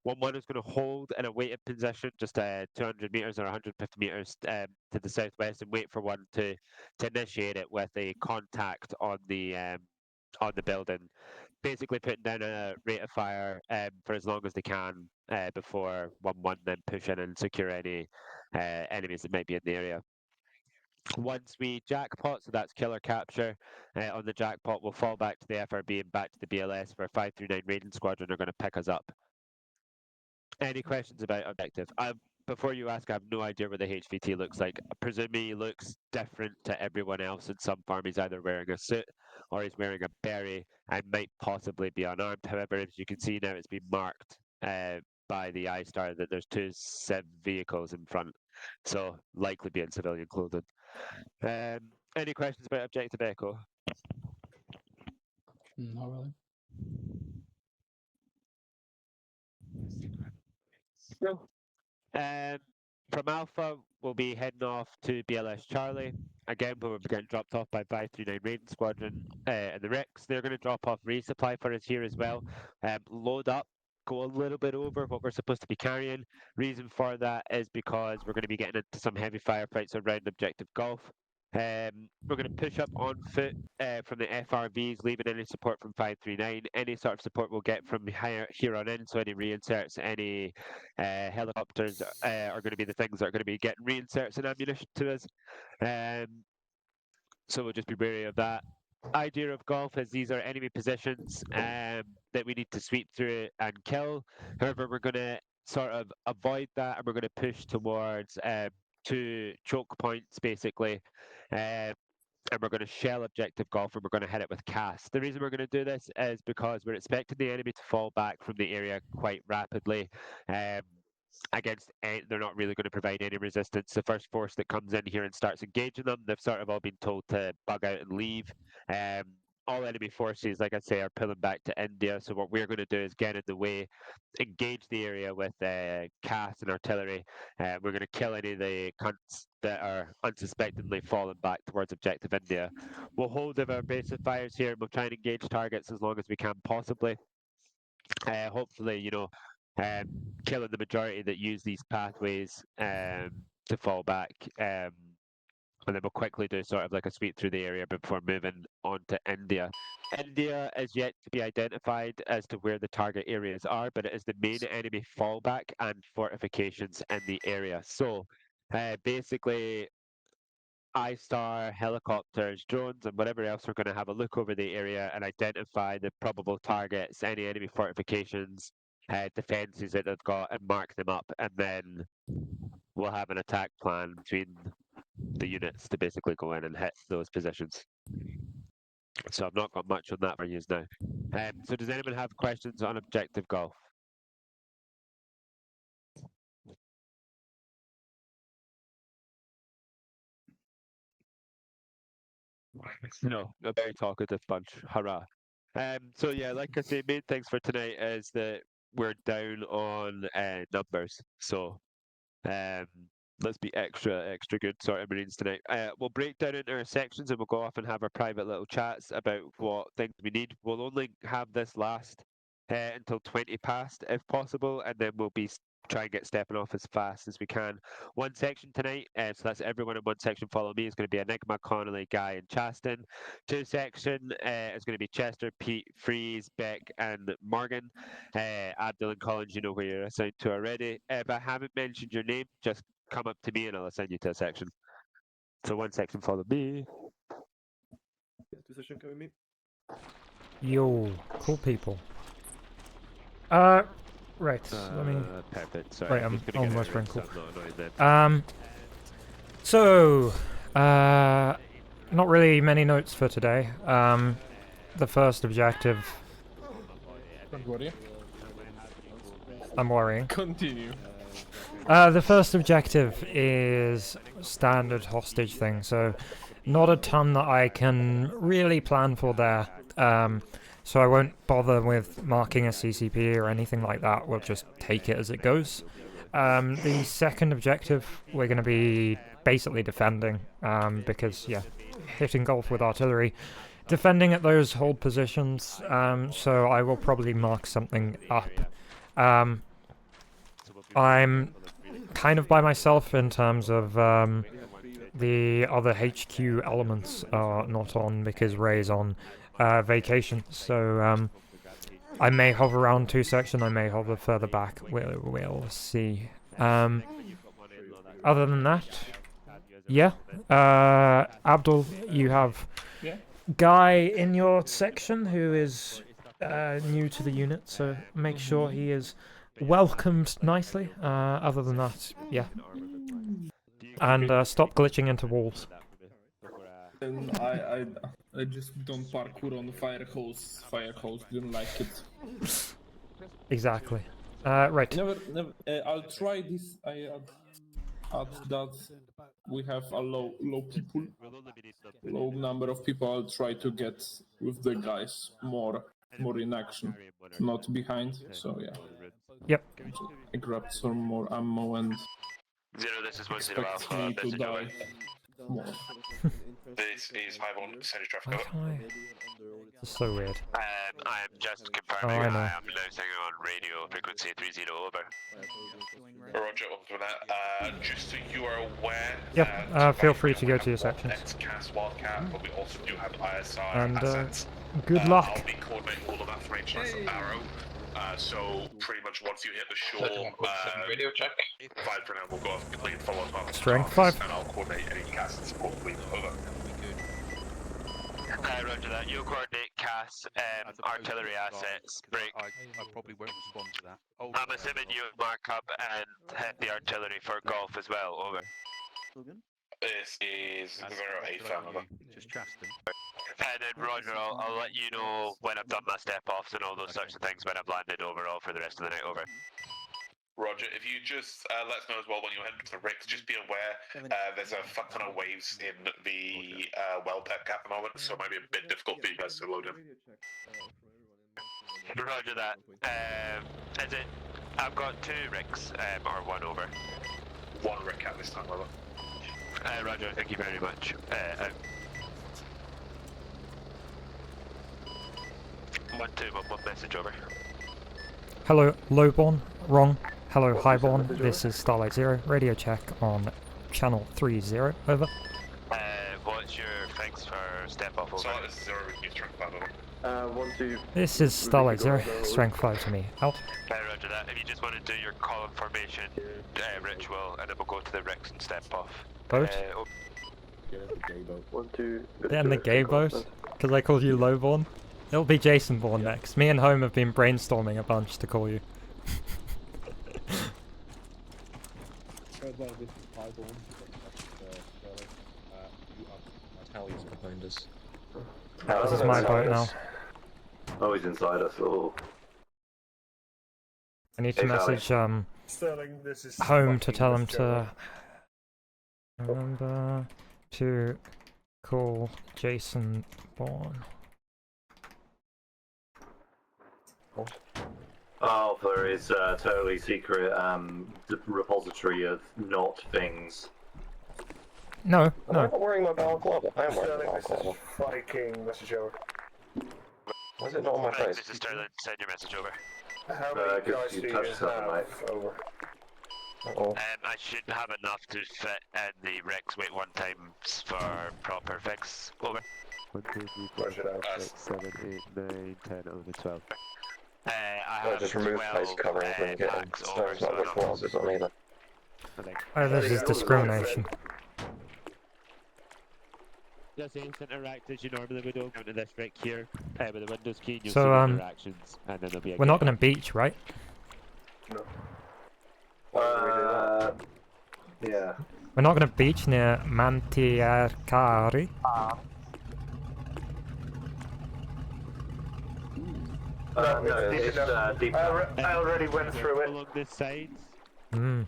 1-1 is going to hold in a weighted position, just 200 meters or 150 meters to the southwest, and wait for 1 to initiate it with a contact on the building, basically putting down a rate of fire for as long as they can before 1-1 then push in and secure any enemies that might be in the area. Once we jackpot, so that's killer capture, on the jackpot, we'll fall back to the FRB and back to the BLS, where 539 Raiding Squadron are going to pick us up. Any questions about objective? Before you ask, I have no idea what the HVT looks like. I presume he looks different to everyone else in some form. He's either wearing a suit or he's wearing a beret and might possibly be unarmed. However, as you can see now, it's been marked by the I-Star that there's 2 Civ vehicles in front, so likely be in civilian clothing. Any questions about Objective Echo? Not really. No. From Alpha, we'll be heading off to BLS Charlie. Again, we'll be getting dropped off by 539 Raiding Squadron and the Ricks. They're going to drop off resupply for us here as well. Load up, go a little bit over what we're supposed to be carrying. Reason for that is because we're going to be getting into some heavy firefights around Objective Golf. We're going to push up on foot from the FRVs, leaving any support from 539. Any sort of support we'll get from here on in, so any reinserts, any helicopters are going to be the things that are going to be getting reinserts and ammunition to us. So we'll just be wary of that. Idea of Golf is these are enemy positions that we need to sweep through and kill. However, we're going to sort of avoid that, and we're going to push towards 2 choke points, basically. And we're going to shell Objective Golf, and we're going to hit it with cast. The reason we're going to do this is because we're expecting the enemy to fall back from the area quite rapidly. They're not really going to provide any resistance. The first force that comes in here and starts engaging them, they've sort of all been told to bug out and leave. All enemy forces, like I say, are pulling back to India. So what we're going to do is get in the way, engage the area with cast and artillery. We're going to kill any of the cunts that are unsuspectingly falling back towards Objective India. We'll hold our base of fires here, and we'll try and engage targets as long as we can possibly. Hopefully, killing the majority that use these pathways to fall back. And then we'll quickly do sort of like a sweep through the area before moving on to India. India is yet to be identified as to where the target areas are, but it is the main enemy fallback and fortifications in the area. So basically, I-Star, helicopters, drones, and whatever else are going to have a look over the area and identify the probable targets, any enemy fortifications, defences that they've got, and mark them up. And then we'll have an attack plan between the units to basically go in and hit those positions. So I've not got much on that for you now. So does anyone have questions on Objective Golf? No, a very talkative bunch. Hurrah. So yeah, like I say, main things for tonight is that we're down on numbers. So let's be extra good sort of Marines tonight. We'll break down into our sections and we'll go off and have our private little chats about what things we need. We'll only have this last until 20 past if possible, and then we'll be try and get stepping off as fast as we can. One section tonight, so that's everyone in one section follow me, is going to be Enigma, Connolly, Guy and Chaston. 2 section is going to be Chester, Pete, Freeze, Beck and Morgan. Abdul and Collins, you know where you're assigned to already. If I haven't mentioned your name, just come up to me and I'll assign you to a section. So one section follow me. 2 section coming me. Yo, cool people. Right, let me... Perfect, sorry. Right, I'm almost room, wrinkled. so I'm not annoyed then. Not really many notes for today. The first objective... Don't worry. I'm worrying. Continue. The first objective is standard hostage thing, so not a ton that I can really plan for there. So I won't bother with marking a CCP or anything like that, we'll just take it as it goes. The second objective, we're going to be basically defending, because, yeah, hitting Golf with artillery. Defending at those hold positions, so I will probably mark something up. I'm kind of by myself in terms of the other HQ elements are not on because Ray's on vacation. So I may hover around 2 section, I may hover further back. We'll see. Other than that, yeah. Abdul, you have Guy in your section who is new to the unit, so make sure he is welcomed nicely. Other than that, yeah. And stop glitching into walls. And I just don't parkour on the fire hose. Fire hose didn't like it. Exactly. Right. Never. I'll try this. I add that we have a low number of people. I'll try to get with the guys more in action, not behind. So yeah. Yep. I grabbed some more ammo and Zero, this is expect me to die more. This is Highborn, percentage traffic. Why can't I? It's so weird. I am just Oh, confirming. I know. I am now saying on radio frequency 30 over. Roger, on for that. Just so you are aware. Yep. Feel free to go to your sections. It's Cass Wildcat, but we also do have ISI And assets. good I'll luck. be coordinating all of that from HMS Arrow. So pretty much once you hit the shore, radio check. 5 for now will go off complete follow-up on Strength 5. and I'll coordinate any cast and support fleet. Over. Roger that. You'll coordinate CAS, artillery assets, break. I probably won't respond to that. I'm assuming you mark up and hit the artillery for golf as well. Over. This is Rivero 8 family. Just Chaston. And then Roger, I'll let you know when I've done my step-offs and all those sorts of things when I've landed overall for the rest of the night. Over. Roger, if you just let us know as well when you head to the rigs, just be aware there's a fuck ton of waves in the well deck at the moment, so it might be a bit difficult for you guys to load in. Roger that. Is it? I've got 2 rigs, or 1 over. 1 rig at this time, brother. Roger, thank you very much. One, 2, one message over. Hello, Lowborn. Wrong. Hello, Highborn. This is Starlight Zero. Radio check on channel 30. Over. What's your thanks for step-off over? So this is 0 with you, strength 5 over. 1, 2. This is Starlight Zero. Strength 5 to me. Out. Roger that. If you just want to do your column formation ritual, and then we'll go to the Ricks and step off. Boat? 1, 2. Then the gay boat? Because I called you Lowborn? It'll be Jason Bourne next. Me and Home have been brainstorming a bunch to call you. This is my boat now. Oh, he's inside us. Oh. I need to message Sterling, this is Home to tell him to remember to call Jason Bourne. Oh, for his totally secret repository of not things. No, I'm no. not wearing my balaclava. I am wearing Sterling, my this is balaclava. Viking message over. Why is it not on my face? This is Sterling. Send your message over. How many good, guys you do you touched something, have? mate. Over. Uh-oh. I should have enough to fit in the Ricks wait 1 time for proper fix. Over. 1, 2, 3, 4, 5, 6, 7, 8, 9, 10, 11, 12. I No, have just remove 12 face coverings when you get in. packs So over, it's not which so ones it's on either. Oh, this is discrimination. Just interact as you normally would over to this Rick here with the Windows key. You'll So, see the interactions, and then there'll be a We're not going to beach, right? No. Yeah. We're not going to beach near Mantiarcari. No, it's it's enough. deep. I already went through it. Along this side. Hmm.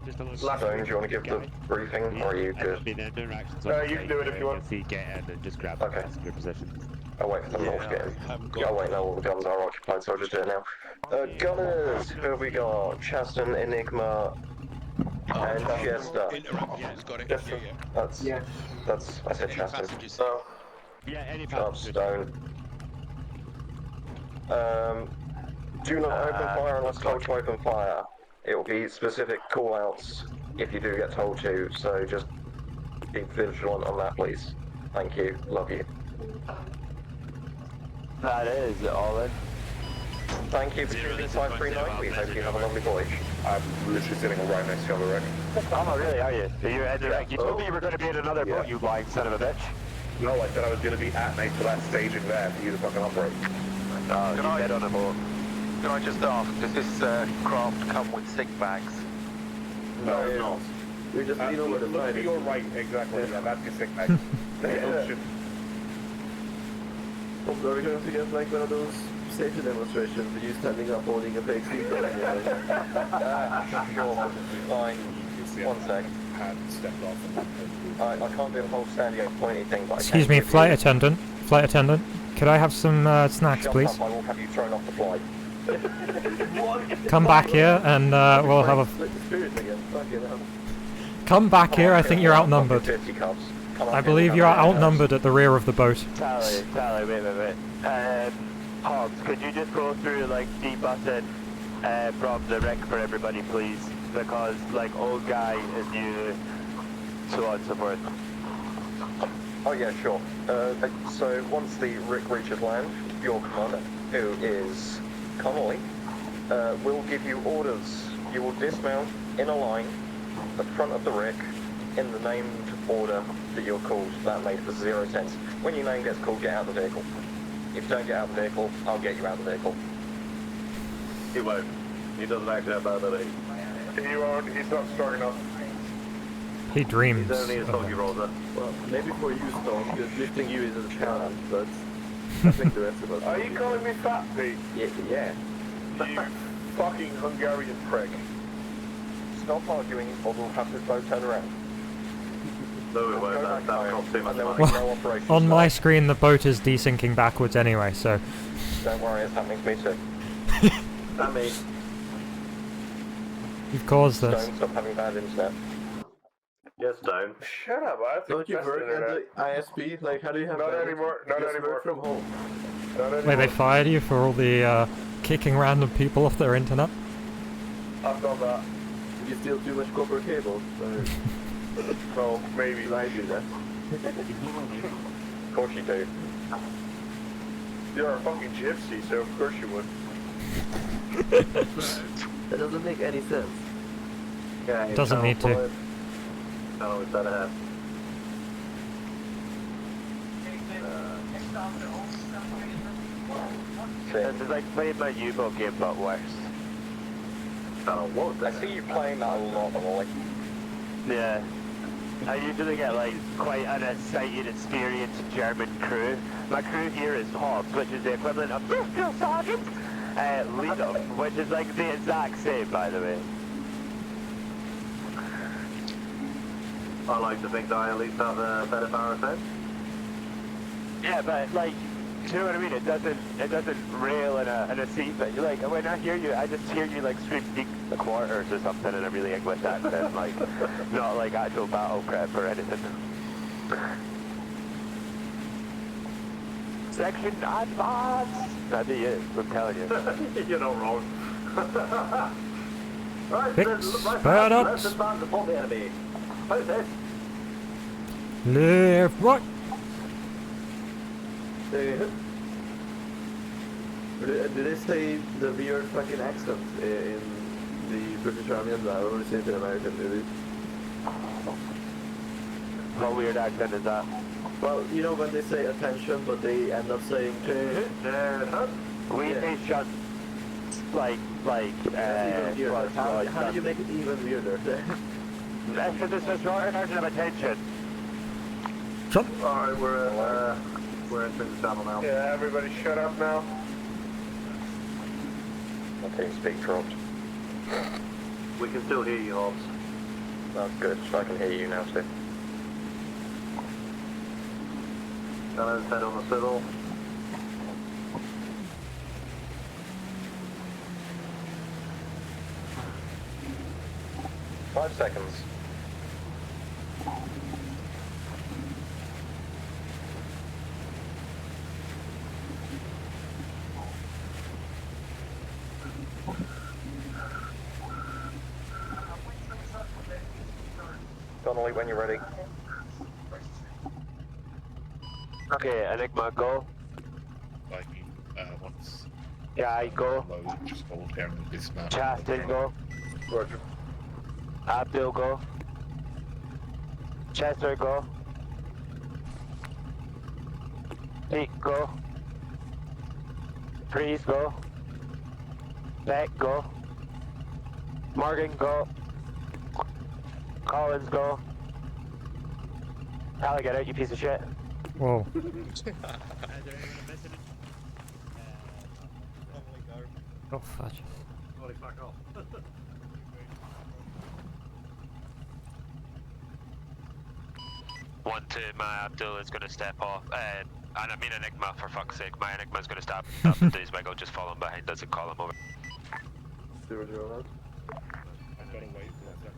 Just along So, do you want to give the briefing, or are you good? Be the interactions You can do it if you want. See, get in and just grab the passenger position. I'll wait for them all to get in. Yeah, I'll wait now, all the guns are occupied, so I'll just do it now. Gunners! Who have we got? Chaston, Enigma, and Fiesta. Interactions, got it. Yeah, That's, I said Chaston. So, yeah, any passenger. Stone. Do not open fire unless told to open fire. It will be specific call-outs if you do get told to, so just be vigilant on that, please. Thank you. Love you. That is all in. Thank you for choosing 539. We hope you have a lovely voyage. I'm literally sitting right next to you on the wreck. Oh, really, are you? You're at the wreck. You told me you were going to be in another boat, you lying son of a bitch. No, I said I was going to be at night for that staging there for you to fucking operate. Oh, you dead on a boat. Can I just ask, does this craft come with sick bags? No, it's not. We just lean over the Look side. to your right, exactly. Yeah, that's your sick bag. Oh, shit. Are we going to get like one of those safety demonstrations with you standing up holding a fake seatbelt? Sure, fine. One sec. Had stepped off. I can't do a whole standing up pointy thing, but Excuse me, flight attendant. Flight attendant. Could I have some snacks, Shut please? up, I will have you thrown off the flight. Come back here and we'll have a... Come back here, I think you're outnumbered. 50 cubs. Come up I here, believe we'll you're have a outnumbered at the rear of the boat. Tally, wait. Hobbs, could you just go through, like, debutting from the wreck for everybody, please? Because, like, old guy is new, so on and so forth. Oh yeah, sure. So once the Rick reaches land, your commander, who is Connolly, will give you orders. You will dismount in a line, the front of the Rick, in the named order that you're called. That made for 0 sense. When your name gets called, get out of the vehicle. If you don't get out of the vehicle, I'll get you out of the vehicle. He won't. He doesn't actually have that ability. He won't, he's not strong enough. He dreams. He's only a soggy roller. Well, maybe for you, Storm, because lifting you is a challenge, but I think the rest of us... Are you calling me fat, Pete? Yeah. You fucking Hungarian prick. Stop arguing, or we'll have this boat turn around. No, we won't. That costs too much money. No operation On my start. screen, the boat is desinking backwards anyway, so... Don't worry, it's happening to me too. That me. You've caused this. Don't stop having bad internet. Yes, Stone. Shut up, I have Don't you work at the ISP? Like, how do you have Not bad anymore, internet? not You just anymore. work from home. Not Wait, anymore. they fired you for all the kicking random people off their internet? I've done that. You steal too much copper cable. No, maybe. Did I do that? Of course you do. You're a fucking gypsy, so of course you would. That doesn't make any sense. Yeah, Doesn't need to. No, it's that ahead. This is like playing my U-boat game, but worse. I see you playing that a lot, Ollie. Yeah. I usually get like quite an excited, experienced German crew. My crew here is Hobbs, which is the equivalent of Bristol Sergeant, Lido, which is like the exact same, by the way. I like to think that I at least have a better power sense. Yeah, but like, do you know what I mean? It doesn't rail in a seat, but like when I hear you, I just hear you like scream "Deep the quarters" or something in a really English accent, like not like actual battle prep or anything. Section advance. That'd be it. I'm telling you. You're not wrong. Right, Fix, let's bad let's ups. advance upon the enemy. Post this. Left, right. Did they say the weird fucking accent in the British Army as well, or is it in American movies? What weird accent is that? Well, you know when they say attention, but they end up saying We Yeah. say shut. Like, even weirder. well, How do you make it even weirder? Because it's a shorter version of attention. Alright, we're entering the channel now. Yeah, everybody shut up now. My team speak dropped. We can still hear you, Hobbs. That's good, so I can hear you now too. Gunners head on the swivel. Five seconds. Connolly, when you're ready. Okay, Enigma, go. Viking, once. Yeah, I go. Load, just hold here and dismount. Chaston, go. Roger. Abdul, go. Chester, go. Pete, go. Priest, go. Beck, go. Morgan, go. Collins, go. Pally, get out, you piece of shit. Whoa. Oh, fudge. Holy fuck off. 1-2, my Abdul is going to step off, and I mean Enigma, for fuck's sake. My Enigma's going to stop and do his wiggle, just follow him behind us and call him over. 0-0 out. I'm gonna wait for that.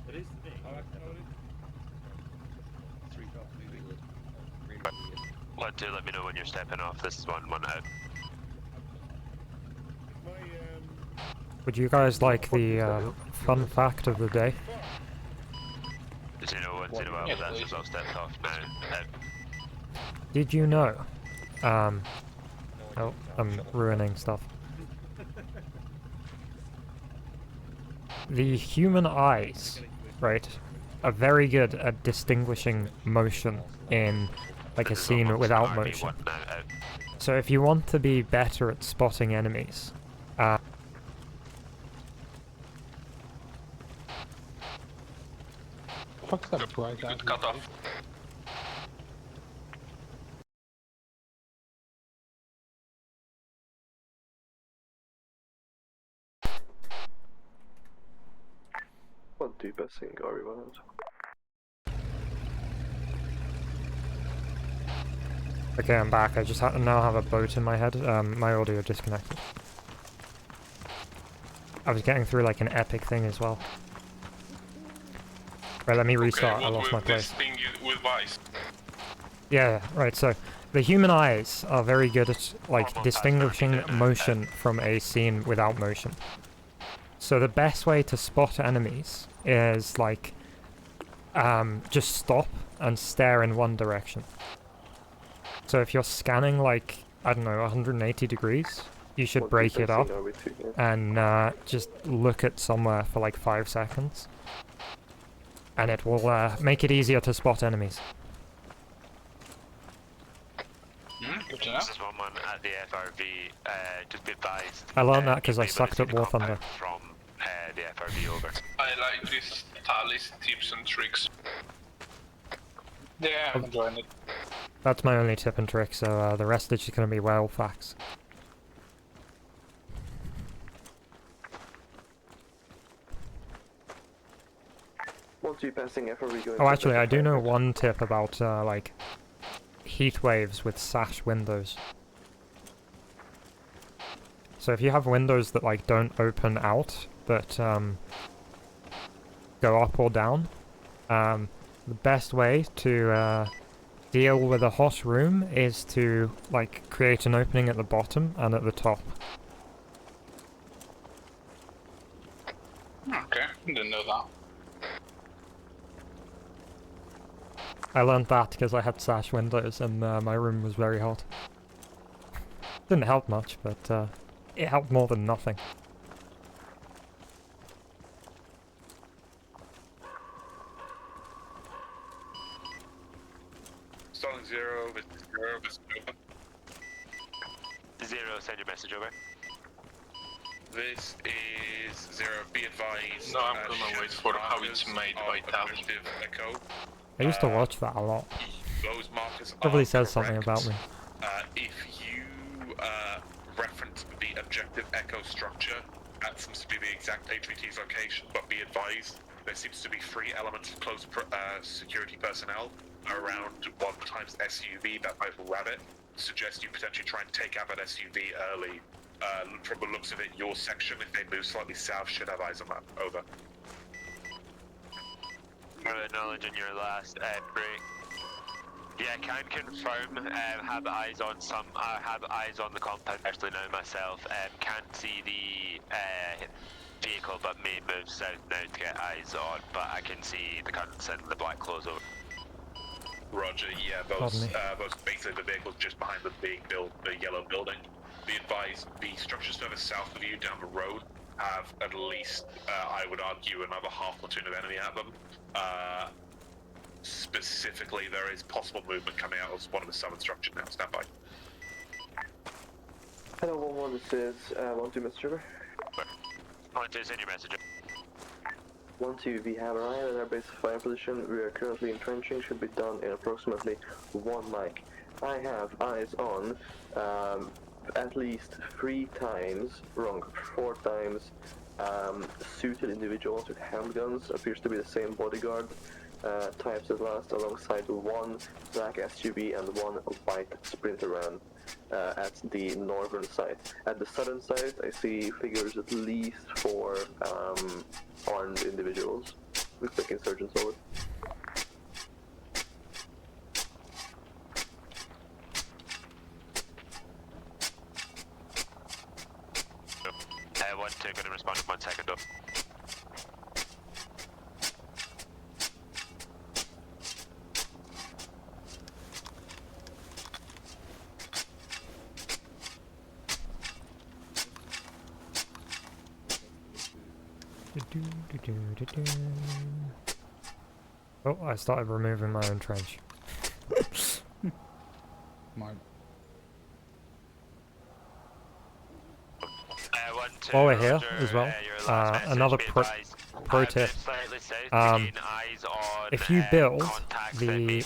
It is to me. 1-2, let me know when you're stepping off. This is 1-1 out. Would you guys like the fun fact of the day? 0-1, 0 out, but that's as I'll step off now. Out. Did you know? Oh, I'm ruining stuff. The human eyes, right, are very good at distinguishing motion in like a scene without motion. So if you want to be better at spotting enemies, Fuck's that bright Good cut off. What do best thing, Gary? okay, I'm back. I just now have a boat in my head. My audio disconnected. I was getting through like an epic thing as well. Right, let me restart. Okay, I lost my place. This thing with Vice. Yeah, right, so the human eyes are very good at like distinguishing motion from a scene without motion. So the best way to spot enemies is like just stop and stare in one direction. So if you're scanning like, I don't know, 180 degrees, you should break it up and just look at somewhere for like 5 seconds. And it will make it easier to spot enemies. Good to know. This is 1-1 at the FRV, just be advised. I learned that because I sucked at War Thunder. From the FRV over. I like these Talis tips and tricks. Yeah, I'm enjoying it. That's my only tip and trick, so the rest is just going to be well facts. Oh, actually, I do know one tip about, like, heat waves with sash windows. So if you have windows that, like, don't open out, but, go up or down, the best way to, deal with a hot room is to, like, create an opening at the bottom and at the top. Okay, didn't know that. I learned that because I had sash windows and my room was very hot. Didn't help much, but it helped more than nothing. Starting 0, this is 0, this is over. 0, send your message over. This is 0, be advised. No, I'm gonna wait for how it's made by Talis. Echo. I used to watch that a lot. Those markers Probably are says something correct. about me. If you reference the objective echo structure, that seems to be the exact HVT's location, but be advised, there seems to be 3 elements of close security personnel around 1 times SUV that might rabbit. Suggest you potentially try and take out that SUV early. From the looks of it, your section, if they move slightly south, should have eyes on that. Over. Acknowledging your last break. Yeah, can confirm. Have eyes on have eyes on the compound. Actually, now myself. Can't see the vehicle, but may move south now to get eyes on. But I can see the cunts and the black clothes over. Roger. Yeah, those basically the vehicles just behind the big the yellow building. Be advised, the structures further south of you down the road have at least, I would argue, another half platoon of enemy at them. Specifically, there is possible movement coming out of one of the southern structures now. Stand by. Hello, 1-1, this is 1-2, Mr. River. 1-2, send your message. 1-2, we have arrived at our base of fire position. We are currently entrenching, should be done in approximately 1 mic. I have eyes on at least 4 times suited individuals with handguns, appears to be the same bodyguard types as last, alongside 1 black SUV and 1 white Sprinter van at the northern side. At the southern side, I see figures at least 4 armed individuals with quick insurgents over. One, two, gonna respond in 1 second though. Oh, I started removing my own trench. Mine. While we're here as well, another pro tip. If you build the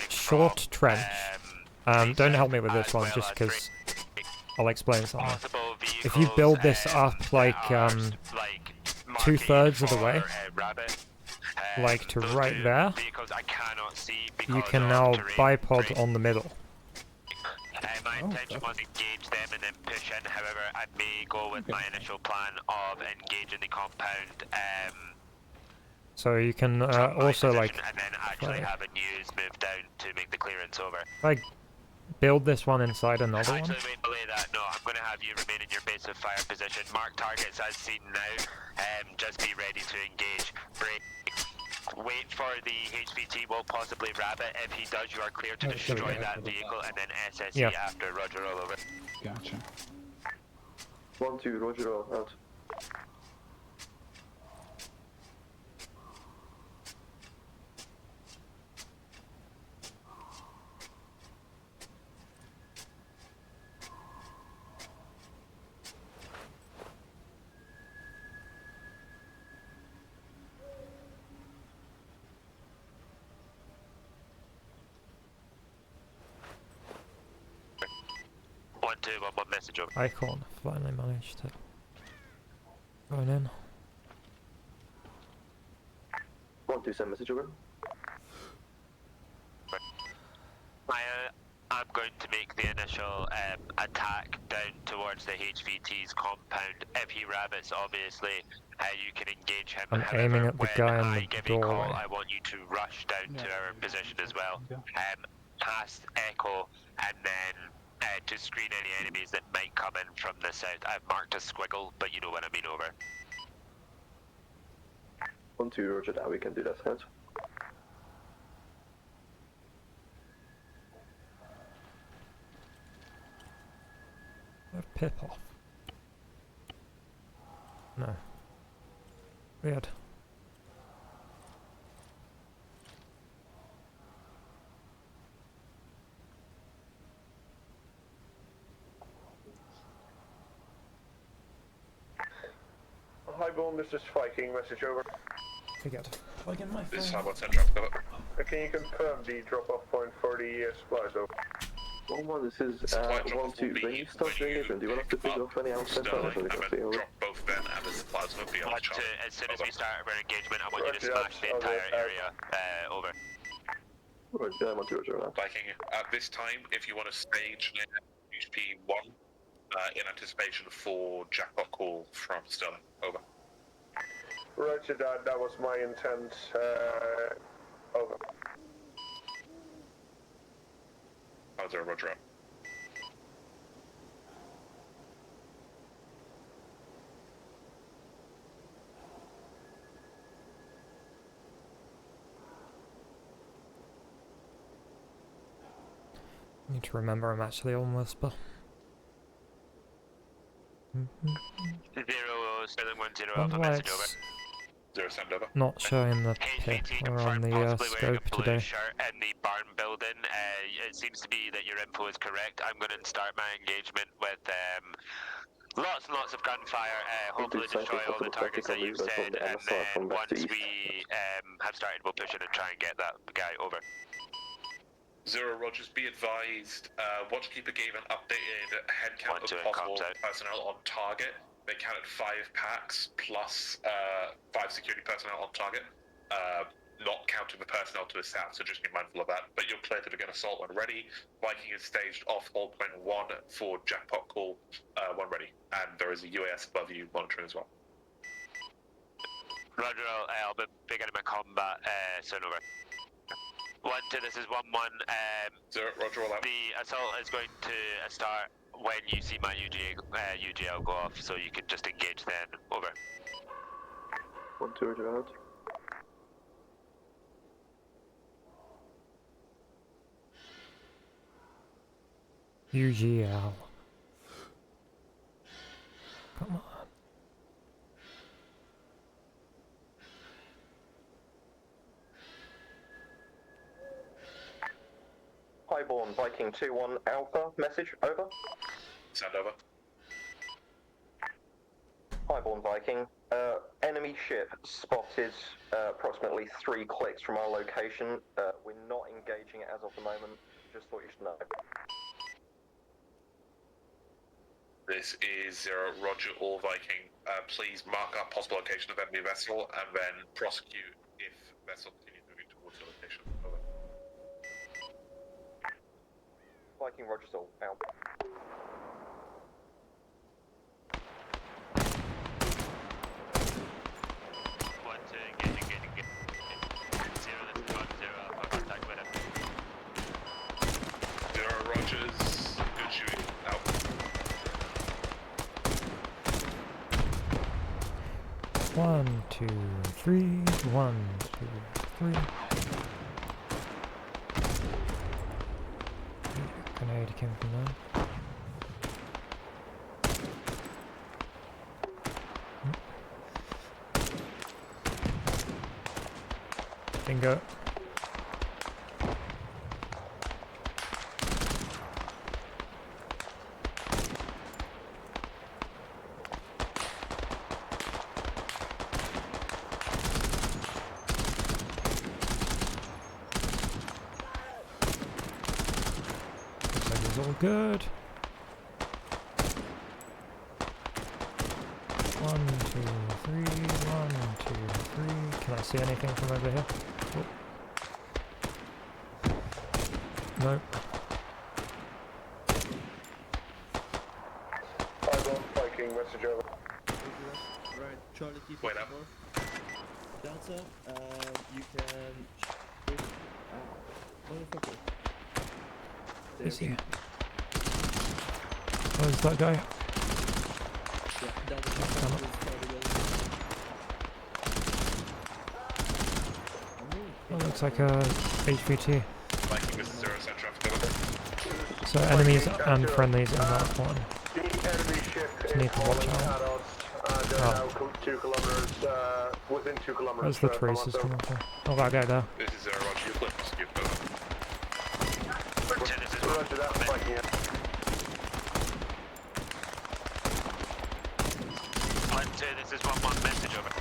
short trench, don't help me with this one just because I'll explain something. If you build this up like 2/3 of the way, like to right there, you can now bipod on the middle. My intention was engage them and then push in, however I may go with my initial plan of engaging the compound. So you can also like... And then actually have a news move down to make the clearance over. Like, build this one inside another one? Actually, wait, belay that. No, I'm going to have you remain in your base of fire position. Mark targets as seen now. Just be ready to engage. Break. Wait for the HVT, will possibly grab it. If he does, you are clear to destroy that vehicle and then SSE after. Roger, all over. Gotcha. 1-2, Roger, all out. One message over. Icon finally managed to join in. 1-2, send message over. I'm going to make the initial attack down towards the HVT's compound. If he rabbits, obviously, you can engage him. I'm However, aiming at the guy in I the give doorway. a call, I want you to rush down to our position as well. Past Echo, and then to screen any enemies that might come in from the south. I've marked a squiggle, but you know what I mean, over. 1-2, Roger, that we can do that, hands. Pip off. No. Weird. Hi, Bourne, this is Viking, message over. Forget. Plug in my phone. This is Harbor Central. Can you confirm the drop-off point for the supplies, over? 1-1, this is 1-2. When you start the engagement, do you want us to pick off any outside fighters on the coffee, over? Drop both then, and the supplies will be on the chart. As soon as we start our engagement, I want you to smash the entire area. Over. Roger, 1-2, Roger, out. Viking, at this time, if you want to stage HP 1 in anticipation for jackpot call from Sterling. Over. Roger that, that was my intent. Over. 0, roger. Need to remember I'm actually on Whisper. 0, Wonder why message over. it's 0, send over. not showing the pip or on the scope today. Shirt in the barn building. It seems to be that your info is correct. I'm going to start my engagement with lots and lots of gunfire. Hopefully destroy all the targets that you've said, and then once we have started, we'll push in and try and get that guy over. 0, Rogers, be advised, Watchkeeper gave an updated headcount of possible personnel on target. They counted 5 packs plus 5 security personnel on target, not counting the personnel to the south, so just be mindful of that. But you're clear to begin assault when ready. Viking is staged off hold point 1 for jackpot call when ready, and there is a UAS above you monitoring as well. Roger, I'll be beginning my combat soon over. 1, 2, this is 1, 1. 0, roger, all out. The assault is going to start when you see my UGL go off, so you can just engage then. Over. 1, 2, roger out. UGL. Come on. Highborn Viking 2-1 Alpha, message, over. Send over. Highborn Viking, enemy ship spotted approximately 3 clicks from our location. We're not engaging it as of the moment, just thought you should know. This is 0, roger, all Viking. Please mark up possible location of enemy vessel and then prosecute if vessel continues moving towards the location. Over. Viking Rogers all, out. Rogers, good shooting, out. One, 2, 3. 1, 2, 3. Grenade came from there. Bingo. All good. 1, 2, 3. 1, 2, 3. Can I see anything from over here? Oh. Nope. Highborn Viking, message over. Right, Charlie, keep wait up. Delta, you can. Motherfucker. Is he? Where's that guy? Yeah, Delta, that looks like a HVT. Viking, this is 0, send traffic over. So enemies and friendlies in that one. The enemy ship Just need to watch at out. us. They're now 2 kilometers, within 2 kilometers. Where's the traces coming from? Oh, that guy there. This is 0, roger, you flip, skip over. Roger that, Viking. 1, 2, this is 1, 1, message over.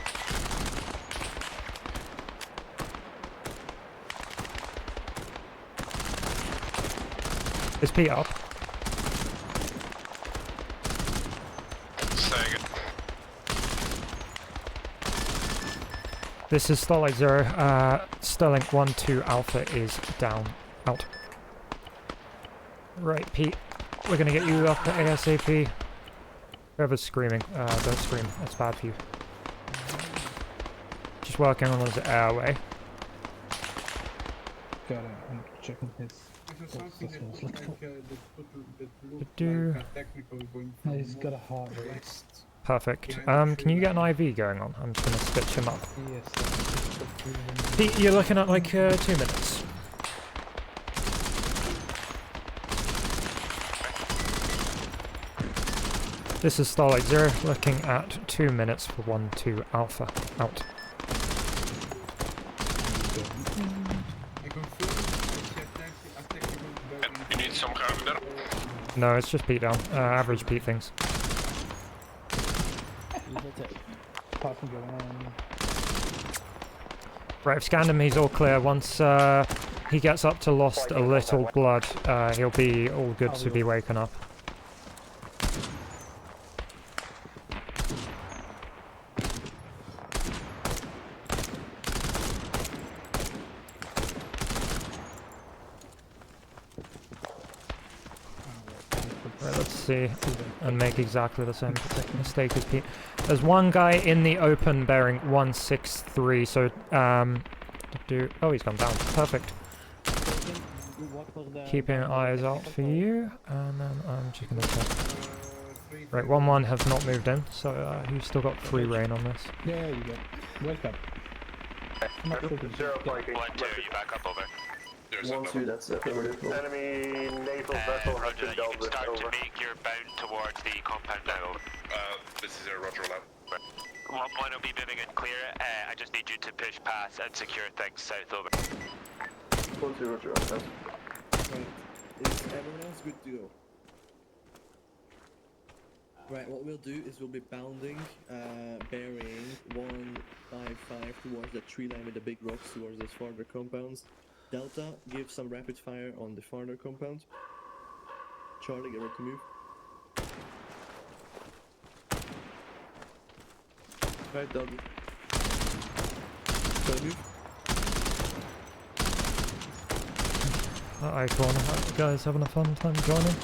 Is Pete up? Saying it. This is Starlight 0. Starlink 1, 2 Alpha is down. Out. Right, Pete. We're gonna get you up ASAP. Whoever's screaming, don't scream. That's bad for you. Just working on his airway. Got it. checking his. He's got a heart rate. Perfect. Can you get an IV going on? I'm just gonna stitch him up. Pete, you're looking at like 2 minutes. This is Starlight Zero, looking at 2 minutes for 1-2 Alpha. Out. You need some kind of No, it's just Pete down. Average Pete things. Right, I've scanned him, he's all clear. Once he gets up to lost a little blood, he'll be all good to be waken up. Right, let's see, and make exactly the same mistake as Pete. There's one guy in the open bearing 163, so, oh, he's gone down. Perfect. Keeping eyes out for you, and then I'm just gonna check. Right, 1-1 has not moved in, so you've still got free reign on this. Yeah, you go. Welcome. 0 flanking. 1-2, you back up over. 1-2, that's affirmative. Enemy naval vessel has Roger been that, you dealt can with. start Over. to make your bound towards the compound now. This is 0, Roger 11. 1-1 will be moving in clear, I just need you to push past and secure things south over. 1-2, Roger. Right, is everyone else good to go? Right, what we'll do is we'll be bounding, bearing 155 towards the tree line with the big rocks towards those farther compounds. Delta, give some rapid fire on the farther compound. Charlie, get ready to move. Right, Delta. Charlie, move. Icon, you guys having a fun time joining?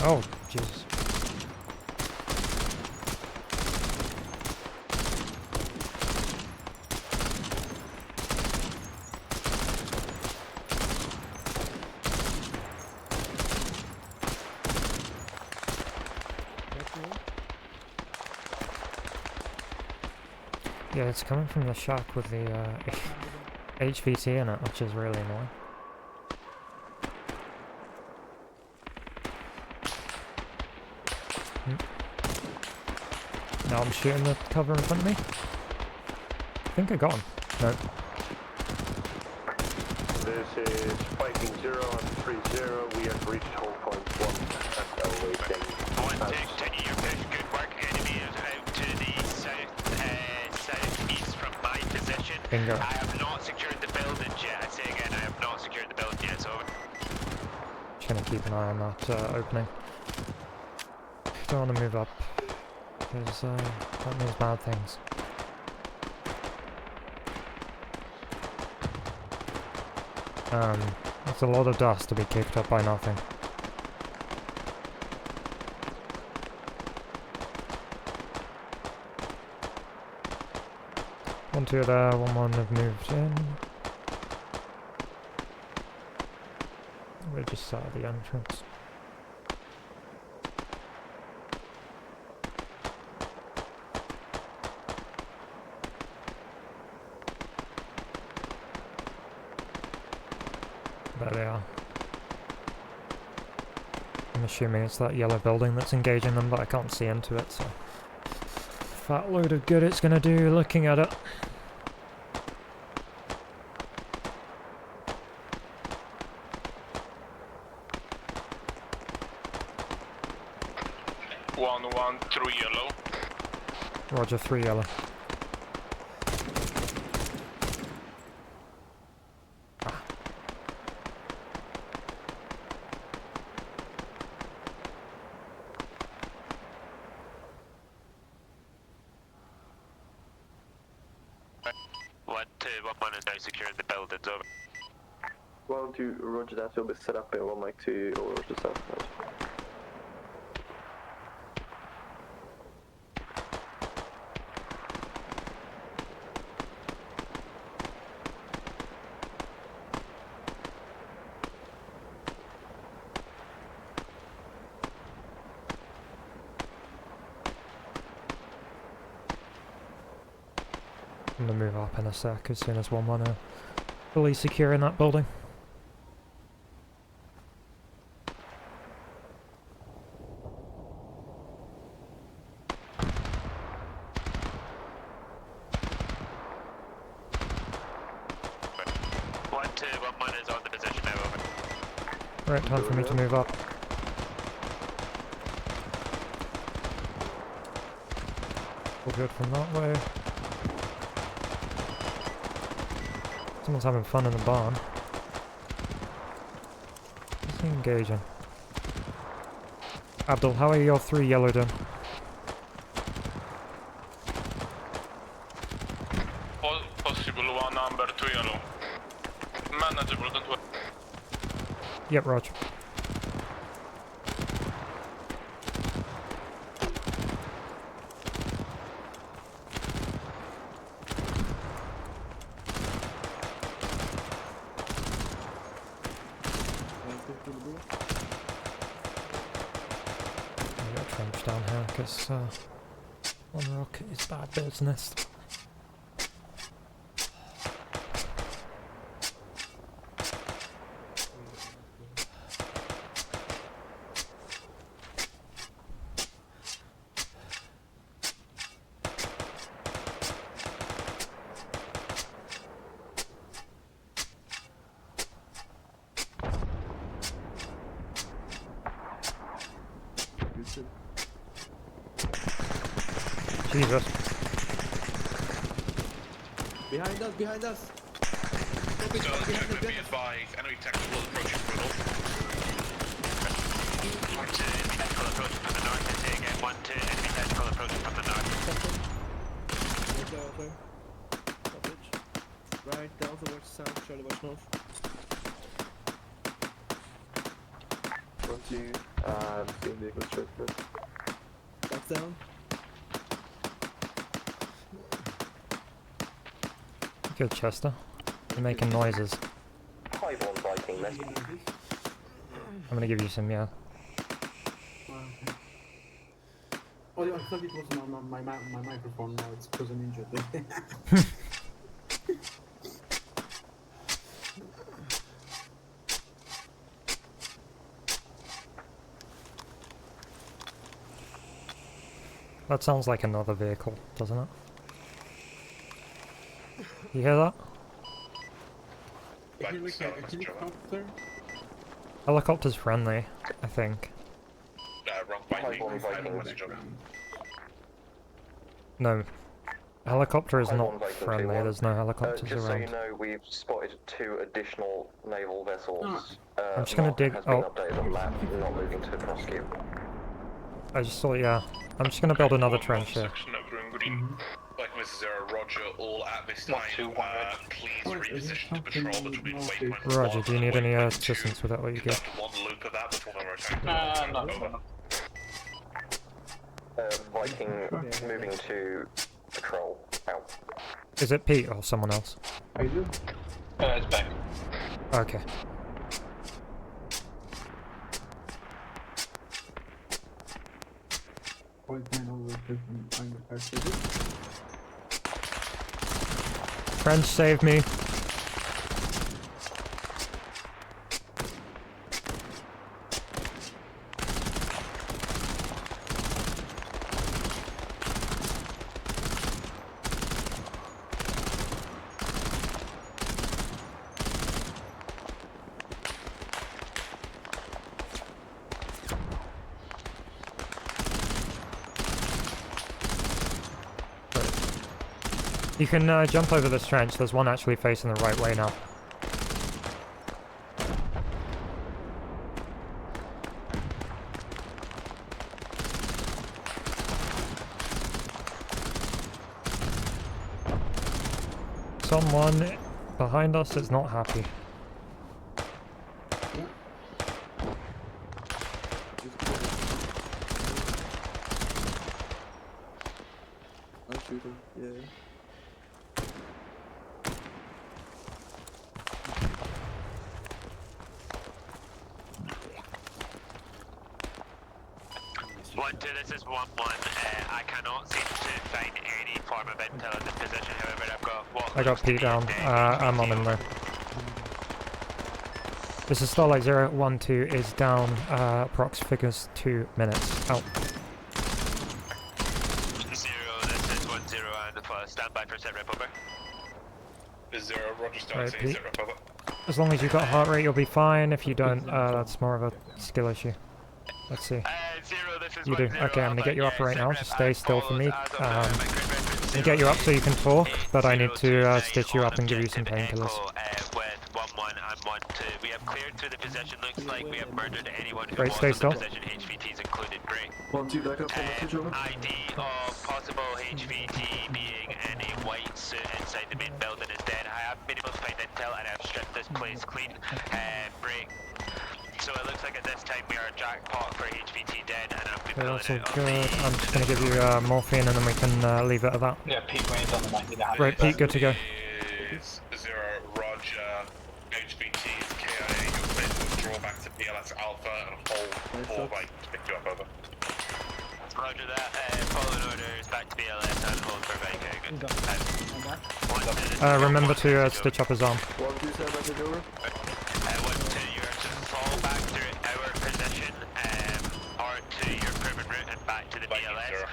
Oh, Jesus. Yeah, it's coming from the shack with the HVT in it, which is really annoying. Now I'm shooting the cover in front of me. I think I got him. No. This is Viking 0 and 3-0. We have reached hold point 1 and awaiting. 1-2, continue your push. Good work. Enemy is out to the southeast from my position. Bingo. I have not secured the buildings yet. I say again, I have not secured the building yet. So Just gonna keep an eye on that opening. Don't want to move up, because that means bad things. It's a lot of dust to be kicked up by nothing. One, two there, 1-1 have moved in. We're just out of the entrance. There they are. I'm assuming it's that yellow building that's engaging them, but I can't see into it, so... Fat load of good it's gonna do looking at it. One through yellow. Roger, 3 yellow. One is now securing the buildings over. 1-2, Roger that. Will be set up in 1 mic 2 or Roger south. I'm gonna move up in a sec as soon as 1-1 are fully secure in that building. Right, time for me to move up. All good from that way. Someone's having fun in the barn. What's he engaging? Abdul, how are your 3 yellow done? Possible 1 amber, 2 yellow. Manageable, don't worry. Yep, Roger. I got a trench down here because one rock is bad business. Jesus. Behind us, behind us! Be advised, enemy tactical approaching from the north. 1 to enemy tactical approaching from the north, and again 1 to enemy tactical approaching from the north. Right, Delta watch south, Charlie watch north. 1-2, seeing vehicle straight. Back down. Good, Chester. You're making noises. Hive on Viking, let's I'm gonna give you some, yeah. Oh, I thought it was my microphone, now it's because I'm injured. That sounds like another vehicle, doesn't it? You hear that? Is it like a helicopter? Helicopter's friendly, I think. Wrong Viking. No. Helicopter is Hive not on Viking friendly, 2-1. there's no helicopters Just so around. you know, we've spotted 2 additional naval vessels. I'm just gonna Mark dig- has been oh. updated on map, not moving to prosecute. I just saw, yeah. I'm just gonna build another trench here. Section over in green. Like Mrs. Zero, Roger, all at this time. Please reposition to patrol, which will be waypoint. Roger, do you need any assistance with that, what you get? One loop of that before another attack. No. Viking moving to patrol. Out. Is it Pete or someone else? I do. It's back. Okay. White man over I'm the first. French, save me. You can jump over this trench, there's one actually facing the right way now. Someone behind us is not happy. I'll shoot him, yeah. This is 1-1. I cannot seem to find any form of intel in this position. However, I've got I got Pete down. I'm on him though. This is Starlight 012 is down. Prox figures 2 minutes. Out. 0, this is 10 and stand by for set rep over. 0, Roger, start Right, saying Pete. set rep over. As long as you've got heart rate, you'll be fine. If you don't, that's more of a skill issue. Let's see. 0, this is You do. 10 Okay, I'm gonna get you up right now. Just stay still for me. I'm follows gonna get you up so you can talk, but I need to 029 stitch you on up and give you some objective painkillers. Echo, with 1-1 and 1-2. We have cleared through the possession. Looks like we have murdered anyone who Great, was stay in the still. possession. HVTs included. Great. 1-2 back up, message over. ID of possible HVT being in a white suit inside the main building is dead. I have been able to find intel and I've stripped this place clean. Break. So it looks like at this time we are jackpot for HVT dead, and I've been Okay, pulling that's out all of good. the... I'm just gonna give you morphine and then we can leave it at that. Yeah, Pete Wayne's on the 90. Right, Pete, good to go. Is 0, Roger, HVT's KIA, you're clear to withdraw back to PLS Alpha and hold 4 right to pick you up over. Roger that, following orders back to BLS and hold for Viking. Remember to stitch up his arm. 127 message over. 1-2, you are to fall back through our position, or to your proven route and back to the BLS.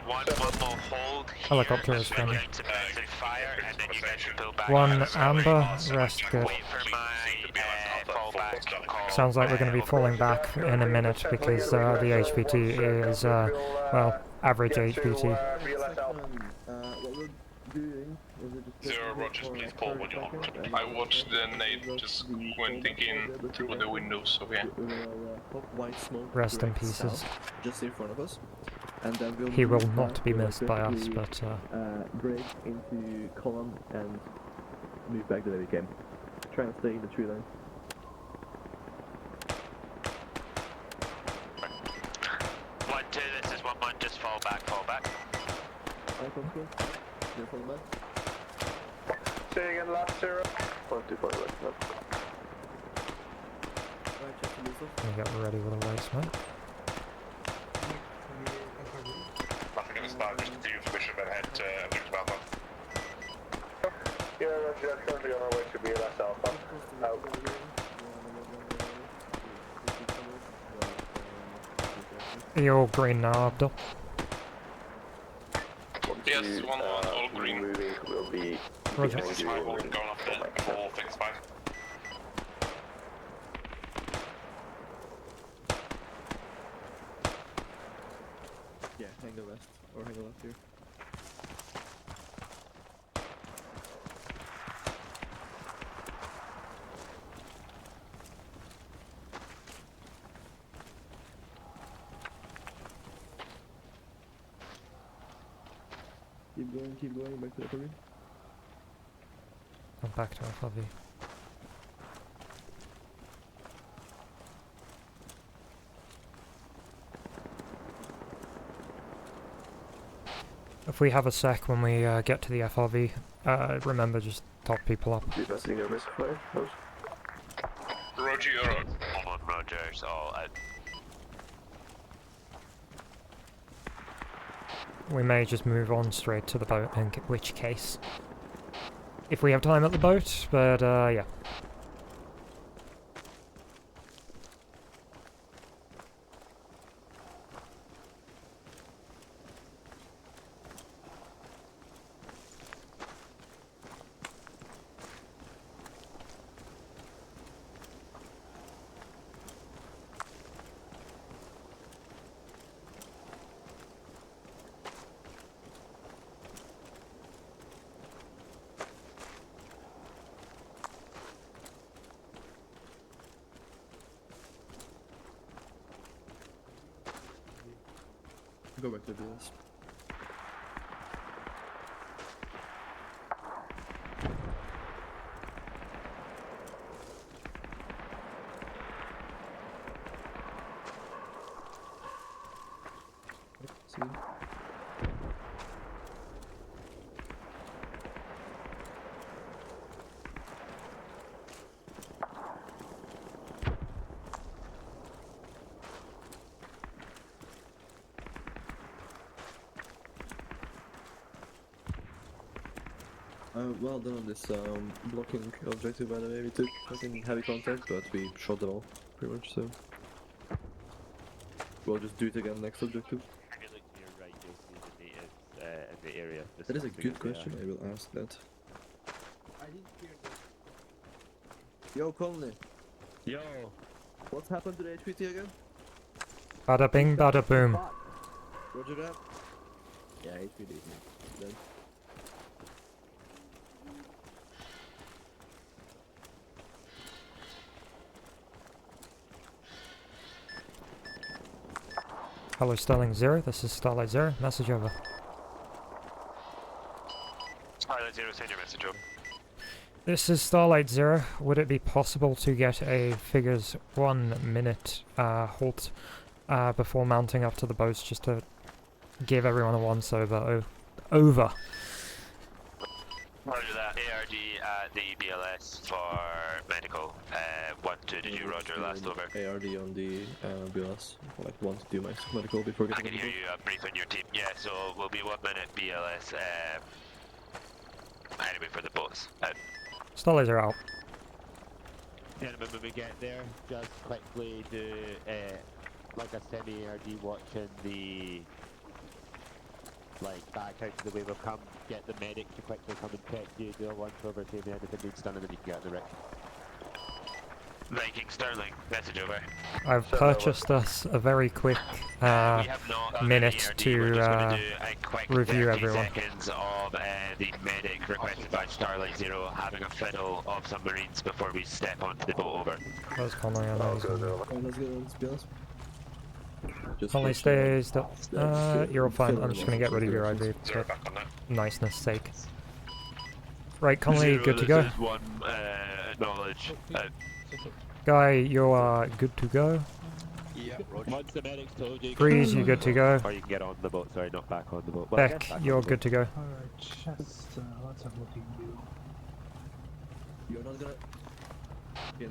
1 will hold here, Helicopter is coming. suppressive fire, and then you guys should pull back. 1 amber, rest good. Wait for my fallback call. Sounds like we're going to be falling back in a minute because the HVT is, well, average HVT. What we're doing is we're just 0, Roger, please pull when you're on. I watched the nade just went in through the window, so yeah. Pop white smoke. Rest in direct pieces. south, just in front of us. And then we'll He will move, not be we'll missed by us, quickly, but break into column and move back the way we came. Try and stay in the tree line. This is 1-1, just fall back, fall back. Say again, last 0. 1-2 right now. we get ready with a race, man. Nothing in the start, just continue to push up ahead to Victor Alpha. Yeah, Roger, currently on our way to BLS Alpha. Out. You're all green now, Abdul. Yes, 1-1, all green. Moving will be Roger. behind you. Going off the 4, things 5. Yeah, hang the west or hang the left here. Keep going, back to the FOV. I'm back to FOV. If we have a sec when we get to the FRV, remember just top people up. Investing a risk fire. Roger, you're on. On Rogers, all out. We may just move on straight to the boat, in which case. If we have time at the boat, but yeah. Go back to BS. See? Well done on this blocking objective, by the way. We took fucking heavy contact, but we shot them all, pretty much, so. We'll just do it again next objective. If you look to your right, you'll see the natives in the area. That is a discussing good it there. question, I will ask that. I didn't hear that. Yo, Conley, Yo! what's happened to the HPT again? Bada bing, bada boom. Roger that? Yeah, HPT. Then. Hello, Starling 0. This is Starlight 0. Message over. Starlight 0, send your message over. This is Starlight 0. Would it be possible to get a figures 1 minute halt before mounting up to the boats, just to give everyone a once over? Over. Roger that. ARG at the BLS for medical. 1-2, did you roger last over? ARD on the BLS. Like, want to do my medical before I getting can hear you, brief on your team. Yeah, so we'll be 1 minute BLS anyway for the boats. Starlight 0 out. Gentlemen, when we get there, just quickly do like a semi-ARD watching the back out to the way we've come, get the medic to quickly come and check you, do a once over, see if anything needs done, and then you can get on the wreck. Viking Sterling, message over. I've purchased us a very quick minute to review everyone. Seconds of the medic requested by Starlight 0 having a fiddle of some marines before we step onto the boat over. That's Conley, I know. Let's go, let's be honest. Conley, stay still. You're all fine. I'm just gonna get rid of your IV for niceness sake. Right, Conley, good to go. This is one knowledge. Guy, you are good to go. Yeah, once the medic's told you, Freeze, you good to go. Or you can get on the boat, sorry, not back on the boat. Beck, you're good to go. Alright, just let's have a look at you. You're not gonna...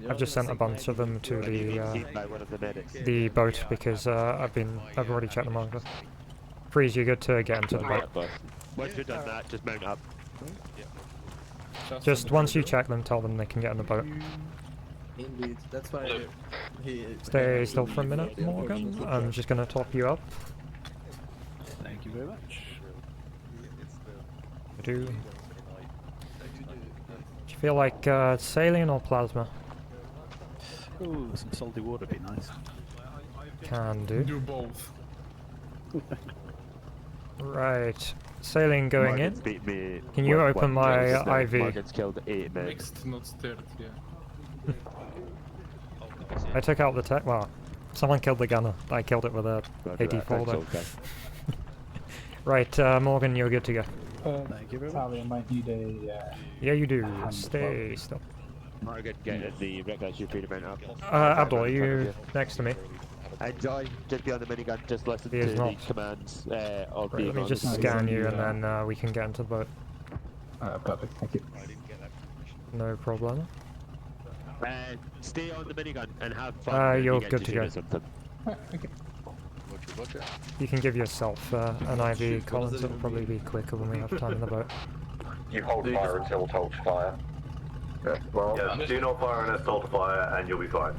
I've just sent a bunch of them to the boat because I've already checked them over. Freeze, you're good to get into the boat. Once you've done that, just mount up. Just once you check them, tell them they can get in the boat. Indeed, that's why he... Stay still for a minute, Morgan. I'm just gonna top you up. Thank you very much. Do you feel like saline or plasma? Ooh, some salty water would be nice. Can do. Do both. Right. Saline going Morgan's in. beat me. Can you open my IV? Morgan's killed 8 men. Mixed, not stirred, yeah. I took out the tech. Well, someone killed the gunner. I killed it with a AD4 though. Right, Morgan, you're good to go. Thank you very much. I might need a... Yeah, you do. Stay still. Morgan, get in the wreck that you free to mount up. Abdul, are you next to me? Enjoy, just be on the minigun, just listen to the commands of Right, the... let me just scan you and then we can get into the boat. Perfect, thank you. No problem. Stay on the minigun and have fun. You're good to go. Okay. You can give yourself an IV, Collins. It'll probably be quicker when we have time in the boat. You hold fire until told to fire. Yeah, well, yeah, do not fire unless told to fire and you'll be fine.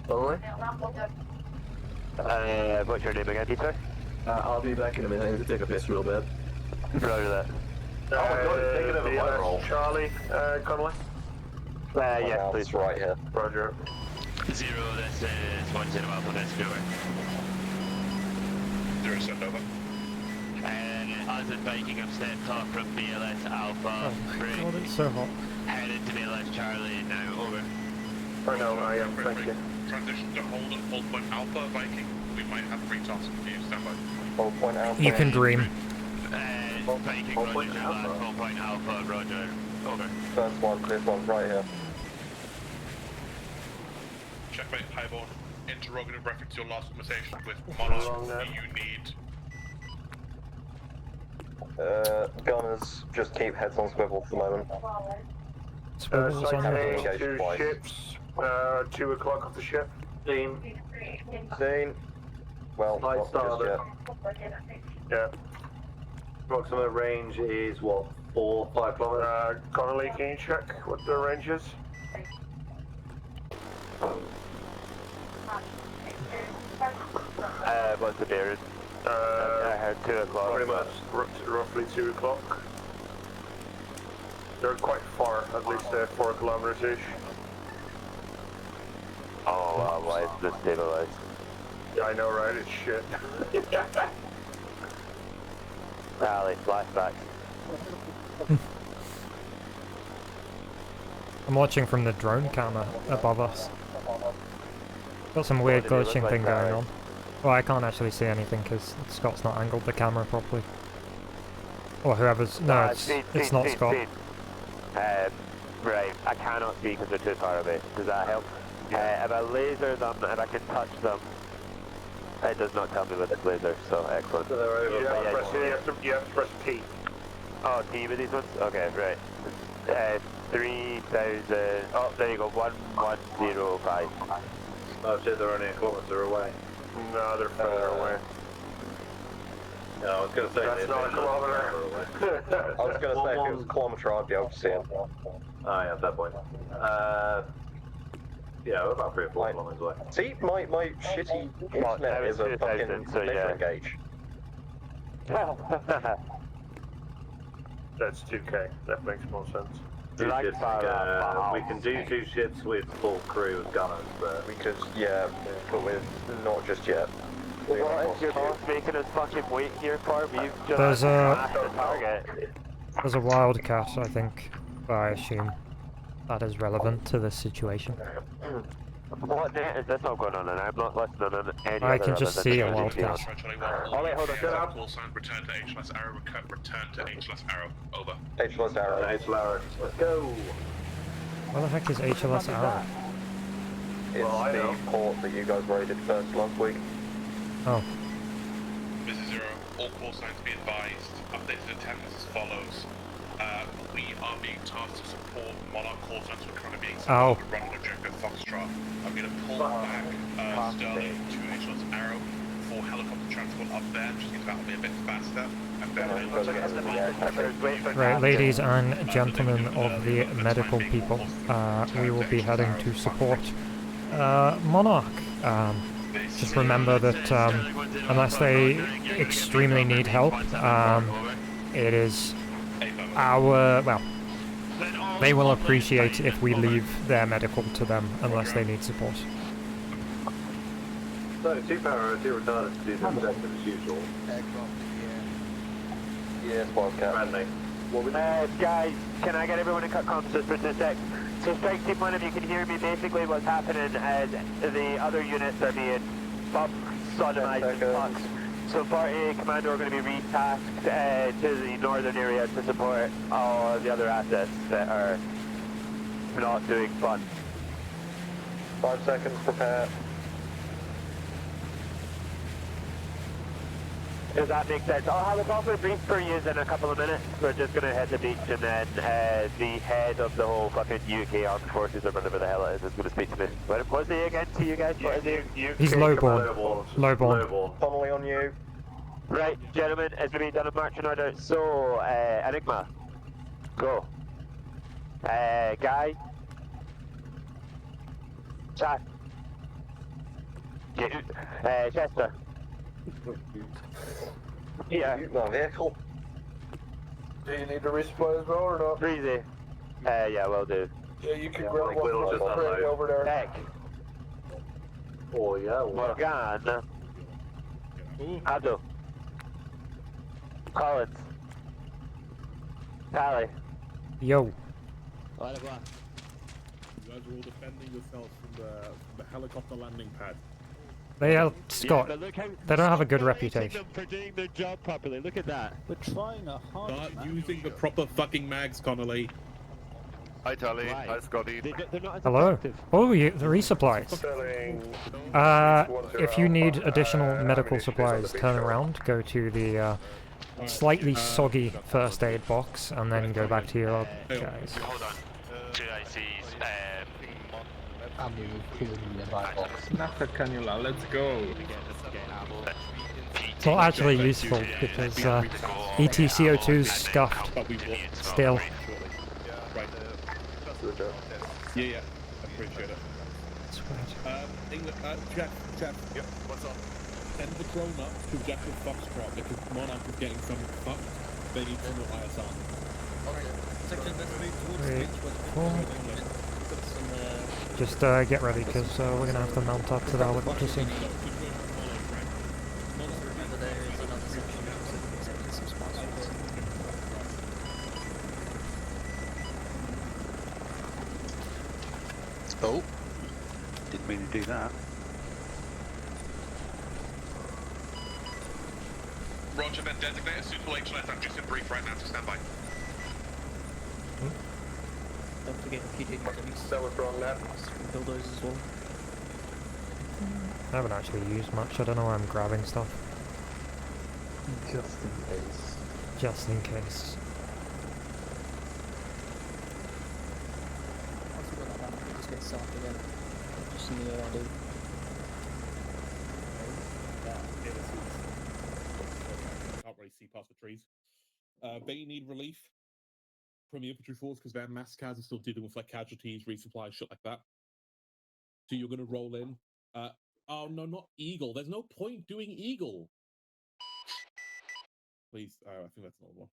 Only? What's your name again, Peter? I'll be back in a minute. I need to take a piss real bad. Roger that. Oh my god, it's taking over my role. Charlie, Conway? Yes, please. Right here. Roger. 0, this is 1 0 Alpha, that's over. 0 send over. Us and Viking have stepped off from BLS Alpha. Oh my god, it's so hot. Headed to BLS Charlie now, over. I know, I am, thank you. Transition to hold point Alpha, Viking. We might have 3 tasks for you, stand by. Hold point Alpha. You can dream. Viking, hold Roger, point Alpha. hold point Alpha, Roger, over. First one, clear one, right here. Checkmate, Highborn. Interrogative reference to your last conversation with Monarch. Do you need... Gunners, just keep heads on swivel for the moment. Swivels on Sighting 2 ships, 2 o'clock off the ship. Dean. Well, Light not just started. yet. Yeah. approximate range is what, 4, 5 kilometers? Connolly, can you check what the range is? What's the bearing? I heard 2 o'clock. Pretty much, roughly 2 o'clock. They're quite far, at least 4 kilometers-ish. Oh wow, why is this stabilized? Yeah, I know, right? It's shit. Rally, flashback. I'm watching from the drone camera above us. Got some weird glitching thing going on. Well, I can't actually see anything because Scott's not angled the camera properly. Or whoever's... No, it's not Scott. Right, I cannot see because they're too far away. Does that help? If I laser them, if I can touch them, it does not tell me with this laser, so excellent. So they're over. You have to press T. Oh, T with these ones? Okay, right. 3,000... Oh, there you go, 1105. Oh shit, they're only a kilometer away. No, they're further away. No, I was going to say... That's not a kilometer. I was going to say, if it was a kilometre, I'd be able to see him. Oh yeah, fair point. Yeah, we're about 3 or 4 kilometers away. See, my shitty internet is a fucking measuring gauge. That's 2K. That makes more sense. We can do 2 ships with full crew of gunners, but... We could, yeah, but with not just yet. What is your boss making us fucking wait here for? We've just There's a... the target. There's a wildcat, I think. I assume that is relevant to this situation. What net is this all going on? And I'm not listening on any I other can just see a wildcat. Oh wait, hold on, shut up. Call sign, return to H-less arrow, return to H-less arrow, over. H-less arrow. H-less arrow. Let's go! Where the heck is HLS Arrow? It's the port that you guys raided first last week. Oh. This is 0. All call signs be advised. Updated attendance as follows. We are being tasked to support Monarch call signs. We're currently being Oh. supported with running objective Foxtrot. I'm going to pull back Sterling to H-less arrow for helicopter transport up there, just because that'll be a bit faster. And then Right, ladies and gentlemen of the medical people, we will be heading to support Monarch. Just remember that unless they extremely need help, it is our, well, they will appreciate if we leave their medical to them unless they need support. So, 2 power, 2 retarded to do the objective as usual. Yes, Wildcat. Friendly. Guys, can I get everyone to cut comms just for 2 seconds? So strike team 1, if you can hear me, basically what's happening is the other units are being sodomized and fucked. So party commander are going to be retasked to the northern area to support all the other assets that are not doing fun. 5 seconds, prepare. Does that make sense? I'll have a proper brief for you in a couple of minutes. We're just going to hit the beach and then the head of the whole fucking UK Armed Forces or whatever the hell it is going to speak to me. What was he again to you guys? What is he? He's lowborn. Lowborn. Connolly on you. Right, gentlemen, it's going to be done in marching order. So, Enigma, go. Guy. Chad. Chester. Yeah. My vehicle. Do you need a resupply as well or not? Breezy. Yeah, will do. Yeah, you can grab one from the crate over there. Heck. Oh yeah. Morgan. Abdul. Collins. Tally. Yo. You guys are all defending yourselves from the helicopter landing pad. They are, Scott, they don't have a good reputation. For doing their job properly, look at that. We're trying a hard Start using the proper fucking mags, Connolly. Hi Tally, hi Scotty. They're not as Hello. effective. Oh, the resupplies. If you need additional medical supplies, turn around, go to the slightly soggy first aid box, and then go back to your guys. Hold on. JIC's, Snap the cannula, let's go. It's not actually useful because ETCO2's scuffed still. Right. Yeah, appreciate it. England, Jeff. Yep, what's up? Send the drone up to objective Foxtrot because Monarch is getting some fucked. They need to know ISR. Okay. Second, let's move towards Wait, the beach. cool. Just get ready because we're gonna have to mount up to that with Milsim. Oh, didn't mean to do that. Roger, then designate a suitable HLS. I'm just in brief right now to stand by. Don't forget PJ That was wrong, lab. Bulldoze as well. I haven't actually used much, I don't know why I'm grabbing stuff. Just in case. Just in case. Just get south again. Just in the ARD. Can't really see past the trees. They need relief from the infantry force because their mass cars are still dealing with like casualties, resupply, shit like that. So you're gonna roll in. Oh no, not Eagle. There's no point doing Eagle. Please, I think that's another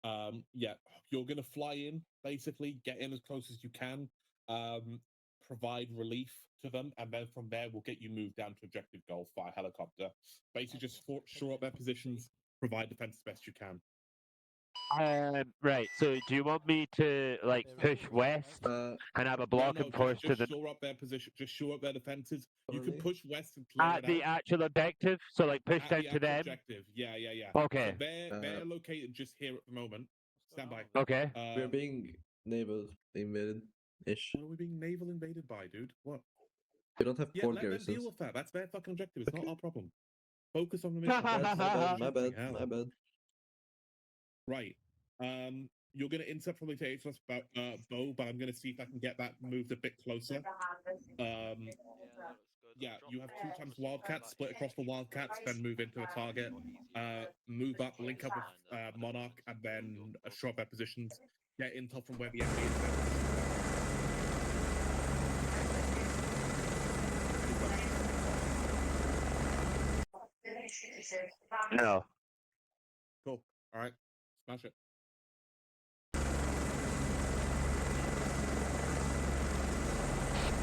one. Yeah, you're gonna fly in, basically, get in as close as you can, provide relief to them, and then from there we'll get you moved down to objective goal via helicopter. Basically, just shore up their positions, provide defense as best you can. Right, so do you want me to like push west and have a blocking force to the shore up their position, just shore up their defenses. You can push west and clear at it the out. actual objective, so like push At down the to actual them. objective. Yeah. Okay. So they're located just here at the moment. Stand by. Okay. We're being naval invaded-ish. What are we being naval invaded by, dude? What? We don't have Yeah, port let them garrisons. deal with that. That's their fucking objective. It's not our problem. Focus on the mission. My bad. Right. You're gonna intercept from the HLS bow, but I'm gonna see if I can get that moved a bit closer. Yeah, you have 2 times Wildcats, split across the Wildcats, then move into a target. Move up, link up with Monarch, and then shore up their positions. Get intel from where the enemy is. No. Cool. All right. Smash it.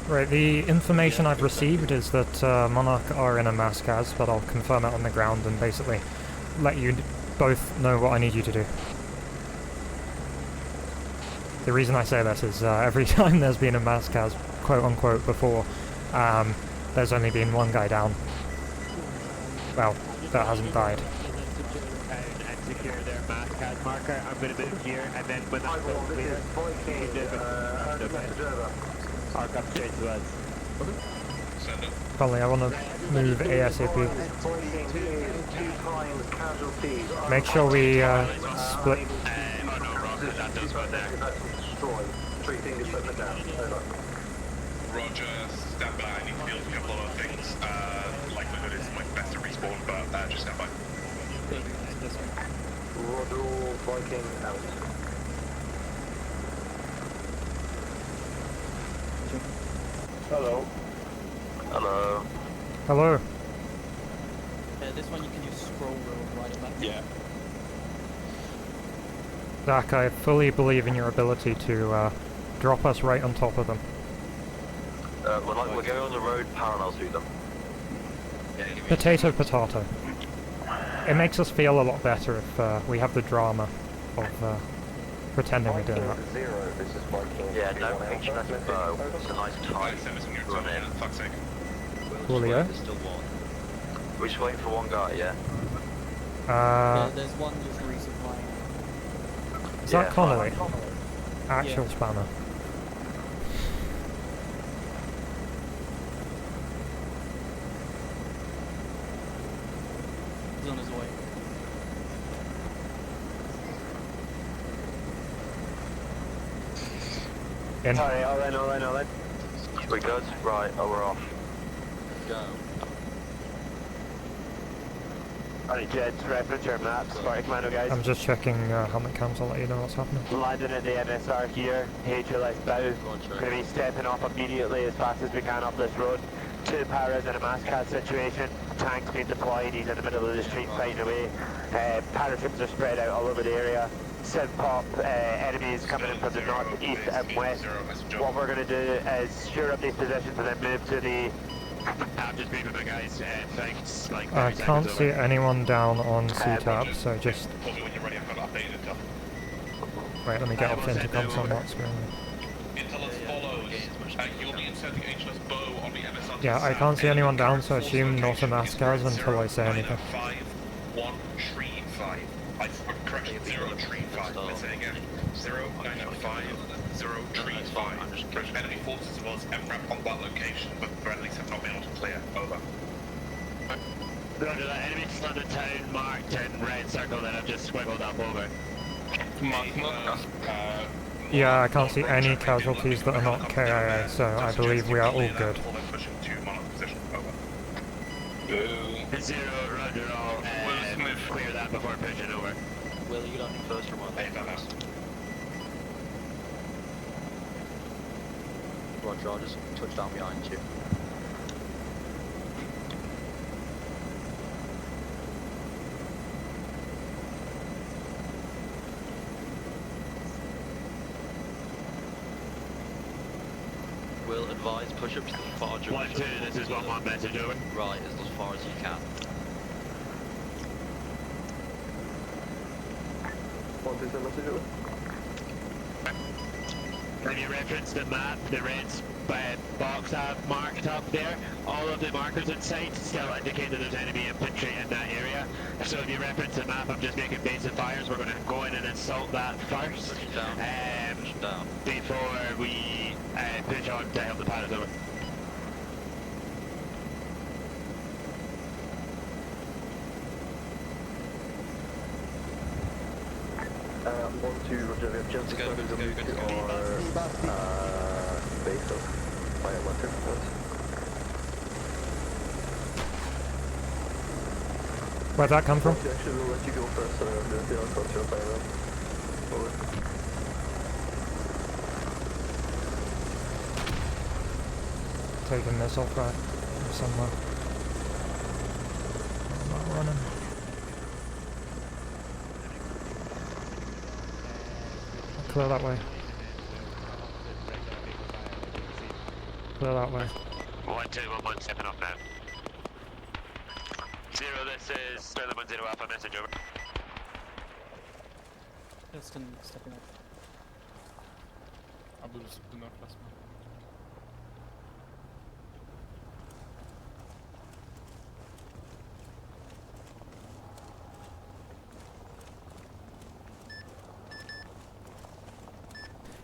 Right, the information I've received is that Monarch are in a mass cas, but I'll confirm it on the ground and basically let you both know what I need you to do. The reason I say this is every time there's been a mass cas, quote-unquote, before, there's only been one guy down. Well, that hasn't died. And secure their mass CAD marker. I'm going to move here, and then when that's all clear, arc up straight to us. Probably, I want to move ASAP. Make sure we split. Roger, stand by. I need to deal with a couple of other things. Likelihood is much best to respawn, but just stand by. Roger, Viking out. Hello. Hello. Hello. This one you can use scroll wheel and ride it back. Yeah. Zach, I fully believe in your ability to drop us right on top of them. We're going on the road parallel to them. Potato. It makes us feel a lot better if we have the drama of pretending we're doing that. Yeah, no HMS bow. It's a nice tight run in. Fuck's sake. Coolio. We're just waiting for one guy, yeah? There's one just resupplying. Is that Connolly? Actual spammer. He's on his way. In. Alright, all right. We good? Right, we're off. Go. Alright, Jed, reference your maps, Sparty Commando guys. I'm just checking helmet cams, I'll let you know what's happening. Landing at the MSR here, HLS bow. Going to be stepping off immediately as fast as we can up this road. 2 paras in a mass situation. Tanks being deployed, he's in the middle of the street fighting away. Paratroops are spread out all over the area. Synth pop, enemies coming in from the north, east and west. What we're going to do is shore up these positions and then move to the... I'm just moving my guys, thanks, like I can't see anyone down on C-Tab, so just... Wait, let me get off intercom so I'm not screwing. Intel as follows. You'll be inserting HLS bow on the MSR. Yeah, I can't see anyone down, so assume not a mass gas until I say anything. 135. Correction, 035. Let's say again. 095035. Correction, enemy forces as well as MRAP on that location, but friendlies have not been able to clear. Over. Roger that, enemy standard town marked in red circle that I've just squiggled up over. Yeah, I can't see any casualties that are not KIA, so I believe we are all good. Zero, roger all, clear that before pushing over. Will, you don't need first or what? Roger, I'll just touch down behind you. Will, advise push up to the far junction. 1-2, this is 1-1 message over. Right, as far as you can. 1-2 message over. Have you referenced the map, the red box I've marked up there? All of the markers in sight still indicate that there's enemy infantry in that area. So if you reference the map, I'm just making basic fires. We're going to go in and assault that first. Before we push on to help the pilots over. Roger, we have just started to move to our base of biometric points. Where'd that come from? Actually, we'll let you go first, so they don't cross your fire. Over. Taking this off right from somewhere. I'm not running. Clear that way. Clear that way. 1-2-1-1, stepping off now. 0, this is Sterling 10 Alpha, message over. Jestem stepping up. I budu stepping up last month.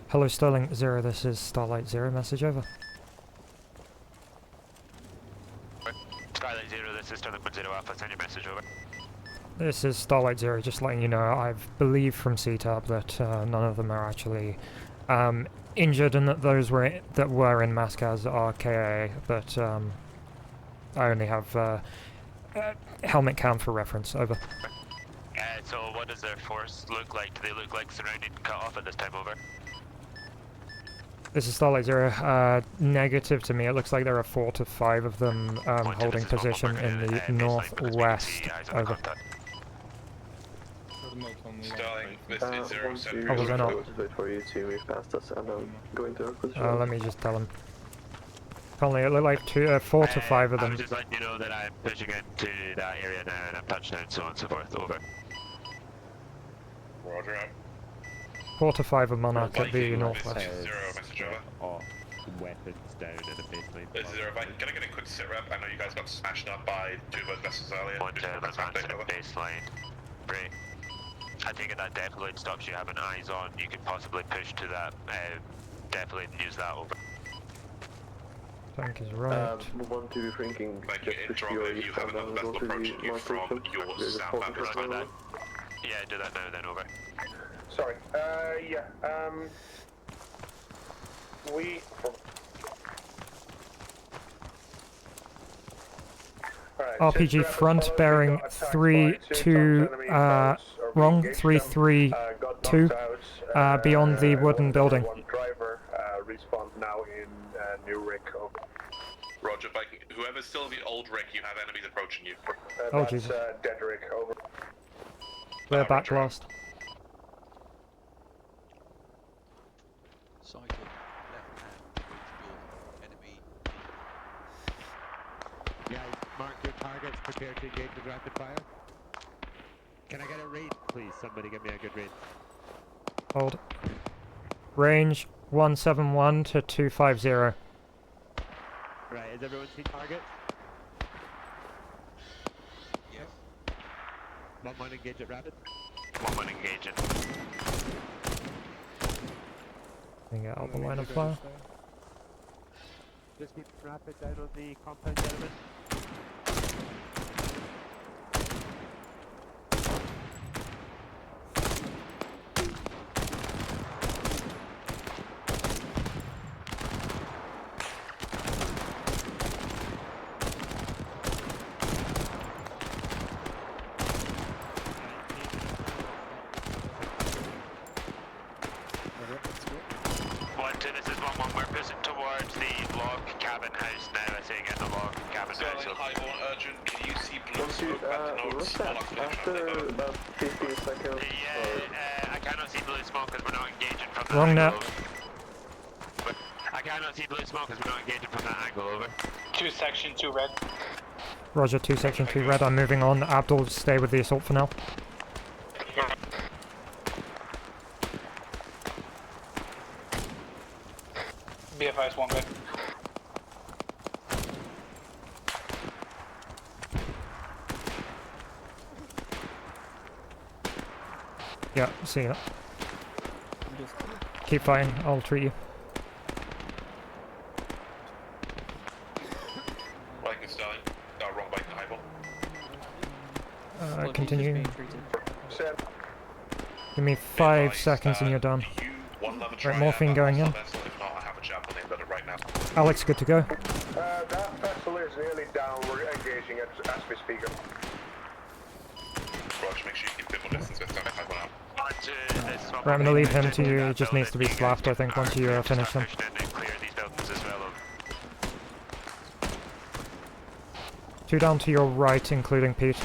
Hello Sterling 0, this is Starlight 0, message over. Starlight 0, this is Sterling 10 Alpha, send your message over. This is Starlight 0, just letting you know, I believe from CTAB that none of them are actually injured and that those that were in Mascaz are KIA, but I only have helmet cam for reference, over. So what does their force look like? Do they look like surrounded and cut off at this time, over? This is Starlight 0, negative to me, it looks like there are 4 to 5 of them holding position in the northwest, over. Starling, this is 0, Oh, was I not? Just wait for you to move past us and then go into our position. Let me just tell them. Apparently it looked like 4 to 5 of them. I'm just letting you know that I'm pushing into that area now and I'm touching down, so on and so forth, over. Roger out. 4 to 5 of Monarch at the northwest. This is 0, message over. Weapons down in the baseline. This is 0, can I get a quick sit rep? I know you guys got smashed up by 2 of those vessels earlier. 1-2, advancing at baseline. Great. I take it that definitely stops you having eyes on. You could possibly push to that, definitely use that over. Tank is right. 1-2 thinking just push to your east and then go to the mark. Your south. Yeah, do that now then, over. Sorry. Alright, RPG front bearing 3-2, wrong, 3-3-2, beyond the wooden building. One driver, respawn now in New Rick. Over. Roger, Viking. Whoever's still in the old Rick, you have enemies approaching you. Oh, Jesus. Dead Rick, over. We're back last. Cycle, left hand, bridge door, enemy. Guys, mark your targets, prepare to engage with rapid fire. Can I get a read, please? Somebody give me a good read. Hold. Range 171 to 250. Right, has everyone seen targets? Yes. 1-1 engage at rapid. 1-1 engaging. Can get out the line of fire. Just keep rapid down on the compound, gentlemen. This is 1-1. We're pushing towards the log cabin house now. I say again, the log cabin house. Highborn urgent. Can you see blue smoke What's that? After about 15 seconds? I cannot see blue smoke because we're not engaging from that Wrong angle. net. I cannot see blue smoke because we're not engaging from that angle. Over. 2 section 2 red. Roger, 2 section 2 red, I'm moving on. Abdul, stay with the assault for now. BFI's 1 red. Yeah, see ya. Keep fighting, I'll treat you. Viking Sterling. Wrong Viking Highborn. Continue. Give me 5 seconds and you're done. Right, morphine going in. Alex, good to go. That vessel is nearly down. We're engaging as we speak. Roger, make sure you keep a bit more distance with them. Right, I'm gonna leave him to you, he just needs to be slapped, I think, once you finish him. Two down to your right, including Pete.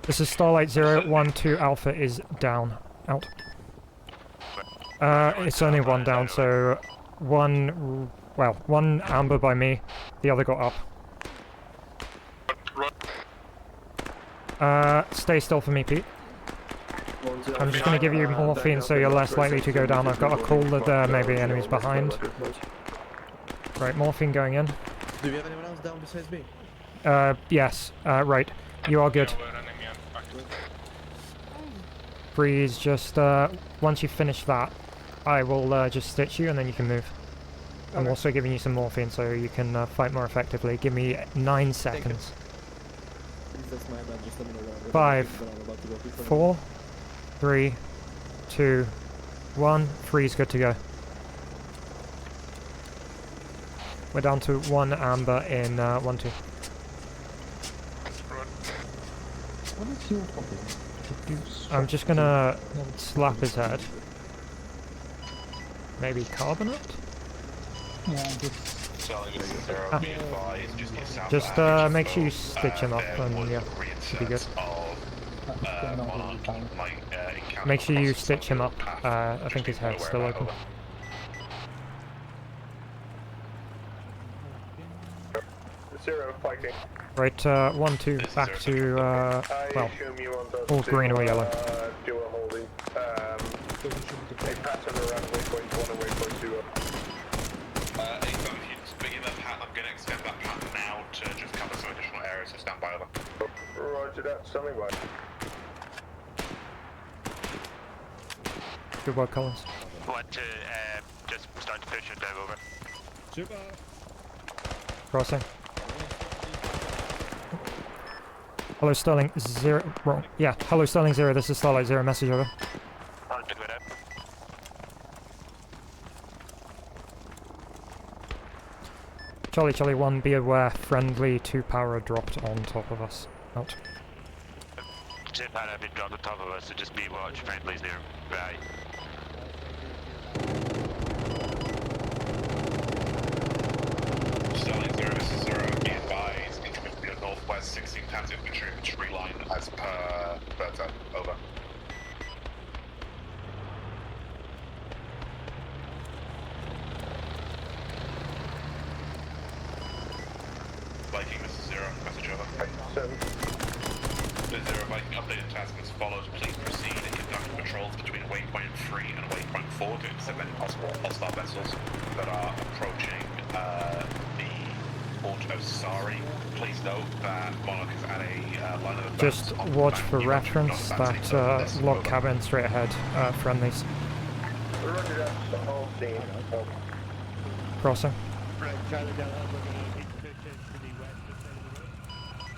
This is Starlight 012 Alpha is down. Out. It's only one down, so one amber by me, the other got up. Stay still for me, Pete. I'm just going to give you morphine so you're less likely to go down. I've got a call that there may be enemies behind. Right, morphine going in. Do we have anyone else down besides me? Yes, right. You are good. Breeze, just, once you finish that, I will just stitch you and then you can move. I'm also giving you some morphine so you can fight more effectively. Give me 9 seconds. 5, 4, 3, 2, 1. Freeze, good to go. We're down to 1 amber in 1-2. What is your topic? I'm just gonna slap his head. Maybe carbonate? Yeah, just make sure you stitch him up and yeah, should be good. Make sure you stitch him up. I think his head's still open. Zero fighting. Right, 1-2, back to, well, all green or yellow. Do a holding. A pattern around waypoint 1 and waypoint 2. If you just begin that pattern, I'm going to extend that pattern now to just cover some additional areas, so stand by them. Roger that, standing by. Good work, Collins. Want to just start to push it down over. Super. Crossing. Hello Sterling 0, wrong. Yeah, hello Sterling 0, this is Starlight 0, message over. Charlie, Charlie 1, be aware, friendly 2 power dropped on top of us. Out. 2 power have been dropped on top of us, so just be watch, friendlies nearby. Sterling 0, this is 0, be advised, infantry northwest, 16 times infantry tree line as per Berta, over. Viking, this is 0, message over. This is 0, Viking, updated task as follows, please proceed and conduct patrols between waypoint 3 and waypoint 4 to intercept any possible hostile vessels that are approaching the port of Sari. Please note that Monarch is at a line of advance. Just watch for reference, that log cabin straight ahead, friendlies. Roger that, all seen. Crossing.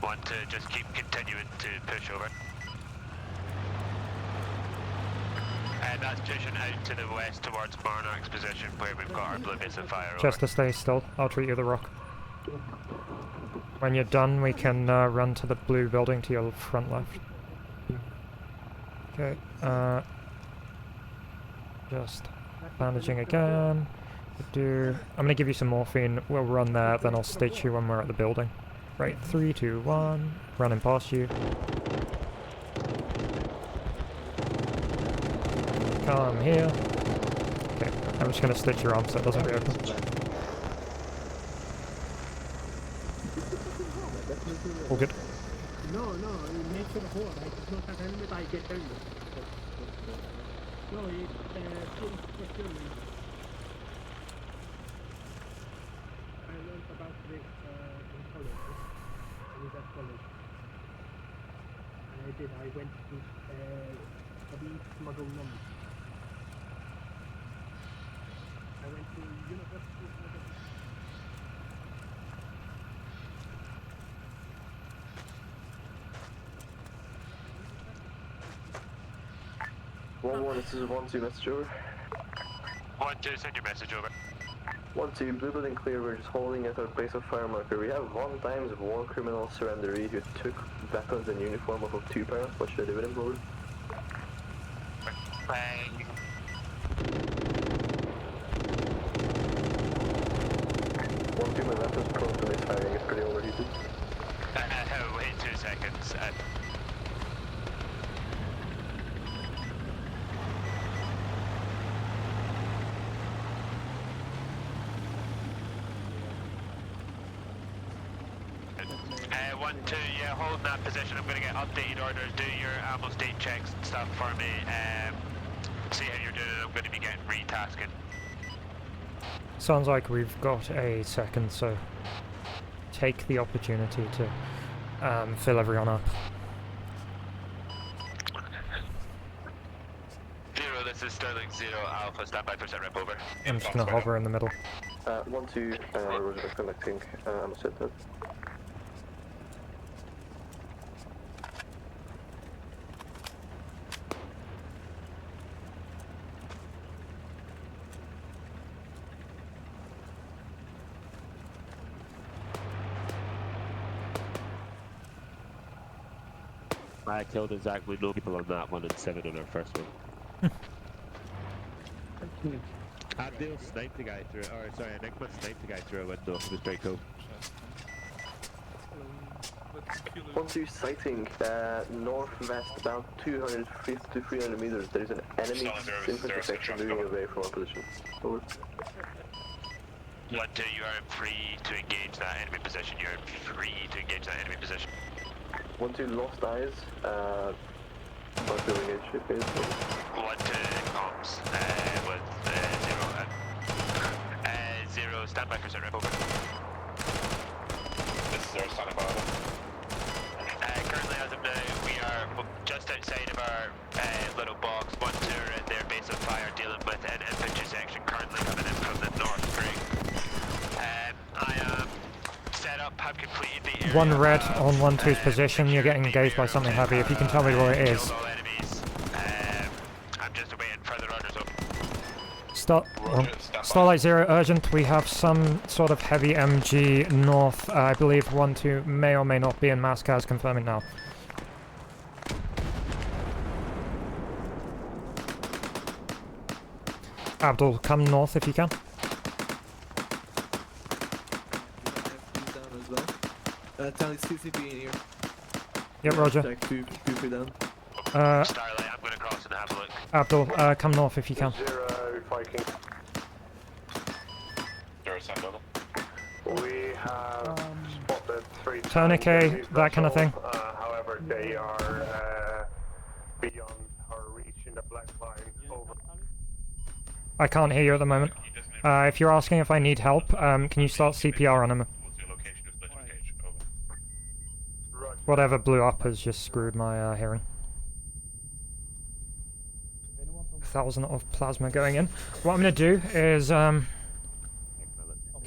Want to just keep continuing to push over. And that's pushing out to the west towards Monarch's position where we've got our blue base of fire over. Just to stay still, I'll treat you the rock. When you're done, we can run to the blue building to your front left. Okay, just bandaging again. I'm gonna give you some morphine, we'll run there, then I'll stitch you when we're at the building. Right, 3, 2, 1, running past you. Come here. Okay, I'm just gonna stitch your arm so it doesn't reopen. All good. No, make sure the whole, like, it's not that helmet I get down. No, it's I learned about this in college. I was at college. And I went to study smuggle numbers. I went to university smuggle. This is 1-2 message over. 1-2, send your message over. 1-2, blue building clear, we're just holding at our base of fire marker. We have 1 times war criminal surrenderee who took weapons and uniform off of 2 para. What should I do with him, over? Bang. 1-2, my weapons prone to misfiring, it's pretty overheated. Wait 2 seconds. Yeah, hold that position. I'm going to get updated orders. Do your ammo state checks and stuff for me. See how you're doing. I'm going to be getting retasking. Sounds like we've got a second, so take the opportunity to fill everyone up. 0, this is Sterling 0 Alpha. Stand by for set rep over. I'm just going to hover in the middle. 1-2, Roger, connecting. I'm set up. I killed exactly no people on that one and 7 on our first one. Abdul sniped the guy through, or sorry, Enigma sniped the guy through a window. It was pretty cool. 1-2 sighting, northwest about 250 to 300 meters. There is an enemy infantry section moving away from our position. Over. 1-2, you are free to engage that enemy position. You are free to engage that enemy position. 1-2 lost eyes. Not feeling it. Ship is. 1-2 comms with 0 0. Stand by for set rep over. This is 0, standing by. Currently, as of now, we are just outside of our little box. 1-2 are at their base of fire, dealing with an infantry section currently coming in from the north spring. I am set up, have completed the area. 1 red on 1-2's position, you're getting engaged by something heavy. If you can tell me what it is. I'm just awaiting further orders over. Starlight Zero, urgent. We have some sort of heavy MG north. I believe 1-2 may or may not be in Moscow. Confirming now. Abdul, come north if you can. Tally CCP in here. Yep, roger. Check 2 down. Starlight, I'm gonna cross and have a look. Abdul, come north if you can. Zero, Viking. We have spotted 3 Tourniquet, that kind of thing. However, they are beyond our reach in the black line. Over. I can't hear you at the moment. If you're asking if I need help, can you start CPR on him? Whatever blew up has just screwed my hearing. 1,000 of plasma going in. What I'm going to do is get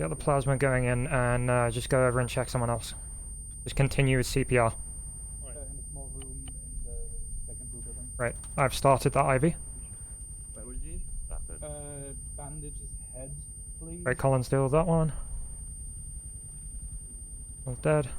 the plasma going in and just go over and check someone else. Just continue with CPR. Right, I've started that IV. Bandage his head, please. Right, Collins, deal with that one. One's dead.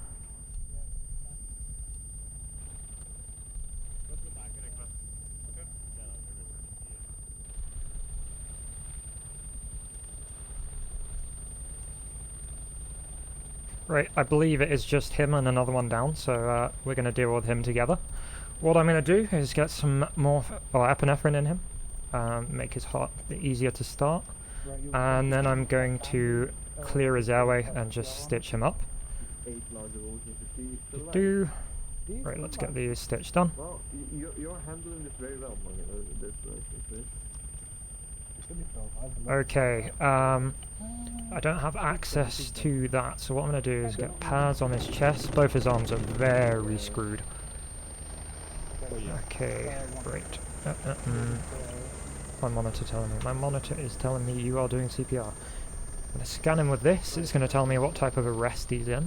Right, I believe it is just him and another one down, so we're going to deal with him together. What I'm going to do is get some more epinephrine in him, make his heart easier to start, and then I'm going to clear his airway and just stitch him up. Right, let's get these stitched done. Well, you're handling this very well, Morgan. Okay, I don't have access to that, so what I'm going to do is get pads on his chest. Both his arms are very screwed. Okay, great. My monitor is telling me you are doing CPR. I'm going to scan him with this. It's going to tell me what type of arrest he's in.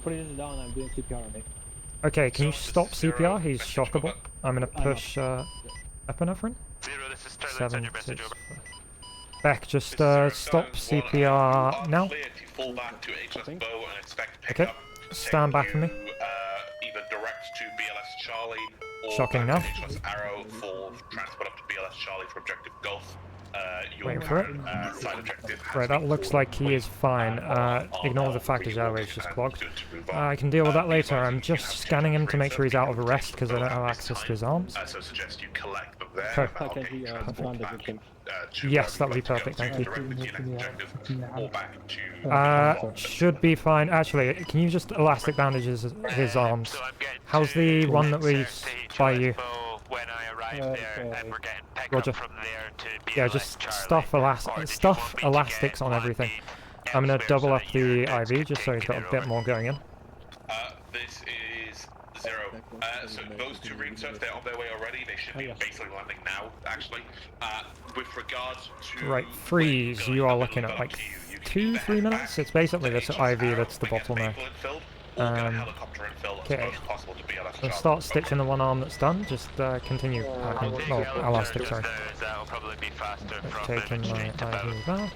Put it down, I'm doing CPR on it. Okay, can you stop CPR? He's shockable. I'm going to push epinephrine. 7, 6, 5. Beck, just stop CPR now. Okay, stand back for me. Either direct to BLS Charlie or shocking now. Arrow for transport up to BLS Charlie for objective Gulf. Waiting for it. Right, that looks like he is fine. Ignore the fact his airway is just clogged. I can deal with that later. I'm just scanning him to make sure he's out of arrest because I don't have access to his arms. So suggest you collect them there. Perfect. Yes, that would be perfect, thank you. Should be fine. Actually, can you just elastic bandage his arms? How's the one that we by you? Roger. Yeah, just stuff elastics on everything. I'm gonna double up the IV just so he's got a bit more going in. This is 0. So those 2 reinserts, they're on their way already. They should be basically landing now, actually. With regards to... Right, freeze. You are looking at like 2-3 minutes. It's basically this IV that's the bottleneck. Okay. Let's start stitching the one arm that's done. Just continue. Elastic, sorry. Taking my IV back.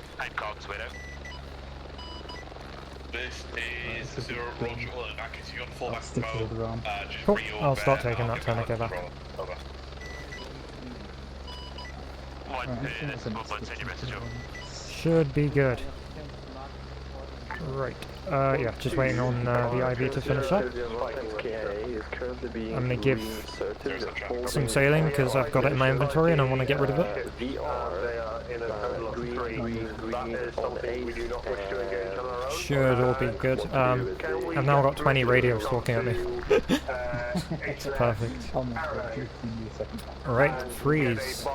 This is 0 Roger. Well, in that case, you got to fall back to Cool. I'll start taking that tourniquet back. Should be good. Right. Yeah, just waiting on the IV to finish up. I'm gonna give some saline because I've got it in my inventory and I want to get rid of it. Should all be good. I've now got 20 radios talking at me. Perfect. Alright, freeze.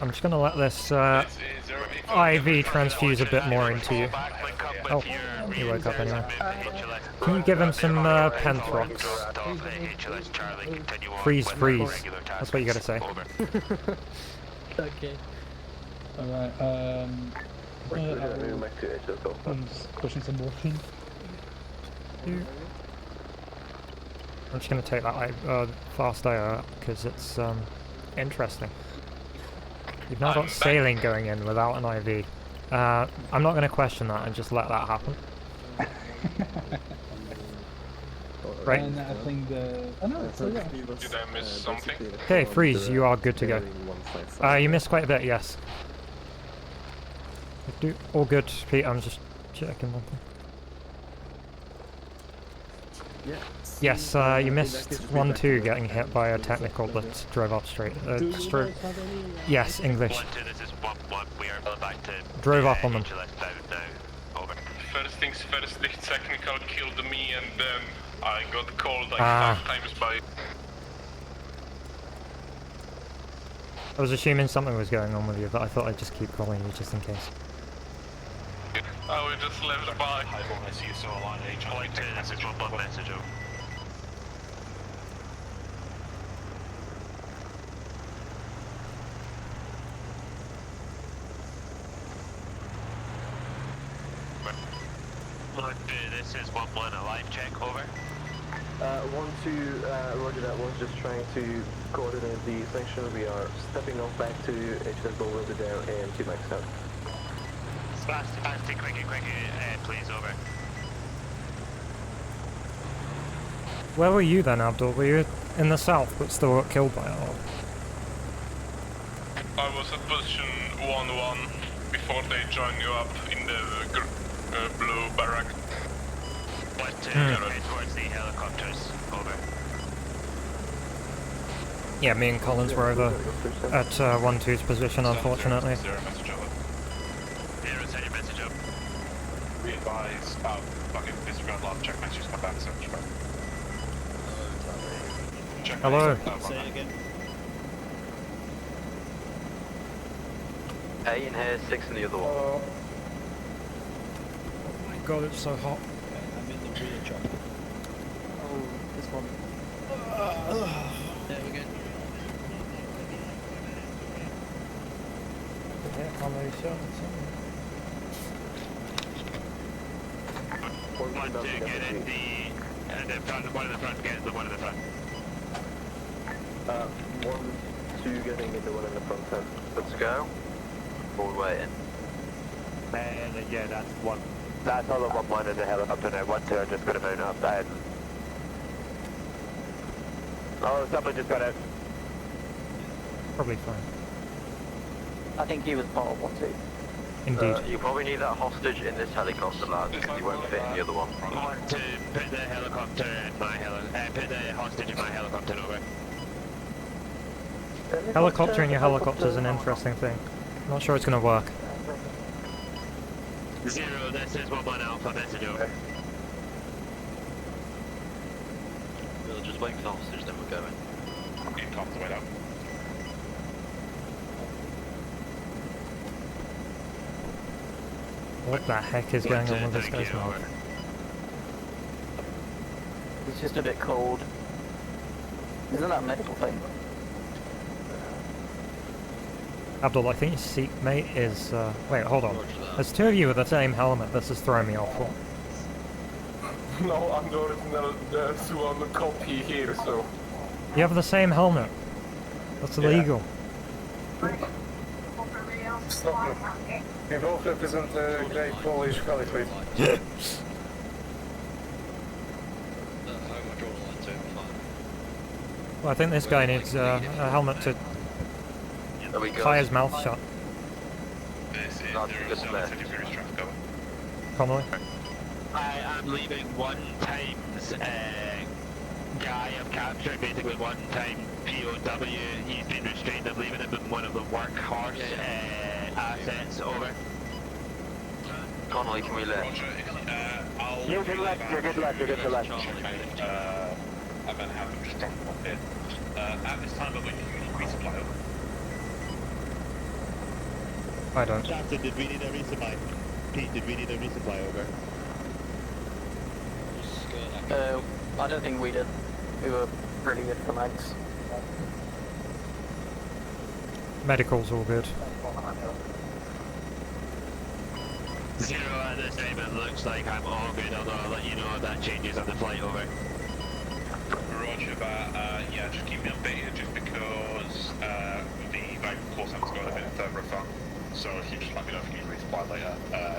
I'm just gonna let this IV transfuse a bit more into you. Oh, he woke up anyway. Can you give him some Penthrox? Freeze, freeze. That's what you gotta say. Okay. Alright, I'm just pushing some morphine. I'm just gonna take that fast IR because it's Interesting. You've now got sailing going in without an IV. I'm not going to question that and just let that happen. Right. And I think the... Oh no, it's still there. Did I miss something? Okay, Freeze, you are good to go. You missed quite a bit, yes. All good, Pete, I'm just checking one thing. Yes, you missed 1-2 getting hit by a technical that drove off straight. Yes, English. 1-2, this is 1-1. We are back to Drove up on them. Over. First things first, the technical killed me and then I got called like 5 times by... I was assuming something was going on with you, but I thought I'd just keep calling you just in case. Oh, we just left by. I see you saw a line H. Point 2, this is 1-1 message over. This is 1-1, a live check, over. 1-2, roger that, one's just trying to coordinate the section. We are stepping off back to HMS Bull, will be down and 2 max out. Fast, quick, please, over. Where were you then, Abdul? Were you in the south but still got killed by it all? I was at position 1-1 before they joined you up in the blue barrack. 1-2, head towards the helicopters, over. Yeah, me and Collins were over at 1-2's position, unfortunately. Zero message over. Zero, send your message up. Be advised, fucking disregard last check messages, come back, search back. Check Hello. Say it again. 8 in here, 6 in the other one. Oh my god, it's so hot. I'm in the rear chopper. Oh, this one. There we go. Yeah, how many shots? 1-2, get in the front, one in the front, get in the one in the front. 1-2 getting in the one in the front end. Let's go. Forward waiting. And yeah, that's one. That's all the 1-1 in the helicopter now. 1-2 are just going to mount up. Oh, someone just got out. Probably fine. I think he was part of 1-2. Indeed. You probably need that hostage in this helicopter, lad, because you won't fit in the other one. 1-2, put the helicopter in my put the hostage in my helicopter, over. Helicopter in your helicopter is an interesting thing. Not sure it's going to work. 0, this is 1-1 Alpha, message over. We'll just wait for the hostage, then we're going. You top the way down. What the heck is going on with this guy's mouth? It's just a bit cold. Isn't that a medical thing? Abdul, I think your seat mate is... wait, hold on. There's 2 of you with the same helmet. This is throwing me off. No, I'm the original Suon copy here, so... You have the same helmet. That's illegal. Stop me. We both represent the great Polish caliphate. Well, I think this guy needs a helmet to tie his mouth shut. This is Connolly? I am leaving 1 times guy I'm capturing, basically 1 time POW. He's been restrained. I'm leaving him in one of the workhorse assets, over. Connolly, can we let? You're good left, you're good left, you're good to left. I'm going to have them just drop them off here. At this time, but we need resupply over. I don't. Johnson, did we need a resupply? Pete, did we need a resupply over? I don't think we did. We were pretty good for mags. Medical's all good. 0 at this time, it looks like I'm all good, although I'll let you know if that changes on the flight, over. Roger that, yeah, just keep me updated just because later,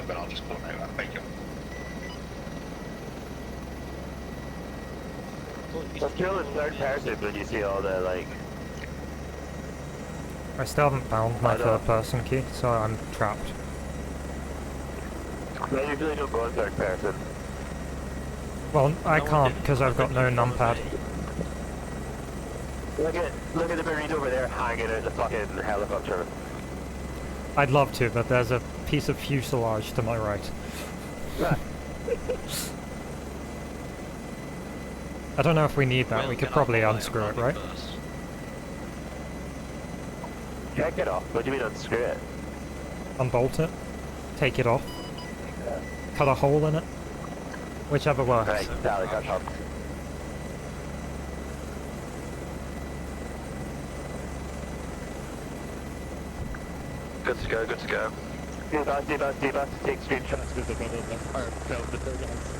but I'll just coordinate that. Thank you. Let's kill in third person when you see all the, like... I still haven't found my third person key, so I'm trapped. No, you usually don't go in third person. Well, I can't because I've got no numpad. Look at the Marine over there hanging in the fucking helicopter. I'd love to, but there's a piece of fuselage to my right. I don't know if we need that, we could probably unscrew it, right? Take it off. What do you mean unscrew it? Unbolt it, take it off, cut a hole in it, whichever works. Right, Sally, cut off. Good to go, good to go. D-bus, take screenshots. There's another left arm down the third guys.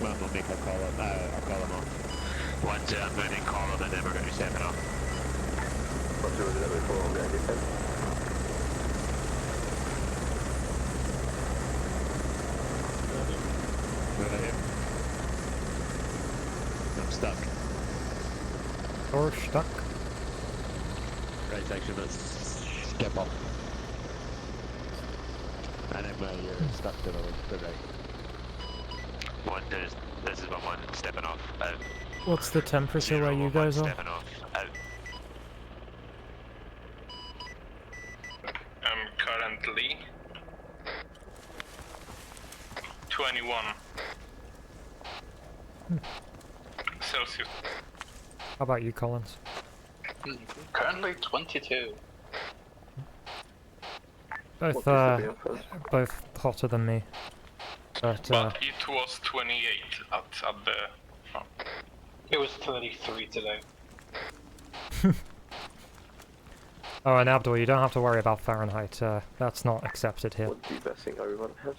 We'll make a call up, I'll call them off. Once I'm going to call them and then we're going to step it off. What's the order before I'm going to get I'm stuck. Or stuck. Right section, let's step up. And then you're stuck to the right. This is one stepping off. Out. What's the temperature where you guys are? Stepping off. Out. I'm currently 21 Celsius. How about you, Collins? Currently 22. Both hotter than me. But it was 28 at the... Oh. It was 33 today. Oh, and Abdul, you don't have to worry about Fahrenheit. That's not accepted here. What debassing everyone has?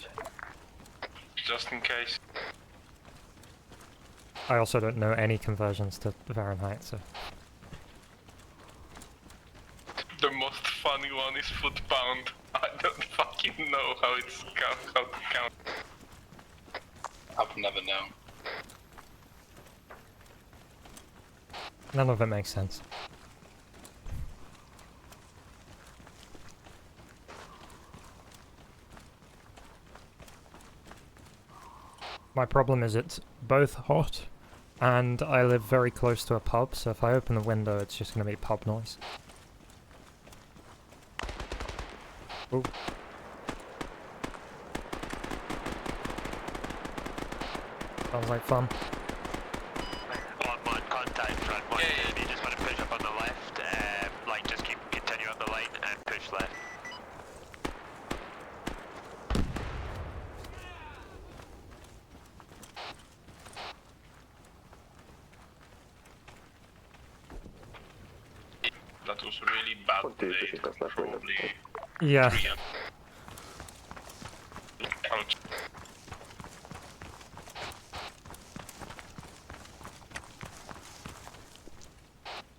Just in case. I also don't know any conversions to Fahrenheit, so... The most funny one is foot-pound. I don't fucking know how to count. I've never known. None of it makes sense. My problem is it's both hot, and I live very close to a pub, so if I open the window it's just going to be pub noise. Ooh. Sounds like fun. One contact front, one you just want to push up on the left, like just continue up the line and push left. That was a really bad day. Probably. Yeah.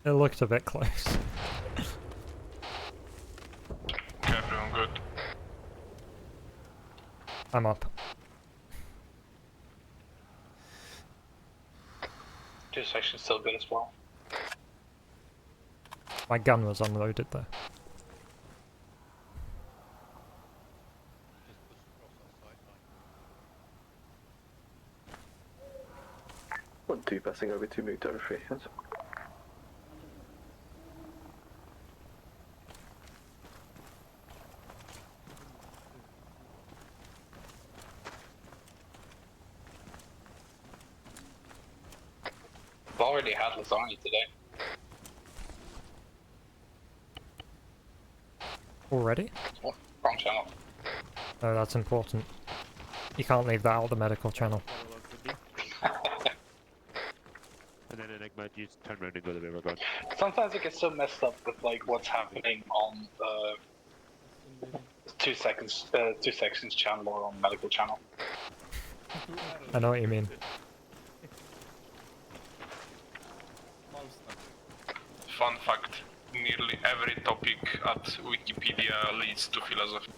It looked a bit close. Okay, everyone good. I'm up. Two sections still good as well. My gun was unloaded though. One, two passing over to move to over three. Yes. I've already had lasagna today. Already? Oh, wrong channel. Oh, that's important. You can't leave that out of the medical channel. And then Enigma, you just turn around and go the way we're going. Sometimes it gets so messed up with like what's happening on 2 seconds channel or on medical channel. I know what you mean. Fun fact, nearly every topic at Wikipedia leads to philosophy.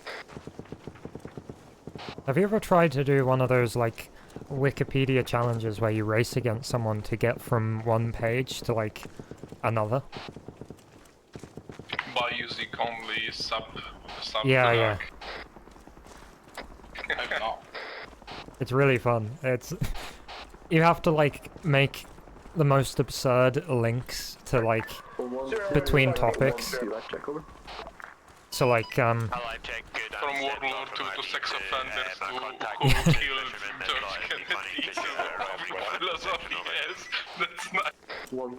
Have you ever tried to do one of those, like, Wikipedia challenges where you race against someone to get from one page to, like, another? By using only sub Yeah. I've not. It's really fun. It's... You have to, like, make the most absurd links to, like, between topics. So, like, From World War II to sex offenders who killed George Kennedy. Philosophy, yes, that's nice.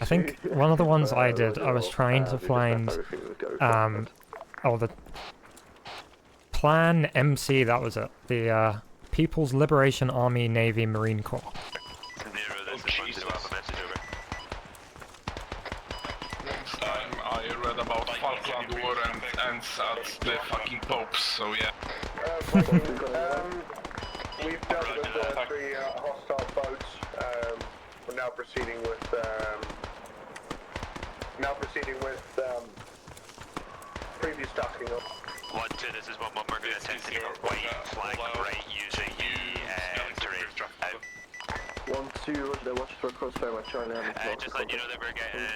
I think one of the ones I did, I was trying to find, the Plan MC, that was it. The, People's Liberation Army, Navy, Marine Corps. Time I read about Falkland War and ends at the fucking popes, so yeah. We've dealt with the 3 hostile boats. We're now proceeding with previous tasking. 1-2, this is 1-1. We're going to attempt to get a white flag right using the terrain. 1-2, Roger, watch for crossfire by China. Just letting you know that we're getting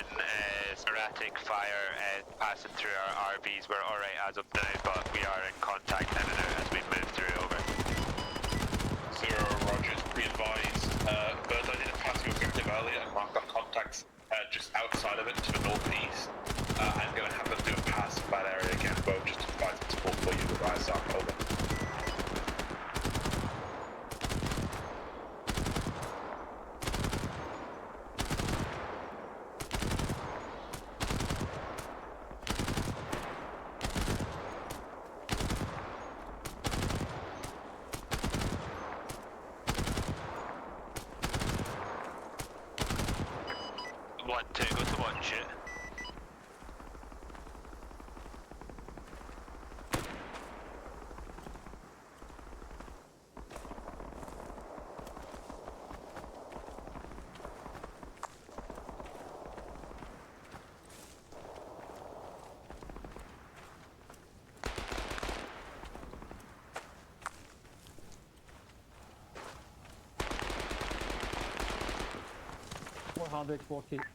erratic fire passing through our RVs. We're alright as of now, but we are in contact in and out as we move through. Over. 0, Rogers, be advised. Bird, I did a passive objective earlier and marked our contacts just outside of it to the northeast. I'm going to have them do a pass in that area again, Bo, just to provide some support for you with ISR. Over.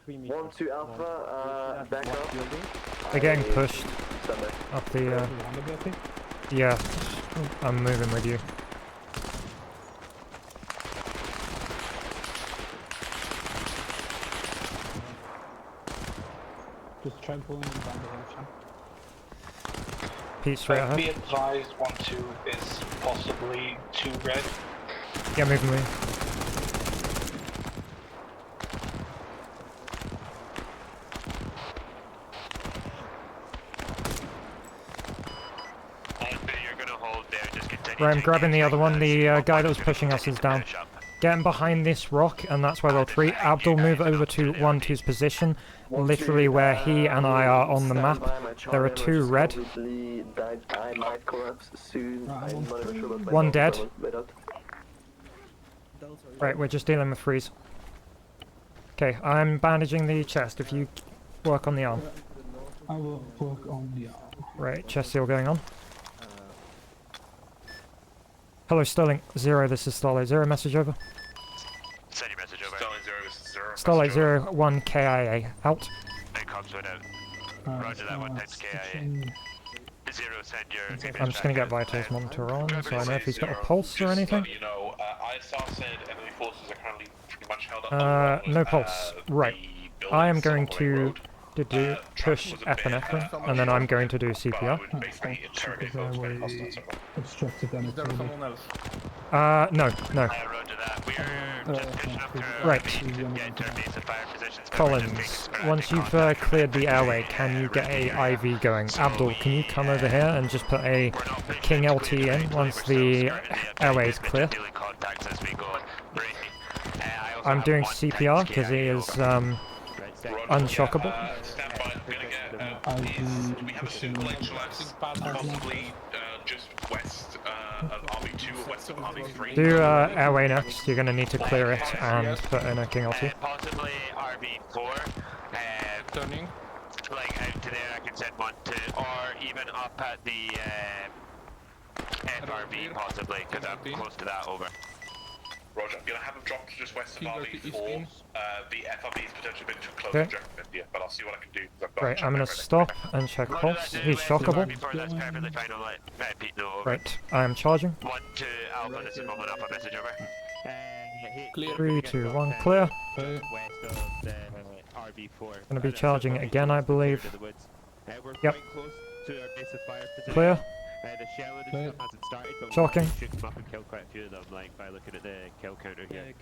Meters. 1-2 Alpha, back up. They're getting pushed up the, Yeah, I'm moving with you. Just try pulling them down the direction. Pete, straight ahead. Be advised, 1-2 is possibly 2 red. Yeah, moving with you. Right, I'm grabbing the other one. The guy that was pushing us is down. Get him behind this rock, and that's where they'll treat. Abdul, move over to 1-2's position, literally where he and I are on the map. There are 2 red. 1 dead. Right, we're just dealing with freeze. Okay, I'm bandaging the chest. If you work on the arm. I will work on the arm. Right, chest seal going on. Hello, Sterling 0, this is Starlight 0, message over. Send your message over. Starlight 0, this is 0. Starlight 0, 1 KIA, out. Comms went out. Roger that, 1 times KIA. 0, send your... I'm just gonna get Vital's monitor on, so I know if he's got a pulse or anything. You know, ISR said enemy forces are currently pretty much held up. No pulse. Right. I am going to push epinephrine, and then I'm going to do CPR. No. Right. Collins, once you've cleared the airway, can you get a IV going? Abdul, can you come over here and just put a King LT in once the airway is clear? I'm doing CPR because he is unshockable. Stand by, I'm gonna get, do we have a suitable HLS possibly just west of RB2 or west of RB3? Do airway next, you're going to need to clear it and put in a King LT. Possibly RB4. Turning. Like out to there, I can send one to, or even up at the FRB possibly, because I'm close to that. Over. Roger. I'm gonna have them drop to just west of RB4. The FRB is potentially a bit too close to Objective India, but I'll see what I can do. Right, I'm going to stop and check pulse. He's shockable. That's perfectly fine. I'll let Pete know. Over. Right, I'm charging. 1 to Alpha. This is moment Alpha message. Over. 3, 2, 1, clear. Gonna be charging again, I believe. Yep. Clear. The shelling and stuff hasn't started, but Shocking. we shoot them up and kill quite a few of them, like by looking at the kill counter here.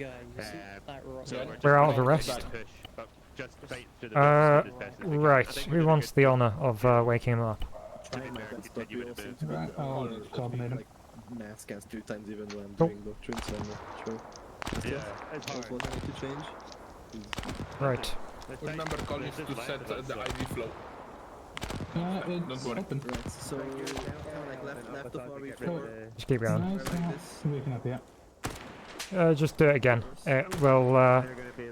We're out of arrest. Right. Who wants the honour of waking him up? Like mass cast 2 times even when I'm doing doctrine, so I'm not sure. Yeah, it's hard. What I need to change? Right. Remember, Colin, to set the IV flow. It's open. Right, so like left of RB4. Just keep going. Waking up, yeah. Just do it again.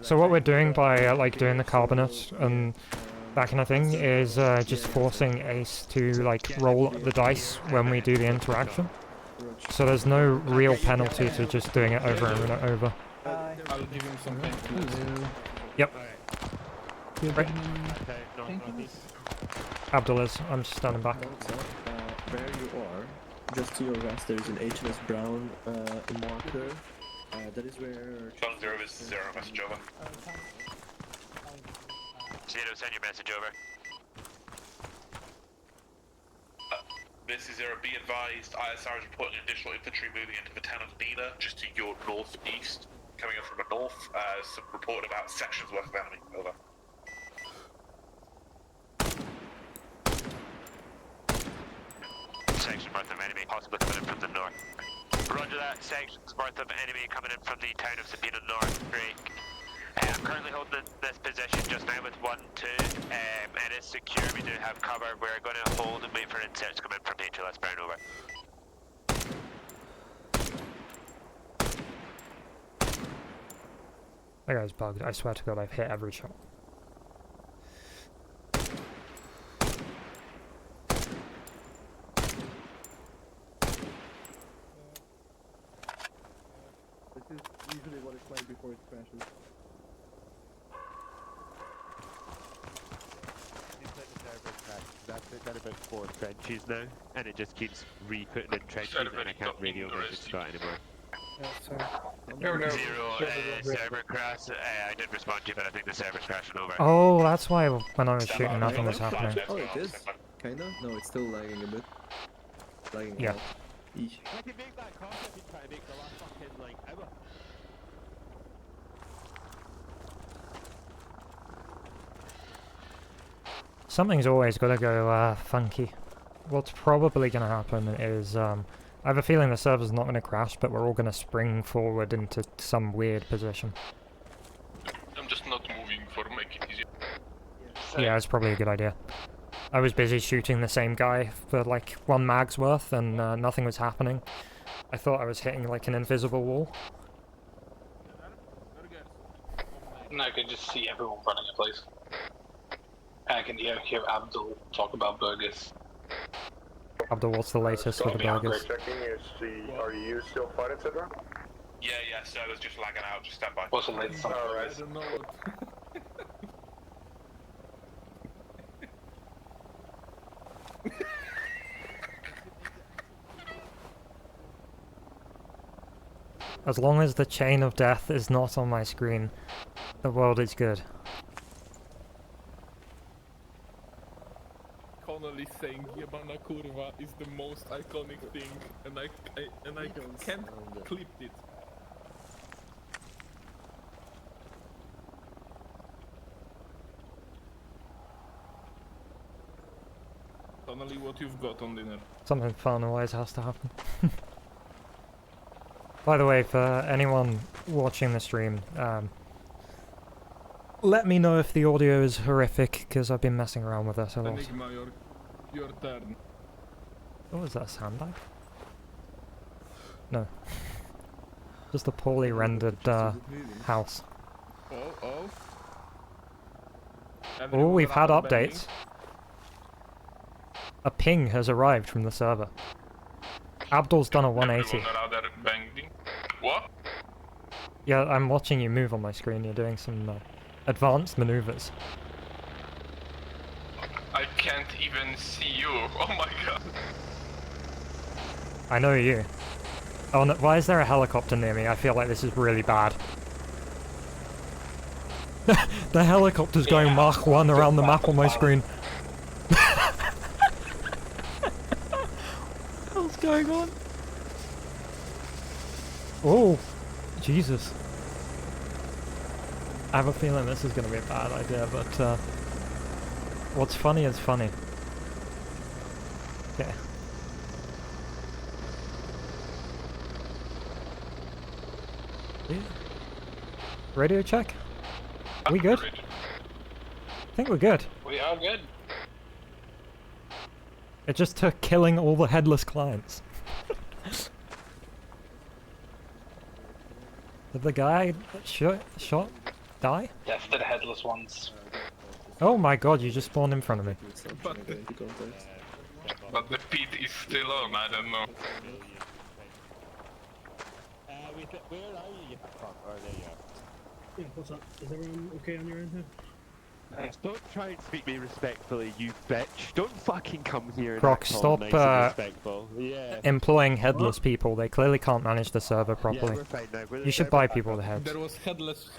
So what we're doing by like doing the carbonate and that kind of thing is just forcing Ace to like roll the dice when we do the interaction. So there's no real penalty to just doing it over and over. I'll give him some pain. Yep. Right. Abdulaziz, I'm just standing back. Where you are, just to your west, there is an HMS Brown marker. That is where... John 0 is 0, message over. 0, send your message over. This is 0, be advised, ISR is reporting additional infantry moving into the town of Nina, just to your northeast. Coming in from the north, some report about sections worth of enemy. Over. Section worth of enemy possibly coming in from the north. Roger that, sections worth of enemy coming in from the town of Sabina North. Great. I'm currently holding this position just now with 1-2. It is secure, we do have cover. We're going to hold and wait for inserts to come in from HLS Brown. Over. That guy's bugged. I swear to God, I've hit every shot. This is usually what it's like before it crashes. That's done about 4 trenches now, and it just keeps re-putting in trenches, and I can't radio over the spot anymore. Server crash. I did respond to you, but I think the server's crashing over. Oh, that's why when I was shooting nothing was happening. Oh, it is? Kinda? No, it's still lagging a bit. Lagging yeah. out. Eesh. I can make that cost, I've been trying to make the last fucking, like, hour. Something's always got to go funky. What's probably going to happen is, I have a feeling the server's not going to crash, but we're all going to spring forward into some weird position. I'm just not moving for make it easier. Yeah, it's probably a good idea. I was busy shooting the same guy for like 1 mag's worth, and nothing was happening. I thought I was hitting like an invisible wall. And I can just see everyone running a place. I can hear Abdul talk about burgers. Abdul, what's the latest with the burgers? Checking, are you still fighting, etc.? Yeah, server's just lagging out, just stand by. What's the latest on Alright. I don't know. As long as the chain of death is not on my screen, the world is good. Connolly saying Jebana Kurva is the most iconic thing, and I can't clip it. Connolly, what you've got on dinner? Something fun always has to happen. By the way, for anyone watching the stream, let me know if the audio is horrific, because I've been messing around with this a lot. Enigma, your turn. Oh, is that a sandbag? No. Just a poorly rendered house. Oh. Oh, we've had Everyone banging. updates. A ping has arrived from the server. Abdul's done a 180. Everyone around there banging. What? Yeah, I'm watching you move on my screen. You're doing some advanced maneuvers. I can't even see you. Oh my god. I know you. Oh no, why is there a helicopter near me? I feel like this is really bad. The helicopter's going Mach 1 around the map on my screen. What's going on? Oh, Jesus. I have a feeling this is going to be a bad idea, but what's funny is funny. Okay. Radio check? Are we good? I think we're good. We are good. It just took killing all the headless clients. Did the guy that shot die? Death to the headless ones. Oh my god, you just spawned in front of me. But the pit is still on, I don't know. Where are you? Fuck, oh, there you are. Yeah, what's up? Is everyone okay on your end here? Don't try and speak me respectfully, you bitch. Don't fucking come here and Croc, act all stop nice and respectful. Yeah. employing headless people. They clearly can't manage the server Yeah, properly. we're fine now. You should buy people the heads. There was headless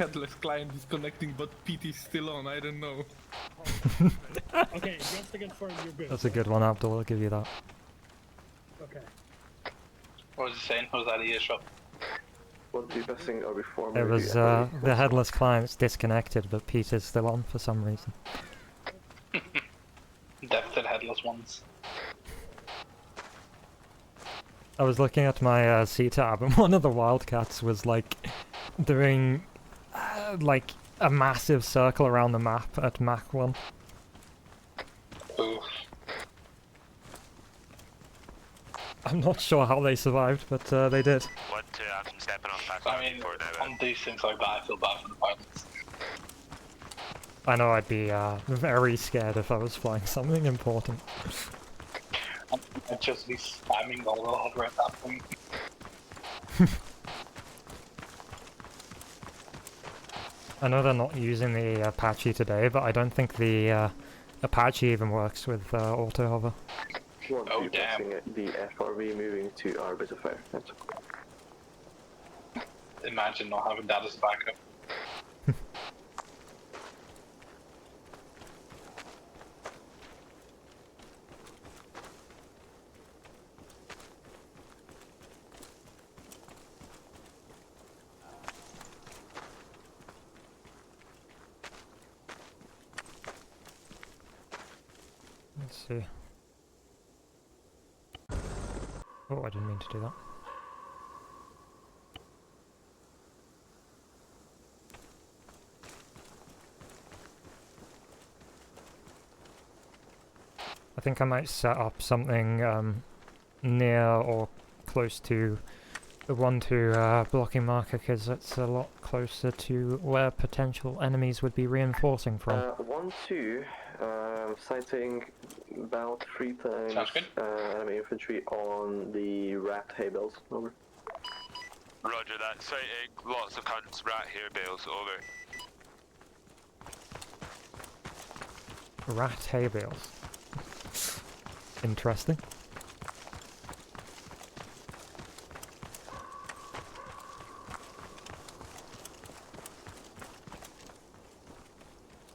client disconnecting, but PT is still on. I don't know. Okay, just to confirm you're good. That's a good one, Abdul. I'll give you that. Okay. What was he saying? What was that earshot? What are you pressing or before? It was the headless client's disconnected, but Pete is still on for some reason. Death to the headless ones. I was looking at my C tab, and one of the wildcats was like doing like a massive circle around the map at Mach 1. Oof. I'm not sure how they survived, but they did. 1, 2, I'm stepping off back. I mean, on these things like that, I feel bad for the pilots. I know I'd be very scared if I was flying something important. I'd just be spamming all the hardware at that point. I know they're not using the Apache today, but I don't think the Apache even works with auto hover. Oh, damn. The FRV moving to our bit of fire. That's Imagine not having that as a backup. Let's see. Oh, I didn't mean to do that. I think I might set up something near or close to the 1-2 blocking marker, because it's a lot closer to where potential enemies would be reinforcing from. 1-2, sighting about 3 times enemy infantry on the rat hay bales. Over. Roger that. Sighting lots of cunts, rat hair bales, over. Rat hay bales. Interesting.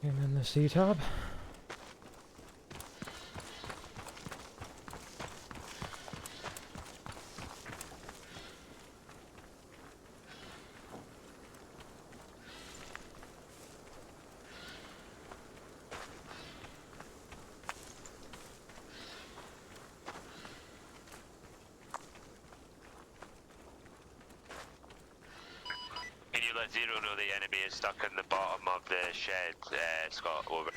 And then the C-tab. let Zero know the enemy is stuck in the bottom of the shed, Scott, over.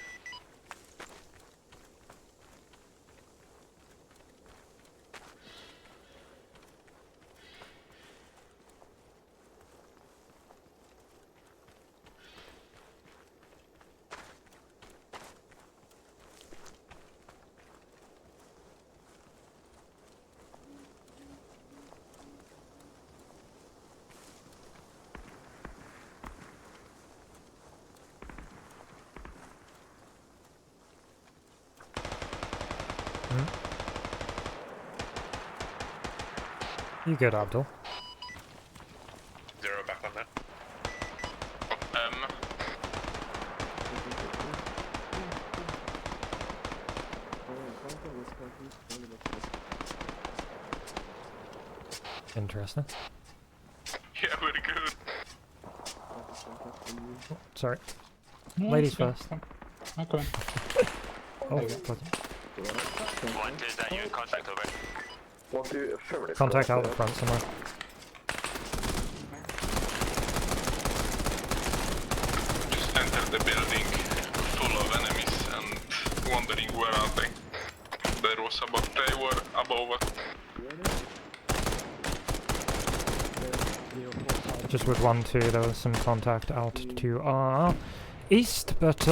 You good, Abdul? Zero back on that. Interesting. Yeah, we're good. Oh, sorry. No, Ladies it's good. first. I'm coming. Oh, There you God. 1-2, is that you in contact, over? 1-2, affirmative. Contact out the front somewhere. Just entered the building full of enemies and wondering where are they. There was about they were above us. Just with 1-2, there was some contact out to our east, but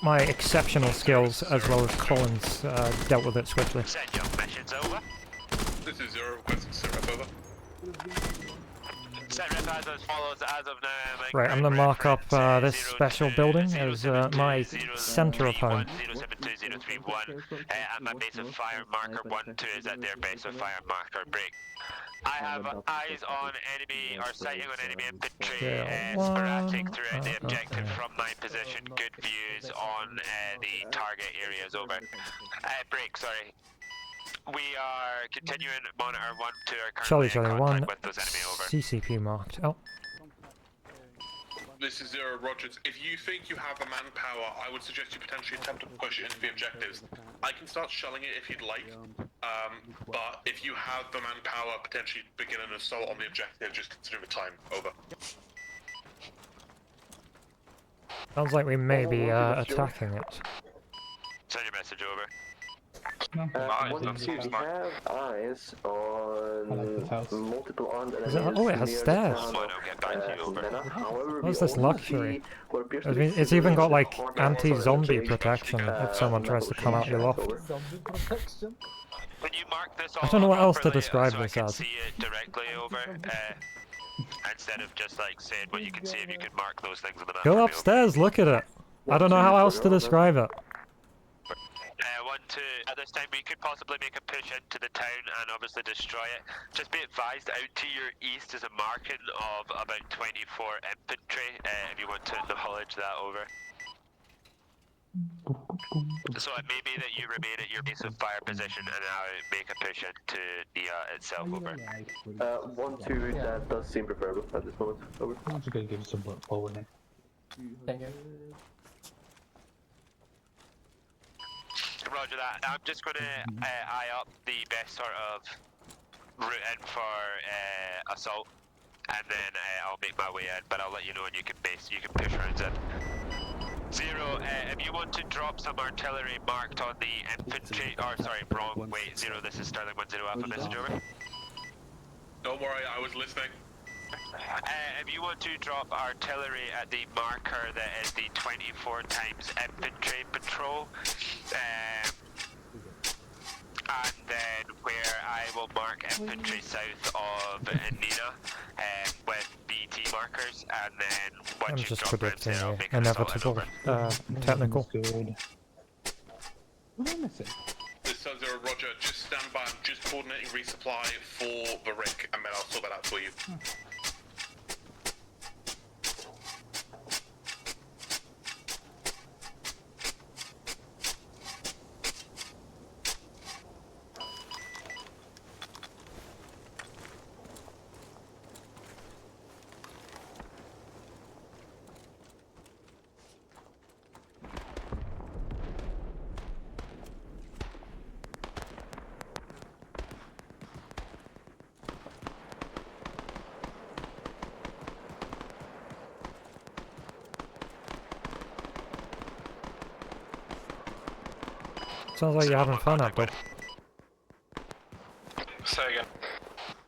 my exceptional skills as well as Collins dealt with it swiftly. Send your missions over. This is Zero requesting Sirep over. Set rep as follows as of now. Right, I'm gonna mark up this special building as my center of home. 072031 at my base of fire marker 1-2 is at their base of fire marker break. I have eyes on enemy or sighting on enemy infantry sporadic throughout the objective from my position. Good views on the target areas over. Break, sorry. We are continuing monitor 1-2 are Charlie currently in Charlie 1, contact with those enemy over. CCP marked. Oh, This is Zero Rogers. If you think you have the manpower, I would suggest you potentially attempt to push it into the objectives. I can start shelling it if you'd like, but if you have the manpower, potentially begin an assault on the objective, just consider the time. Over. sounds like we may be attacking it. Send your message over. 1-2, we have eyes on multiple armed Is it, enemies oh, it has near stairs. the town, Mena. However, What's we this also luxury? see what appears to I be mean, it's even got civilians like hard anti-zombie outside protection if someone tries to come out your loft. When you mark this I don't know what else to properly, describe so this I can as. see it directly over, instead of just like saying what you can see, if you could mark those things on the map. Go upstairs, look at it. I don't know how else to describe it. 1-2, at this time we could possibly make a push into the town and obviously destroy it. Just be advised, out to your east is a marking of about 24 infantry, if you want to acknowledge that, over. So it may be that you remain at your base of fire position and now make a push into Nia itself, over. 1-2, that does seem preferable at this moment. Over. I'm just gonna give it some forward then. Thank you. Roger that. I'm just going to eye up the best sort of route in for assault, and then I'll make my way in. But I'll let you know when you can push rounds in. Zero, if you want to drop some artillery marked on the infantry, or sorry, wrong. Wait, Zero. This is Sterling 1-0 Alpha. Message over. Don't worry, I was listening. If you want to drop artillery at the marker that is the 24 times infantry patrol, and then where I will mark infantry south of Nina with BT markers, and then once I'm you just drop rounds predicting there, I'll the make an assault inevitable over. technical. Good. What am I missing? This is Zero Roger. Just stand by. I'm just coordinating resupply for the Rick, and then I'll sort that out for you. Sounds like you're having fun, Abdul. Say again.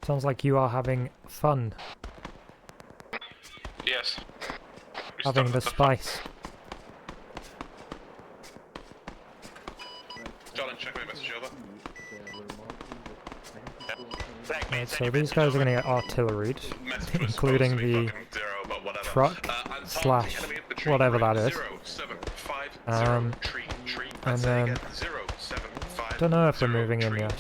Sounds like you are having fun. Yes. Having the spice. John, check my message over. Right, so these guys are going to get artilleried, including the truck slash whatever that is. And then don't know if they're moving in yet.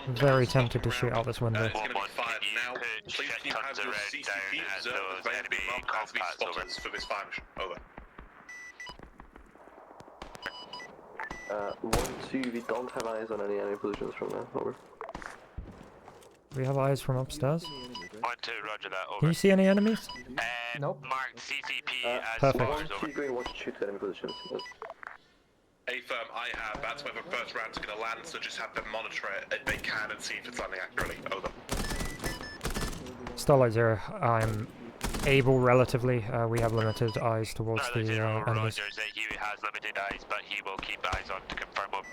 I'm very tempted to shoot out this window. Please can you have your CCP observe the enemy combat spotters for this fire mission? Over. 1-2, we don't have eyes on any enemy positions from now. Over. We have eyes from upstairs. 1-2, roger that, over. Can you see any enemies? Nope. Marked CCP as Perfect. far as over. Going to shoot enemy positions. Yes. A firm, I have. That's where the first round's going to land, so just have them monitor it if they can and see if it's landing accurately. Over. Starlight Zero, I'm able relatively. We have limited eyes towards the enemies. Roger, that he has limited eyes, but he will keep eyes on to confirm over.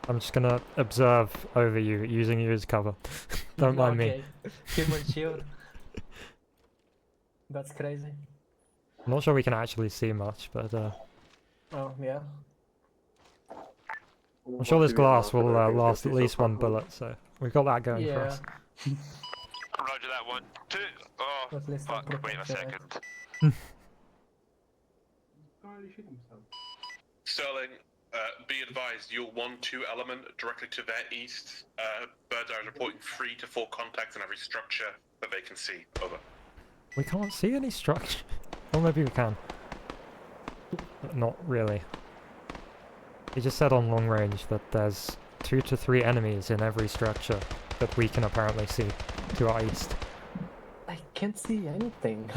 I'm just gonna observe over you, using you as cover. Don't mind me. Human shield. That's crazy. I'm not sure we can actually see much, but Oh, yeah. I'm sure this glass will last at least one bullet, so we've got that going for us. Roger that, 1-2. Oh, fuck, wait a second. Sterling, be advised, your 1-2 element directly to their east. Bird Eye is reporting 3 to 4 contacts in every structure that they can see. Over. We can't see any structure. Or maybe we can. But not really. He just said on long range that there's 2 to 3 enemies in every structure that we can apparently see to our east. I can't see anything.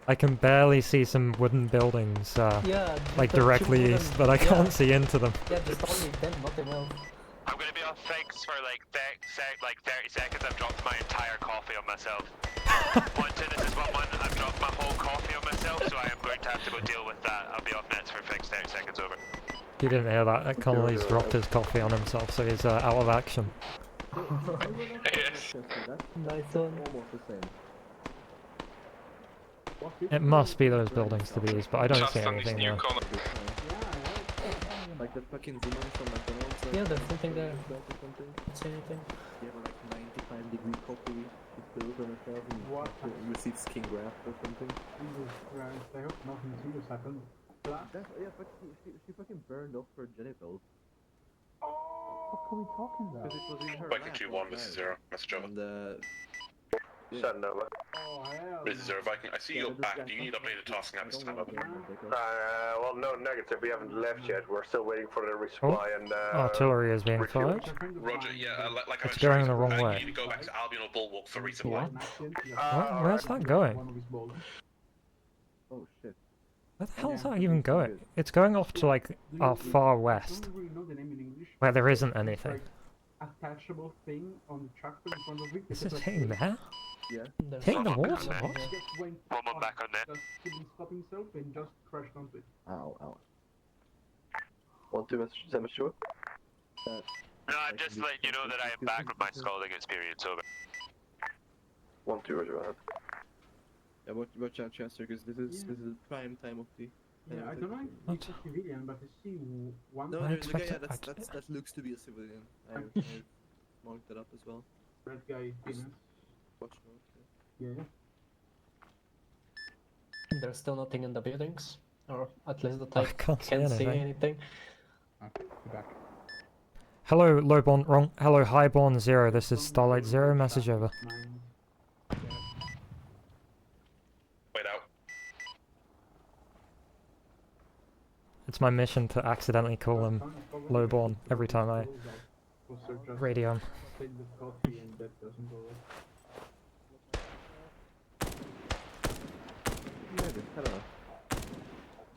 I can barely see some wooden buildings, Yeah, like the directly two east, wooden- but I yeah. can't see into them. Yeah, just only them, nothing else. I'm gonna be off fix for like 30 seconds. I've dropped my entire coffee on myself. 1-2, this is 1-1. I've dropped my whole coffee on myself, so I am going to have to go deal with that. I'll be off next for fix. 30 seconds, over. You didn't hear that. Connolly's dropped his coffee on himself, so he's out of action. Yes. Nice one. Almost the same. It must be those buildings to these, but I don't see Just on this anything new there. corner. Like the fucking Zeman from McDonald's. Yeah, there's something there. Something. Can't see anything. You have a like 95-degree coffee built on itself and you receive skin graft or something. Jesus Christ, I hope nothing serious happened. Yeah, but she fucking burned off her genitals. What are we talking about? Because it was in her Viking lap 2-1, this is 0. Message over. And, Send over. Oh, hell. This is 0 Viking. I see you're back. Do you need updated tasking at this time? Over. Well, no, negative. We haven't left yet. We're still waiting for the resupply and Artillery is being fired. Roger, yeah, like I It's mentioned, going the wrong you way. need to go back to Albion or Bulwark for resupply. Where's that going? oh shit. Where the hell is that even going? It's going off to like our far west, where there isn't anything. Attachable thing on the tractor in front of it. Is it hitting there? Yeah. Hitting the water? Just What? went One back on net. Just couldn't stop himself and just crashed onto it. Ow, ow. 1-2, Mr. Stewart. No, I'm just letting you know that I am back with my scalding experience, over. 1-2, Roger. Yeah, watch out, Chester, because this is the prime time of the. Yeah, I don't know if it's a civilian, but I see one. No, I there's a guy. expected- Yeah, that looks to be a civilian. I've marked that up as well. Red guy, penis. Watch Yeah. There's still nothing in the buildings, or at least the I type can't see can't see anything. anything. Okay, we're back. Hello, Lowborn, wrong. Hello, Highborn 0. This is Starlight 0. Message over. Wait out. It's my mission to accidentally call him Lowborn every time I radio him.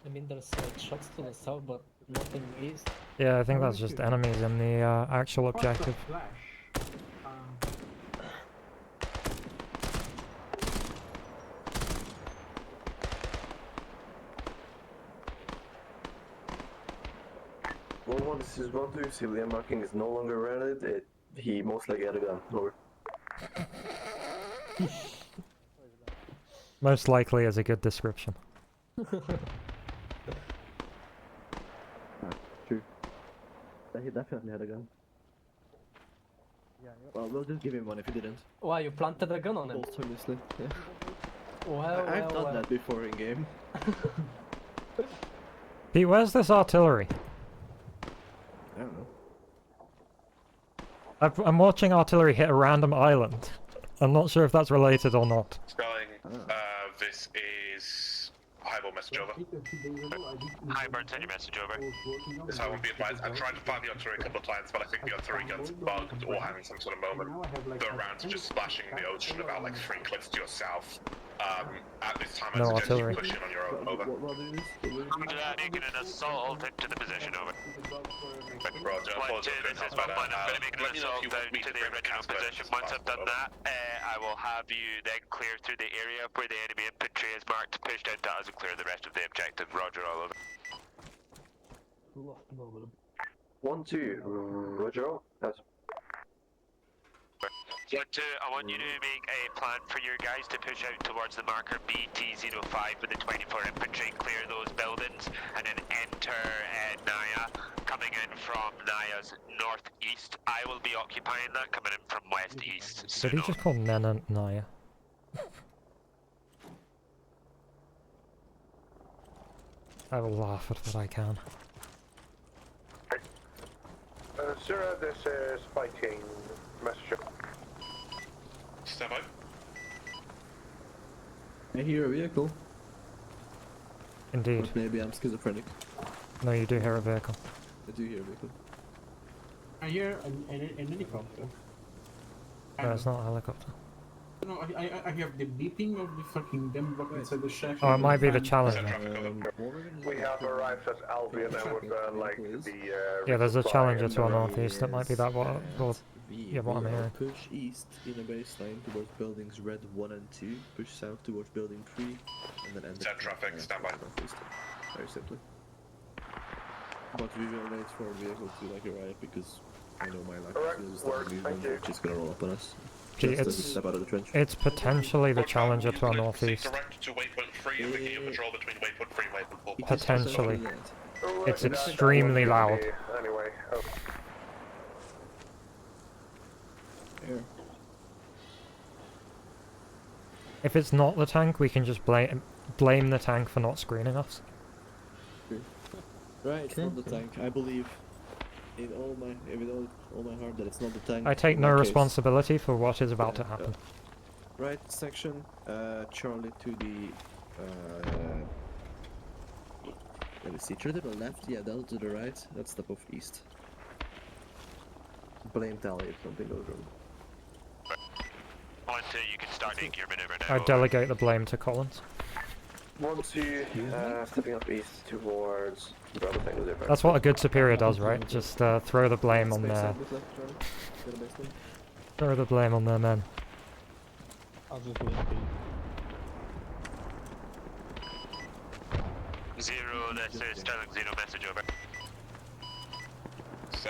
I mean, there's shots to the south, but nothing east. Yeah, I think that's just enemies in the actual objective. 1-1, this is 1-2, civilian marking is no longer valid, he most likely had a gun, over. Most likely is a good description. True. He definitely had a gun. Well, we'll just give him one if he didn't. Why, you planted a gun on him? Posthumously, yeah. I've done that before in game. Pete, where's this artillery? I don't know. I'm watching artillery hit a random island. I'm not sure if that's related or not. Spelling, this is highball message over. Highburn, send your message over. So I won't be advised. I've tried to find the artillery a couple of times, but I think the artillery gun's bugged or having some sort of moment. The rounds are just splashing in the ocean about like 3 cliffs to your south. At this time, No I suggest artillery. you push in on your own, over. Making an assault into the position, over. Roger, 1-2, this is 1-1, I'm going to make an assault down to the original position. Once I've done that, I will have you then clear through the area where the enemy infantry is marked, push down to us and clear the rest of the objective. Roger, all over. 1-2, Roger all. That's 1-2, I want you to make a plan for your guys to push out towards the marker Pt.2 with the 24 infantry, clear those buildings, and then enter Naya, coming in from Naya's northeast. I will be occupying that, coming in from west-east. Did he just call Nana Naya? I will laugh at what I can. Zero, this is fighting messenger. Stand by. I hear a vehicle. Indeed. But maybe I'm schizophrenic. No, you do hear a vehicle. I do hear a vehicle. I hear an helicopter. No, it's not a helicopter. No, I hear the beeping of the fucking them block inside the shack. Oh, it might be the Challenger. We have arrived at Albion and we're like the. Yeah, there's a resupply Challenger and to our the- northeast. It might be that what I'm hearing. Push east in a baseline towards buildings red 1 and 2. Push south towards building 3, and then enter. Set traffic, stand by. Northeast. Very simply. But visual rates for vehicles to like arrive because I know my luck is that movement which is gonna roll up on us. Gee, Just as we step out of the trench. it's potentially the Challenger to our northeast. Direct to waypoint 3 and begin your patrol between waypoint 3 and waypoint 4. Potentially. Oh, It's that's extremely loud. Anyway, oh. Here. If it's not the tank, we can just blame the tank for not screening us. Right, it's not the tank. I believe in all my heart that it's not the tank. I take In no that case. responsibility for what is about to happen. Right section, Charlie to the, let me see, Charlie to the left, yeah, Delta to the right, that's the off east. Blame Tally if something goes wrong. 1-2, you can start making your maneuver now. I delegate the blame to Collins. 1-2, stepping up east towards Bravo Tango 0. That's what a good superior does, right? Just throw the blame on their men. I'll just leave it. 0, this is Sterling 0, message over.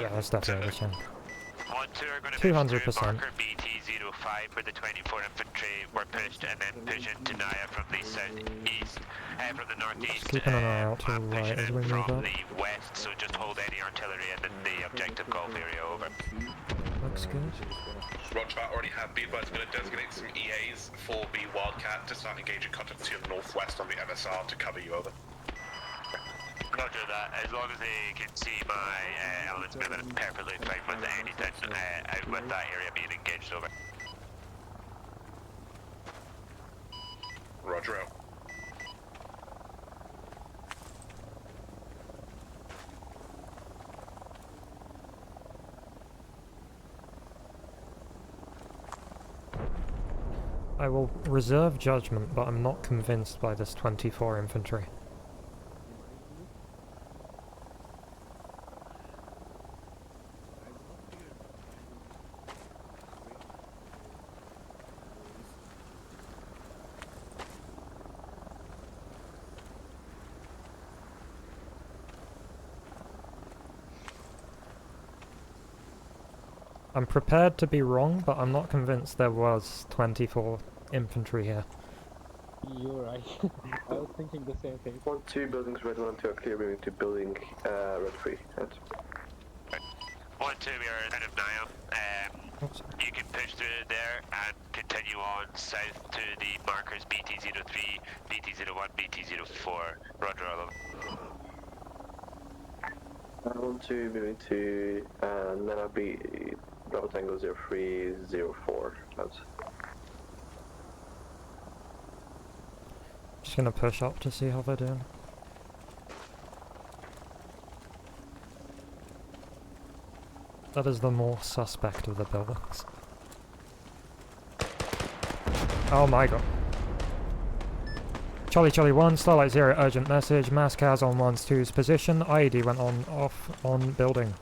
Yeah, that's definitely the change. 1-2 are going to 200%. push through marker BT-05 where the 24 infantry were pushed and then push into Naya from the southeast, from the northeast. Keeping an eye out to the right as we move from up. the west, so just hold any artillery in the objective Gulf area, over. Looks good. Roger that, already have been, but I'm going to designate some EAs for the Wildcat to start engaging contact to your northwest on the MSR to cover you, over. Roger that, as long as they can see my elements moving, perfectly fine with anything out with that area being engaged, over. Roger out. I will reserve judgment, but I'm not convinced by this 24 infantry. I'm prepared to be wrong, but I'm not convinced there was 24 infantry here. You're right. I was thinking the same thing. 1-2 buildings red 1 and 2 are clear, moving to building red 3. 1-2, we are kind of now. You can push through there and continue on south to the markers BT-03, BT-01, BT-04. Roger, all of them. 1-2 moving to Nana B, Bravo Tango 0304. Out. Just gonna push up to see how they're doing. That is the more suspect of the buildings. Oh my god. Charlie 1, Starlight 0, urgent message. Mass cars on 1's 2's position. IED went off on building.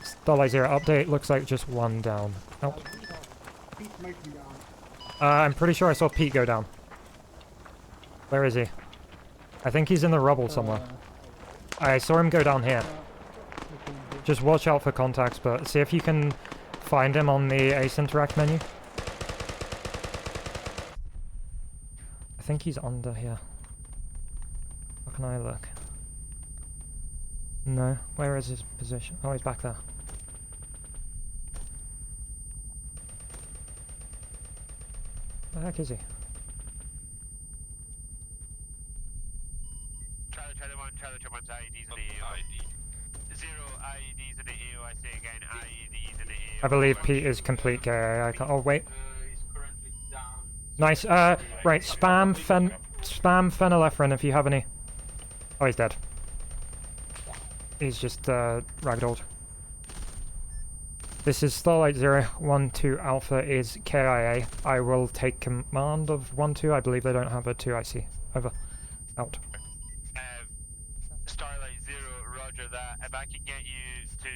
Starlight 0 update, looks like just 1 down. Oh. Pete might be down. I'm pretty sure I saw Pete go down. Where is he? I think he's in the rubble somewhere. I saw him go down here. Just watch out for contacts, but see if you can find him on the Ace Interact menu. I think he's under here. How can I look? No. Where is his position? Oh, he's back there. Where the heck is he? Charlie 1's IEDs in the AO. 0 IEDs in the AO, I say again, IEDs in the AO. I believe Pete is complete KIA. I can't. Oh, wait. Nice. Right. Spam phenylephrine if you have any. Oh, he's dead. He's just ragdolled. This is Starlight 0, 1-2 Alpha is KIA. I will take command of 1-2. I believe they don't have a 2 IC. Over. Out. Starlight 0, roger that. If I can get you to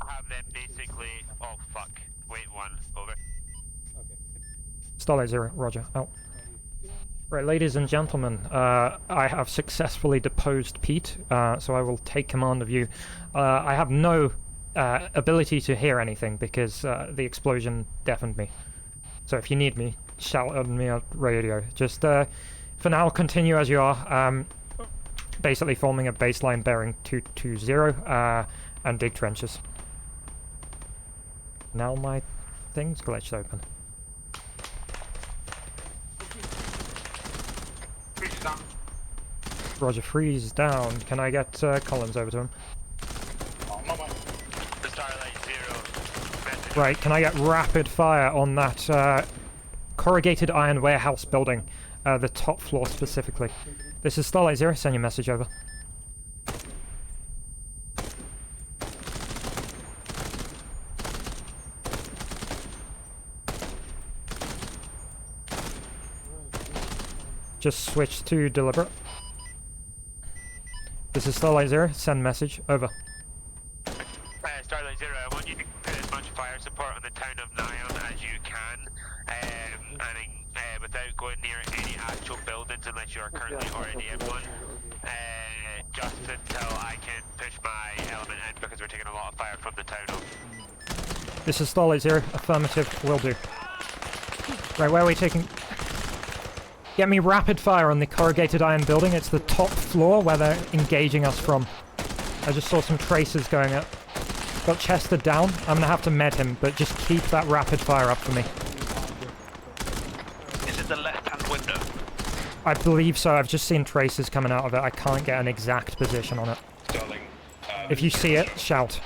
have them basically... Oh, fuck. Wait, 1. Over. Starlight 0, roger. Out. Right, ladies and gentlemen, I have successfully deposed Pete, so I will take command of you. I have no ability to hear anything because the explosion deafened me. So if you need me, shout at me on radio. Just for now, continue as you are. Basically forming a baseline bearing 220 and dig trenches. Now my thing's glitched open. Roger, freeze down. Can I get Collins over to him? Right, can I get rapid fire on that corrugated iron warehouse building? The top floor specifically. This is Starlight 0, send your message over. Just switch to deliberate. This is Starlight 0, send message, over. Starlight 0, I want you to put as much fire support on the town of Nyon as you can, and without going near any actual buildings unless you are currently already in one, just until I can push my element in because we're taking a lot of fire from the town. This is Starlight 0, affirmative, will do. Right, where are we taking... Get me rapid fire on the corrugated iron building. It's the top floor where they're engaging us from. I just saw some traces going up. Got Chester down. I'm gonna have to med him, but just keep that rapid fire up for me. Is it the left-hand window? I believe so. I've just seen traces coming out of it. I can't get an exact position on it. Darling, if you see it, shout.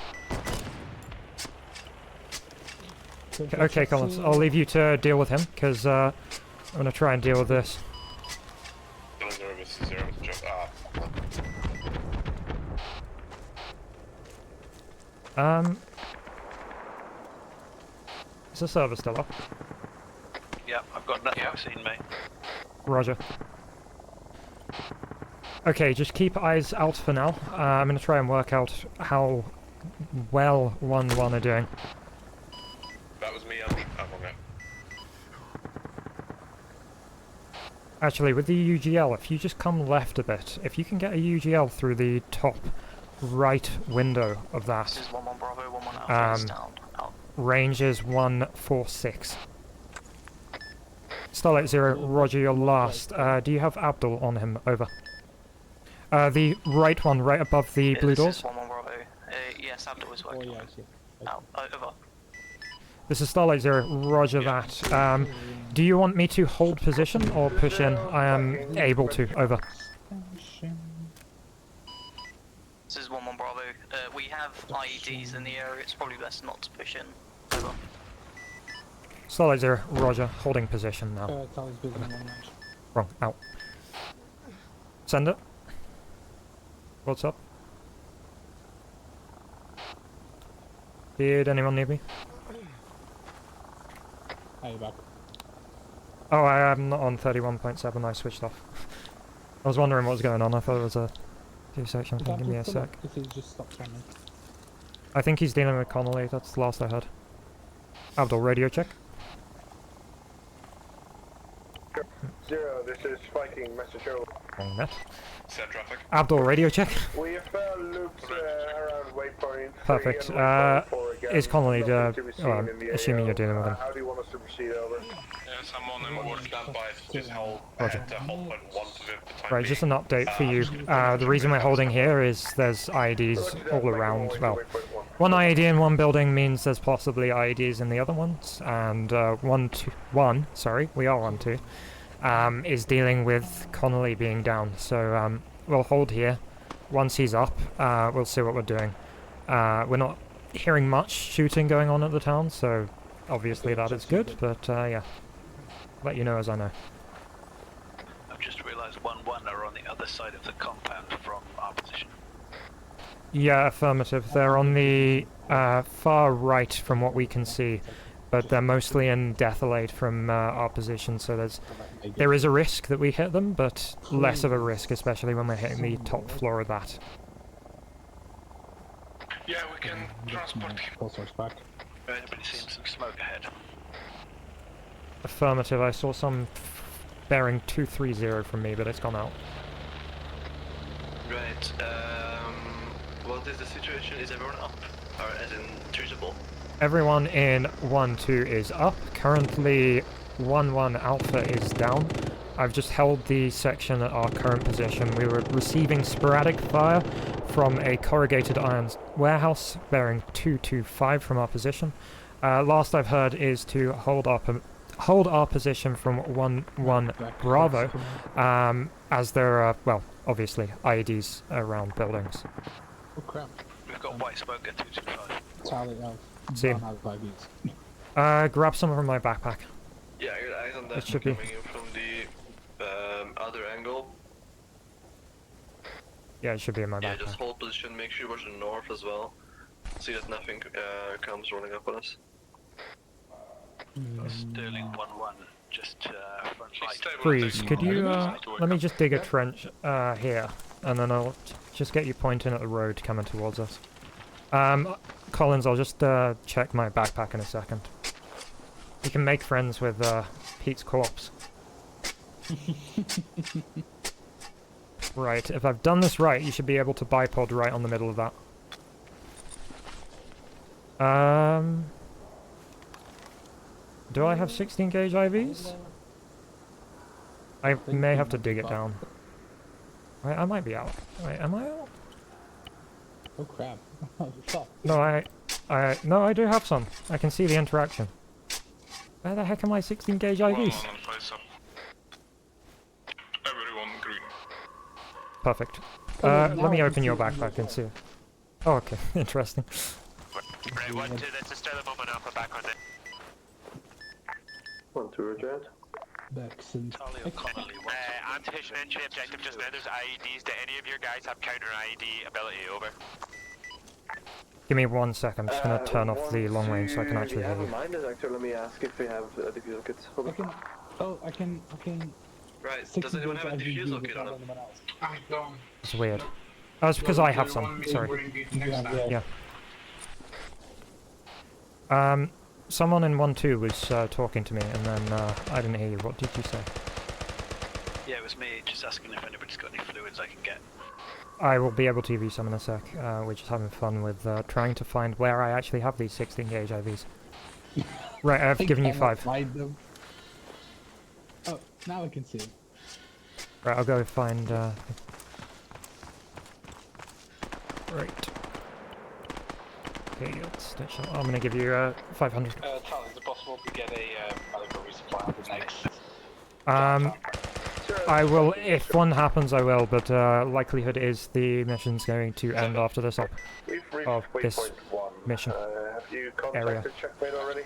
Okay, Collins. I'll leave you to deal with him, because I'm gonna try and deal with this. Is the server still up? Yeah, I've got nothing seen, mate. Roger. Okay, just keep eyes out for now. I'm gonna try and work out how well 1-1 are doing. That was me, I'm on it. Actually, with the UGL, if you just come left a bit, if you can get a UGL through the top right window of that. This is 1-1 Bravo, 1-1 Alpha is down. Out. Range is 146. Starlight Zero, roger your last. Do you have Abdul on him? Over. The right one, right above the blue doors. This is 1-1 Bravo. Yes, Abdul is working. Out. Over. This is Starlight Zero, roger that. Do you want me to hold position or push in? I am able to. Over. This is 1-1 Bravo. We have IEDs in the area. It's probably best not to push in. Over. Starlight Zero, roger. Holding position now. Wrong. Out. Send it. What's up? Did anyone need me? Hey, back. Oh, I am not on 31.7. I switched off. I was wondering what was going on. I thought it was a two-section thing. Give me a sec. If he just stops running. I think he's dealing with Connolly. That's the last I heard. Abdul, radio check. Zero, this is Viking, message over. Wrong net. Set traffic. Abdul, radio check. We have looped around waypoint 3 Perfect. and waypoint 4 again. Is Connolly, Nothing to be seen I'm in the assuming AO. you're dealing with him. How do you want us to proceed over? Yes, I'm on him. Watch that by just hold Roger. hold point 1 for the time Right, just an update for you. The reason we're holding here is there's IEDs all around. Well, one IED in one building means there's possibly IEDs in the other ones, and we are 1-2, is dealing with Connolly being down. So we'll hold here. Once he's up, we'll see what we're doing. We're not hearing much shooting going on at the town, so obviously that is good, but yeah. Let you know as I know. I've just realised 1-1 are on the other side of the compound from our position. Yeah, affirmative. They're on the far right from what we can see, but they're mostly in Deathlate from our position, so there is a risk that we hit them, but less of a risk, especially when we're hitting the top floor of that. Yeah, we can transport him. Anybody seeing some smoke ahead? Affirmative. I saw some bearing 230 from me, but it's gone out. Right, what is the situation? Is everyone up? Or as in treatable? Everyone in 1-2 is up. Currently 1-1 Alpha is down. I've just held the section at our current position. We were receiving sporadic fire from a corrugated iron warehouse bearing 225 from our position. Last I've heard is to hold our position from 1-1 Bravo, as there are, well, obviously, IEDs around buildings. Oh crap. We've got white smoke at 225. Charlie, See him. Grab some from my backpack. Yeah, I got eyes on that. It should be. Coming in from the other angle. Yeah, it should be in my Yeah, backpack. just hold position, make sure you watch the north as well. See that nothing comes running up on us. Sterling 1-1, just front right. Freeze, could you, let me just dig a trench here, and then I'll just get you pointing at the road coming towards us. Collins, I'll just check my backpack in a second. You can make friends with Pete's corpse. Right, if I've done this right, you should be able to bipod right on the middle of that. Do I have 16 gauge IVs? I may have to dig it down. Wait, I might be out. Wait, am I out? Oh crap. No, no, I do have some. I can see the interaction. Where the heck are my 16 gauge IVs? Everyone green. Perfect. Let me open your backpack and see. Oh, okay. Interesting. Right, 1-2, that's a stellar moment Alpha back on it. 1-2, Roger. Anticipation entry objective just now, there's IEDs. Do any of your guys have counter IED ability? Over. Give me 1 second. I'm just gonna turn off the long range so I can actually hear you. Actually, let me ask if we have a diffuser kit. I can. Right, does anyone have a diffuser kit on them? I don't. It's weird. Oh, it's because I have some. Sorry. Yeah. Someone in 1-2 was talking to me, and then I didn't hear you. What did you say? Yeah, it was me, just asking if anybody's got any fluids I can get. I will be able to give you some in a sec. We're just having fun with trying to find where I actually have these 16 gauge IVs. Right, I've given you 5. Find them. Oh, now I can see. Right, I'll go find. Right. Okay, let's stitch up. I'm gonna give you 500. Charlie, is it possible to get a medical resupply on the next? I will, if one happens, I will, but likelihood is the mission's going to end after this op of this mission Have you area. contacted Checkmate already?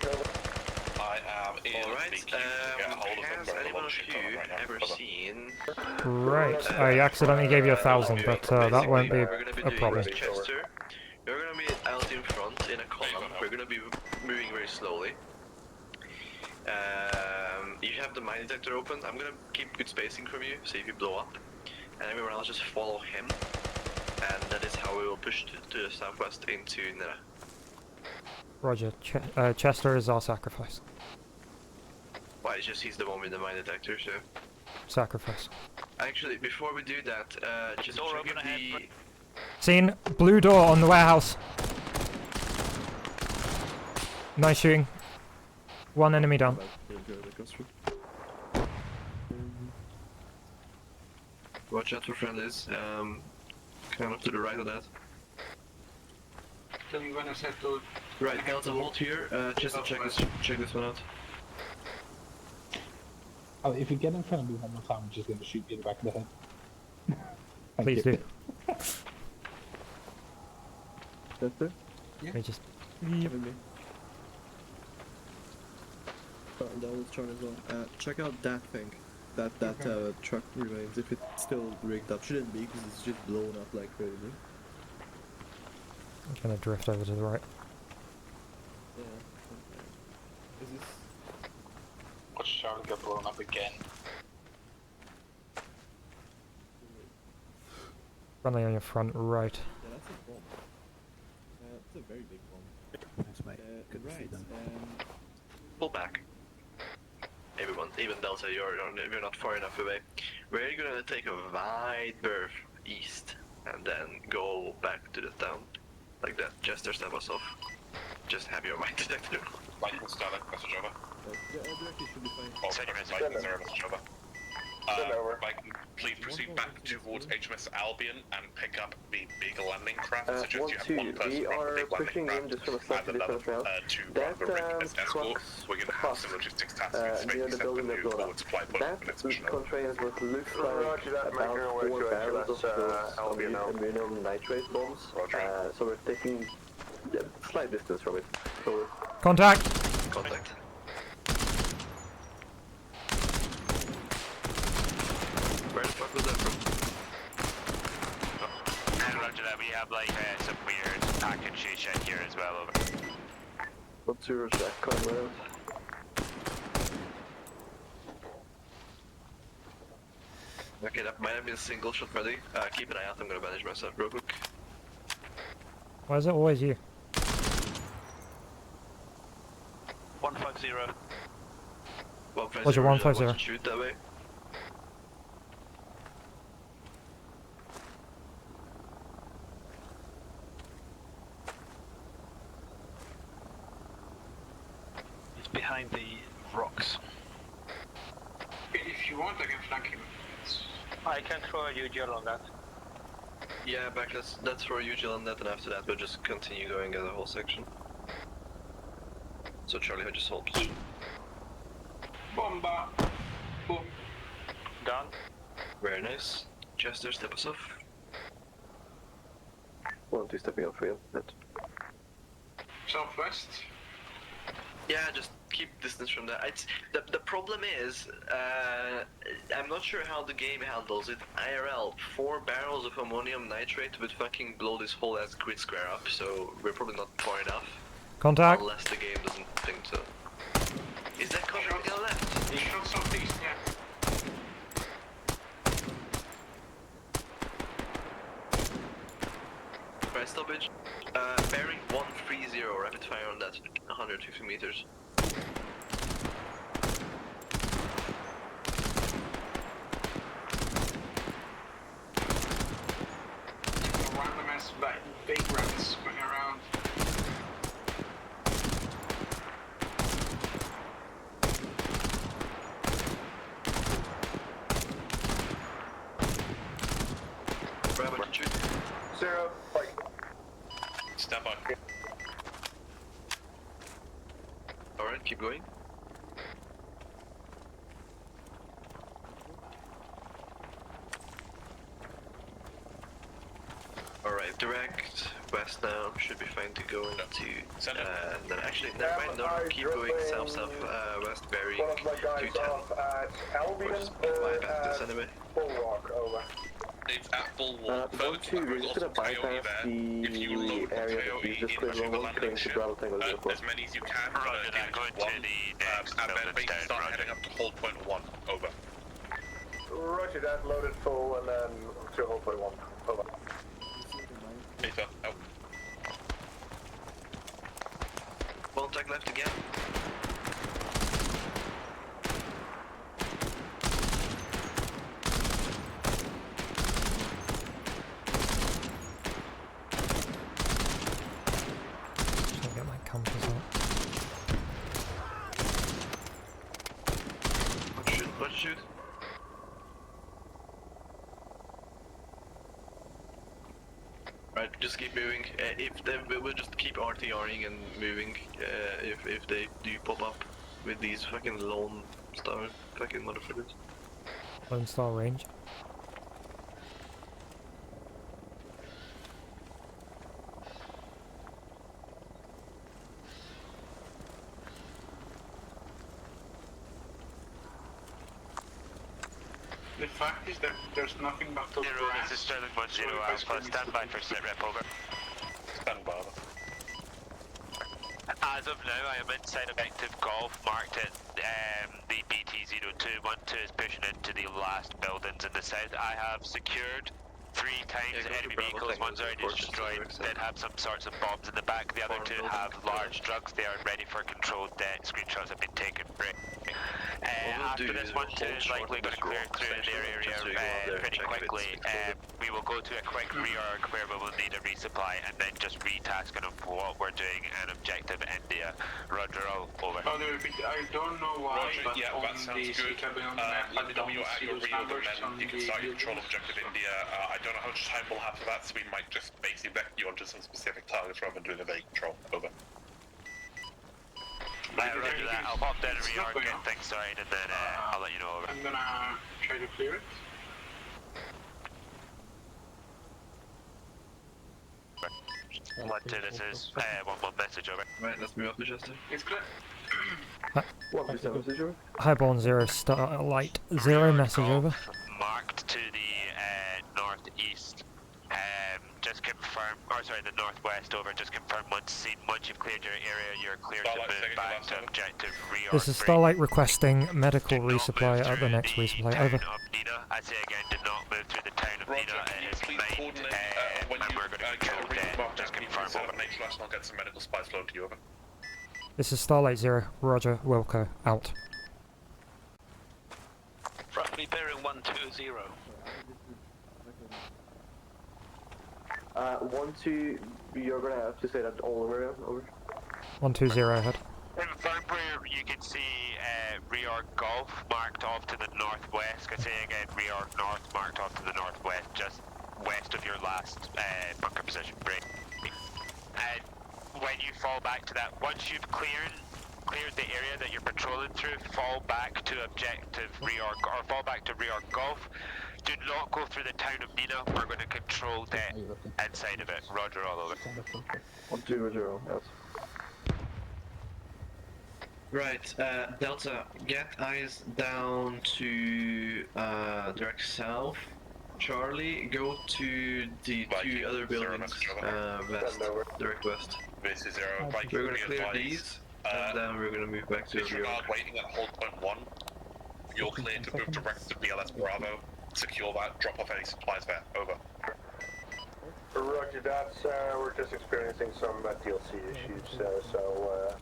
I am in Alright, the queue to get hold of them. has anyone of you ever seen... Right, I accidentally gave you 1,000, but that won't be a problem. Chester, you're gonna be out in front in a column. We're gonna be moving very slowly. You have the mine detector open. I'm gonna keep good spacing from you, see if you blow up. And everyone else just follow him. And that is how we will push to the southwest into Nera. Roger, Chester is our sacrifice. Why, it's just he's the one with the mine detector, so... Sacrifice. Actually, before we do that, just check if the... Seen, blue door on the warehouse. Nice shooting. One enemy down. Watch out for friendlies, kind of to the right of that. Tell me when I set to... Right, Delta hold here, just to check this one out. Oh, if you get in front of me one more time, I'm just going to shoot you in the back of the head. Please do. That's it? Yeah. I just... Give me. And I will turn as well. Check out that thing. That truck remains. If it's still rigged up, shouldn't be because it's just blown up like crazy. I'm gonna drift over to the right. Yeah. Is this? Watch Charlie get blown up again. Running on your front right. Yeah, that's a bomb. That's a very big bomb. Thanks, mate. Good to see Right. them. Pull back. Everyone, even Delta, you're not far enough away. We're gonna take a wide berth east and then go back to the town. Like that. Jester, step us off. Just have your mind detector. Michael, Starlight, message over. Yeah, directly should be fine. Oh, sorry, Michael, zero, message over. Michael, please proceed back towards HMS Albion and pick up the big landing craft. Suggest you have one person we on the are big pushing landing in craft just from a slightly and another different route. two on the rig as escort. trucks We're going to have some logistics tasks in space near the set the building new that blown forward up. supply point That for its mission. contains what looks Roger like that, making our about way 4 to barrels of HMS, those Albion now. ammonium nitrate bombs. So we're taking a slight distance from it. So Contact! Contact. Where the fuck was that from? And roger that, we have like some weird pack and shoot shit here as well. Over. what's your Jack coming Okay, that might have been a single shot ready. Keep an eye out, I'm gonna bandage myself real quick. Why is it always you? 150. What's your 150? Watch it shoot that way. It's behind the rocks. If you want, I can flank him. I can throw a UGL on that. Yeah, back, that's for UGL on that, and after that we'll just continue going as a whole section. So Charlie, I just hold position. Bomba! Boom. Done. Very nice. Chester, step us off. 1-2 stepping up for you. Southwest. Yeah, just keep distance from that. It's, the problem is, I'm not sure how the game handles it. IRL, 4 barrels of ammonium nitrate would fucking blow this whole ass grid square up, so we're probably not far enough. Contact! Unless the game doesn't think so. Is that contact on the left? He shot southeast, yeah. Right, stoppage. Bearing 130, rapid fire on that, 150 meters. by, can shoot. 0, fight. Stand by. Alright, keep going. Alright, direct west now, should be fine to go into, and then actually, never mind, no, keep going south, west, bearing 210. We're just bypass this anyway. Bulwark, over. It's at Bulwark. Further to that, we're there's just also gonna Coyote bypass there. If you load the area that Coyote you just cleared into the one, landing to ship, Bravo Tango 04. as many as you can, deal with one, and then basically start heading up to hold point 1, over. Roger that, loaded full, and then to hold point 1, over. Beta, out. Contact left again. Should I get my compass out? Let's shoot. Right, just keep moving. If they, we'll just keep RTRing and moving. If they do pop up with these fucking lone star fucking motherfuckers. Lone Star range. The fact is that there's nothing but the Zero, this is Sterling 10 Alpha. Stand by for sit rep, over. Stand by. As of now, I am inside objective golf, marked at the Pt.2. 1-2 is pushing into the last buildings in the south. I have secured 3 times enemy vehicles. One's already destroyed, did have some sorts of bombs in the back. The other 2 have large drugs. They are ready for controlled death. Screenshots have been taken. After this 1-2 is likely going to clear through their area pretty quickly. We will go to a quick reorg where we will need a resupply and then just retasking of what we're doing and objective India. Roger, all over. I don't know why, Roger, but yeah, on that sounds the good. CKB on the map, I Let me don't know you're at see your those reorg numbers and on then you can the start your visuals. control objective India. I don't know how much time we'll have for that, so we might just basically back you onto some specific targets rather than doing a vague control. Over. Roger that. I'll pop down a reorg, get things started, and then I'll let you know. Over. I'm gonna try to clear it. One, two, this is 1-1 message, over. Right, let's move up to Chester. It's clear. Highborn 0, Starlight 0, message over. Marked to the northeast. Just confirm, or sorry, the northwest, over. Just confirm once seen. Once you've cleared your area, you're clear to move back to objective reorg. This is Starlight requesting medical resupply at the next resupply, over. I say again, do not move through the town of Nina. It is mined, and we're going to control death. Just confirm, over. And I'll get some medical supplies flown to you, over. This is Starlight 0, Roger, Wilco, out. Roughly bearing 120. 1-2, you're gonna have to say that all over again, over. 120 ahead. Confirm where you can see reorg golf marked off to the northwest. I say again, reorg north marked off to the northwest, just west of your last bunker position break. And when you fall back to that, once you've cleared the area that you're patrolling through, fall back to objective reorg, or fall back to reorg golf. Do not go through the town of Nina. We're going to control that inside of it. Roger, all over. 1-2, yes. Right, Delta, get eyes down to direct south. Charlie, go to the 2 other buildings, west, direct west. This is 0. We're gonna clear these, and then we're gonna move back to the Disregard waiting at hold point 1. You're clear to move direct to BLS Bravo. Secure that, drop off any supplies there. Over. Roger that, we're just experiencing some DLC issues, so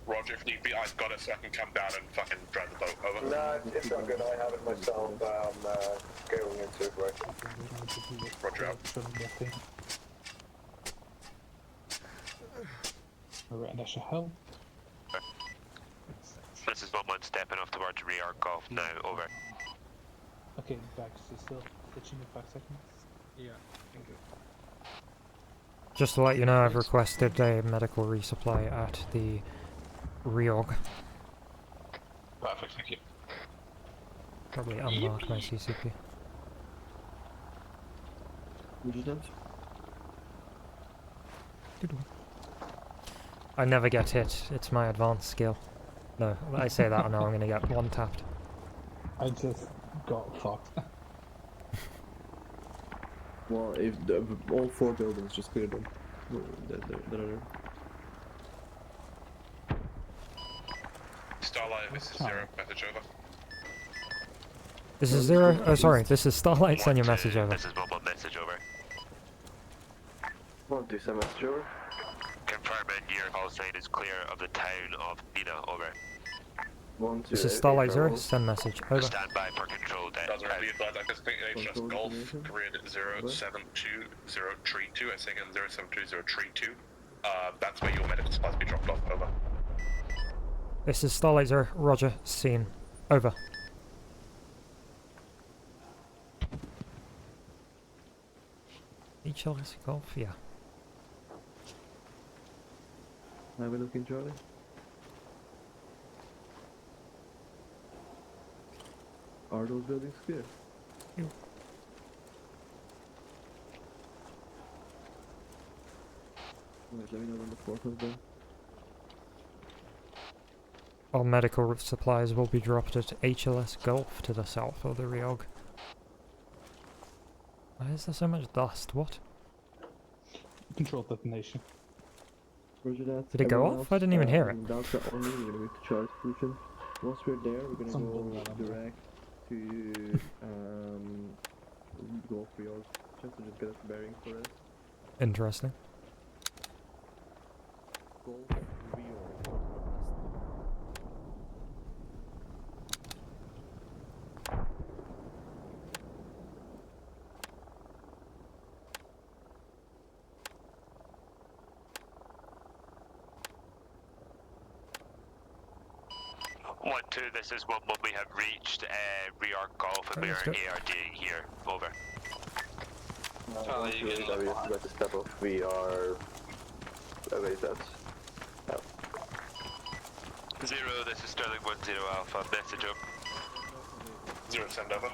Roger, if need be, I've got it so I can come down and fucking drive the boat. Over. Nah, it's not good, I have it myself, I'm going into it right. Roger out. Alright, that should help. This is 1-1 stepping off towards reorg golf now, over. Okay, back to still switching in 5 seconds. Yeah, thank you. Just to let you know, I've requested a medical resupply at the reorg. Perfect, thank you. Probably unmarked my CCP. I never get hit, it's my advanced skill. No, I say that and now I'm gonna get one tapped. I just got fucked. Well, if all 4 buildings, just clear them. That are Starlight, this is 0, message over. This is 0? Oh, sorry, this is Starlight, send your message over. This is 1-1, message over. 1-2, send message over. Confirming your call sign is clear of the town of Mina, over. 1-2, This is Starlight 0, send message, over. Stand by for control deck. Does be advised, I can speak HS Golf, grid 072032, I say again 072032. That's where your medical supplies be dropped off, over. This is Starlight 0, roger, scene, over. HLS Golf, yeah. Have a look in, Charlie. Are those buildings clear? Yeah. Alright, let me know when the 4th is done. All medical supplies will be dropped at HLS Golf to the south of the reorg. Why is there so much dust? What? Control detonation. Roger that. Did it go Everyone off? I didn't even hear it. Delta only, we're gonna move to Charlie Solution. Once we're there, we're gonna go direct to Golf Reorg. Just to get a bearing for us. Interesting. Golf Reorg. This is 1-1, we have reached rearc golf and we are ARDing here, over. Charlie, you get about to step off. We are away that. 0, this is Sterling 10 Alpha, message up. 0, send over.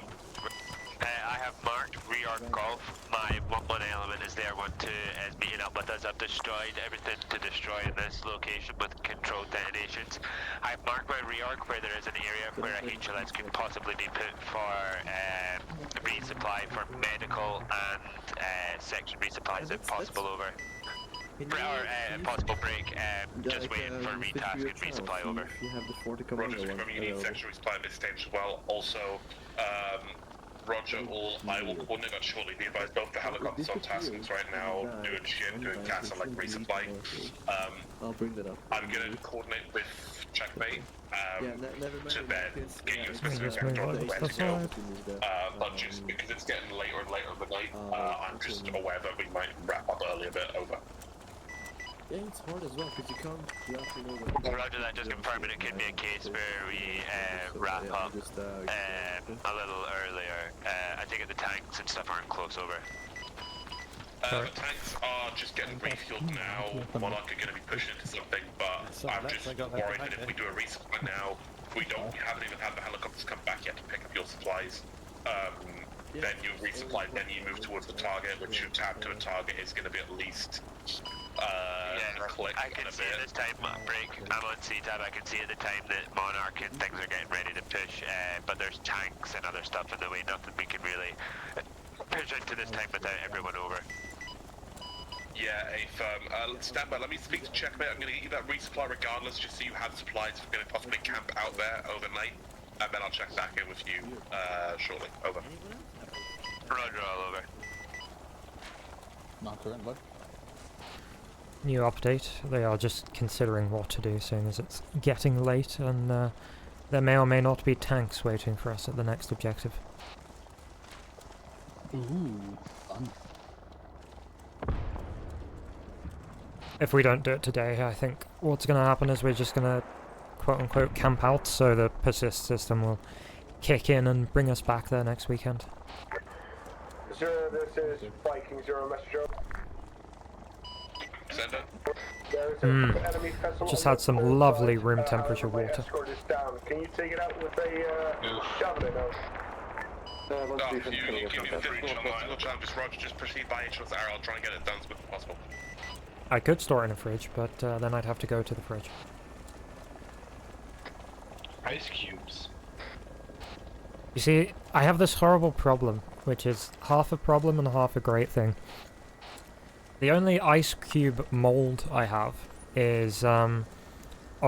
I have marked rearc golf. My 1-1 element is there. 1-2 is meeting up with us. I've destroyed everything to destroy in this location with controlled detonations. I've marked my rearc where there is an area where a HLS could possibly be put for resupply for medical and section resupplies if possible, over. Or possible break, just waiting for retask and resupply, over. You have the 40 coming. Roger, confirm you need section resupply at this stage as well. Also, Roger, I will coordinate that shortly. Be advised, both the helicopters on taskings right now, doing shit, doing tasks and like resupply. I'll bring that up. I'm gonna coordinate with Checkmate to then get you a specific vector on where to go. But just because it's getting later and later in the night, I'm just aware that we might wrap up early a bit, over. Yeah, it's hard as well because you have to know what. Roger that, just confirming it could be a case where we wrap up a little earlier. I think the tanks and stuff aren't close, over. The tanks are just getting refueled now. Monarch are going to be pushing into something, but I'm just worried that if we do a resupply now, we haven't even had the helicopters come back yet to pick up your supplies. Then you resupply, then you move towards the target, which your tab to a target is going to be at least I can see at this time, break, I'm on C-tab, I can see at the time that Monarch and things are getting ready to push, but there's tanks and other stuff in the way, nothing we can really push into this time without everyone over. Yeah, stand by, let me speak to Checkmate, I'm going to get you that resupply regardless, just so you have supplies if you're going to possibly camp out there overnight, and then I'll check back in with you shortly, over. Roger, all over. Not currently. New update, they are just considering what to do soon as it's getting late and there may or may not be tanks waiting for us at the next objective. Ooh, fun. If we don't do it today, I think what's going to happen is we're just going to quote-unquote camp out, so the persist system will kick in and bring us back there next weekend. Zero, this is Viking Zero, message over. Sender. There is an enemy vessel Just on had the some port lovely side. room temperature My water. escort is down. Can you take it out with a javelin? If you give me the bridge on line, just Roger, just proceed by HLS arrow. I'll try and get it done as quick as possible. I could store it in a fridge, but then I'd have to go to the fridge. Ice cubes. You see, I have this horrible problem, which is half a problem and half a great thing. The only ice cube mold I have is of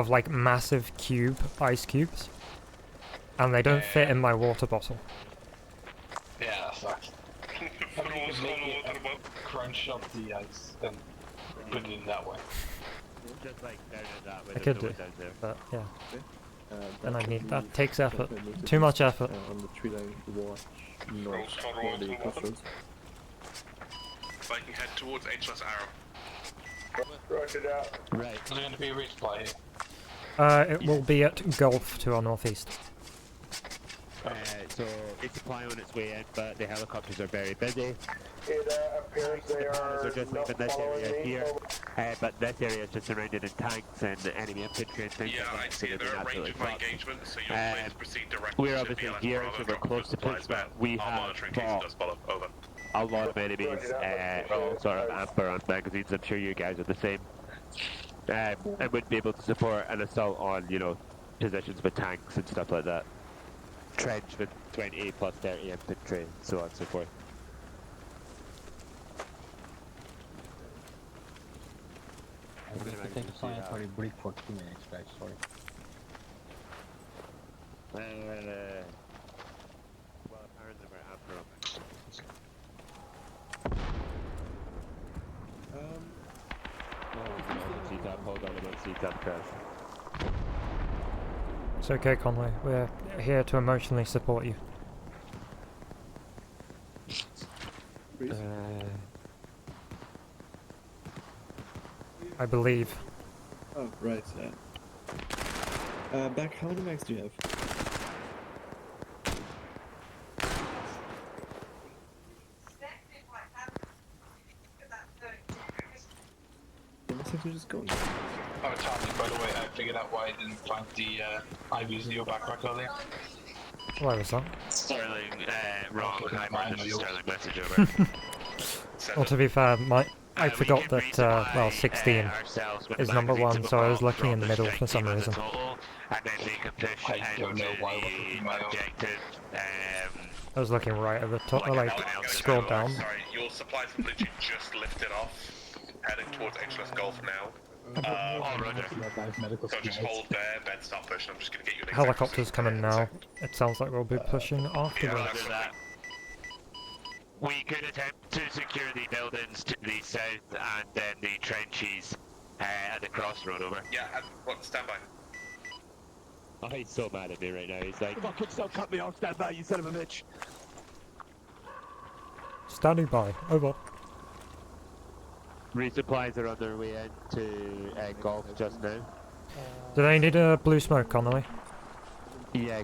like massive cube ice cubes, and they don't fit in my water bottle. Yeah, that sucks. I mean, you can make it crunch up the ice and put it in that way. Just like down at that way. I could do, but yeah. Then I need that takes effort. Too much effort. On the tree line, watch north for the crossroads. Viking head towards HLS arrow. Roger that. Right. Is there going to be a resupply here? It will be at Gulf to our northeast. So it's supply on its way in, but the helicopters are very busy. It appears they are just leaving this area here, but this area is just surrounded in tanks and enemy infantry and things. Yeah, I see it. There are a range of my engagement, so you're planning to proceed directly we're to obviously BLS here, Bravo, so we're drop close to supplies push, but back. we I'll have monitor in case it does follow. Over. a lot of enemies, all sort of amber on magazines. I'm sure you guys are the same. And would be able to support an assault on, you know, positions with tanks and stuff like that. Trench with 20 plus 30 infantry, so on and so forth. I'm going to take a planetary break for 2 minutes, guys, sorry. Well, apparently we're amber on magazines. Hold on, about C-Tap crash. It's okay, Conway. We're here to emotionally support you. I believe. Oh, right, Beck, how many mags do you have? Let's just go. Oh, Tommy, by the way, I figured out why I didn't find the IVs in your backpack earlier. Why was that? Sterling, wrong. I might have Sterling message over. Well, to be fair, I forgot that, well, 16 is number 1, so I was looking in the middle for some reason. And then we can push I don't know why I objective. I was looking right at the top, like, scroll down. Sorry, your supplies have literally just lifted off, heading towards HLS Gulf now. Roger. So just hold there, then start pushing. I'm just gonna get you an exact Helicopters coming now. It sounds like we'll be pushing afterwards. that. We could attempt to secure the buildings to the south and then the trenches at the crossroad, over. Yeah, stand by. Oh, he's so mad at me right now. He's like, fucking still cut me off, stand by, you son of a bitch. Standing by, over. Resupplies are on their way into Gulf just now. Do they need a blue smoke, Connolly? Yeah,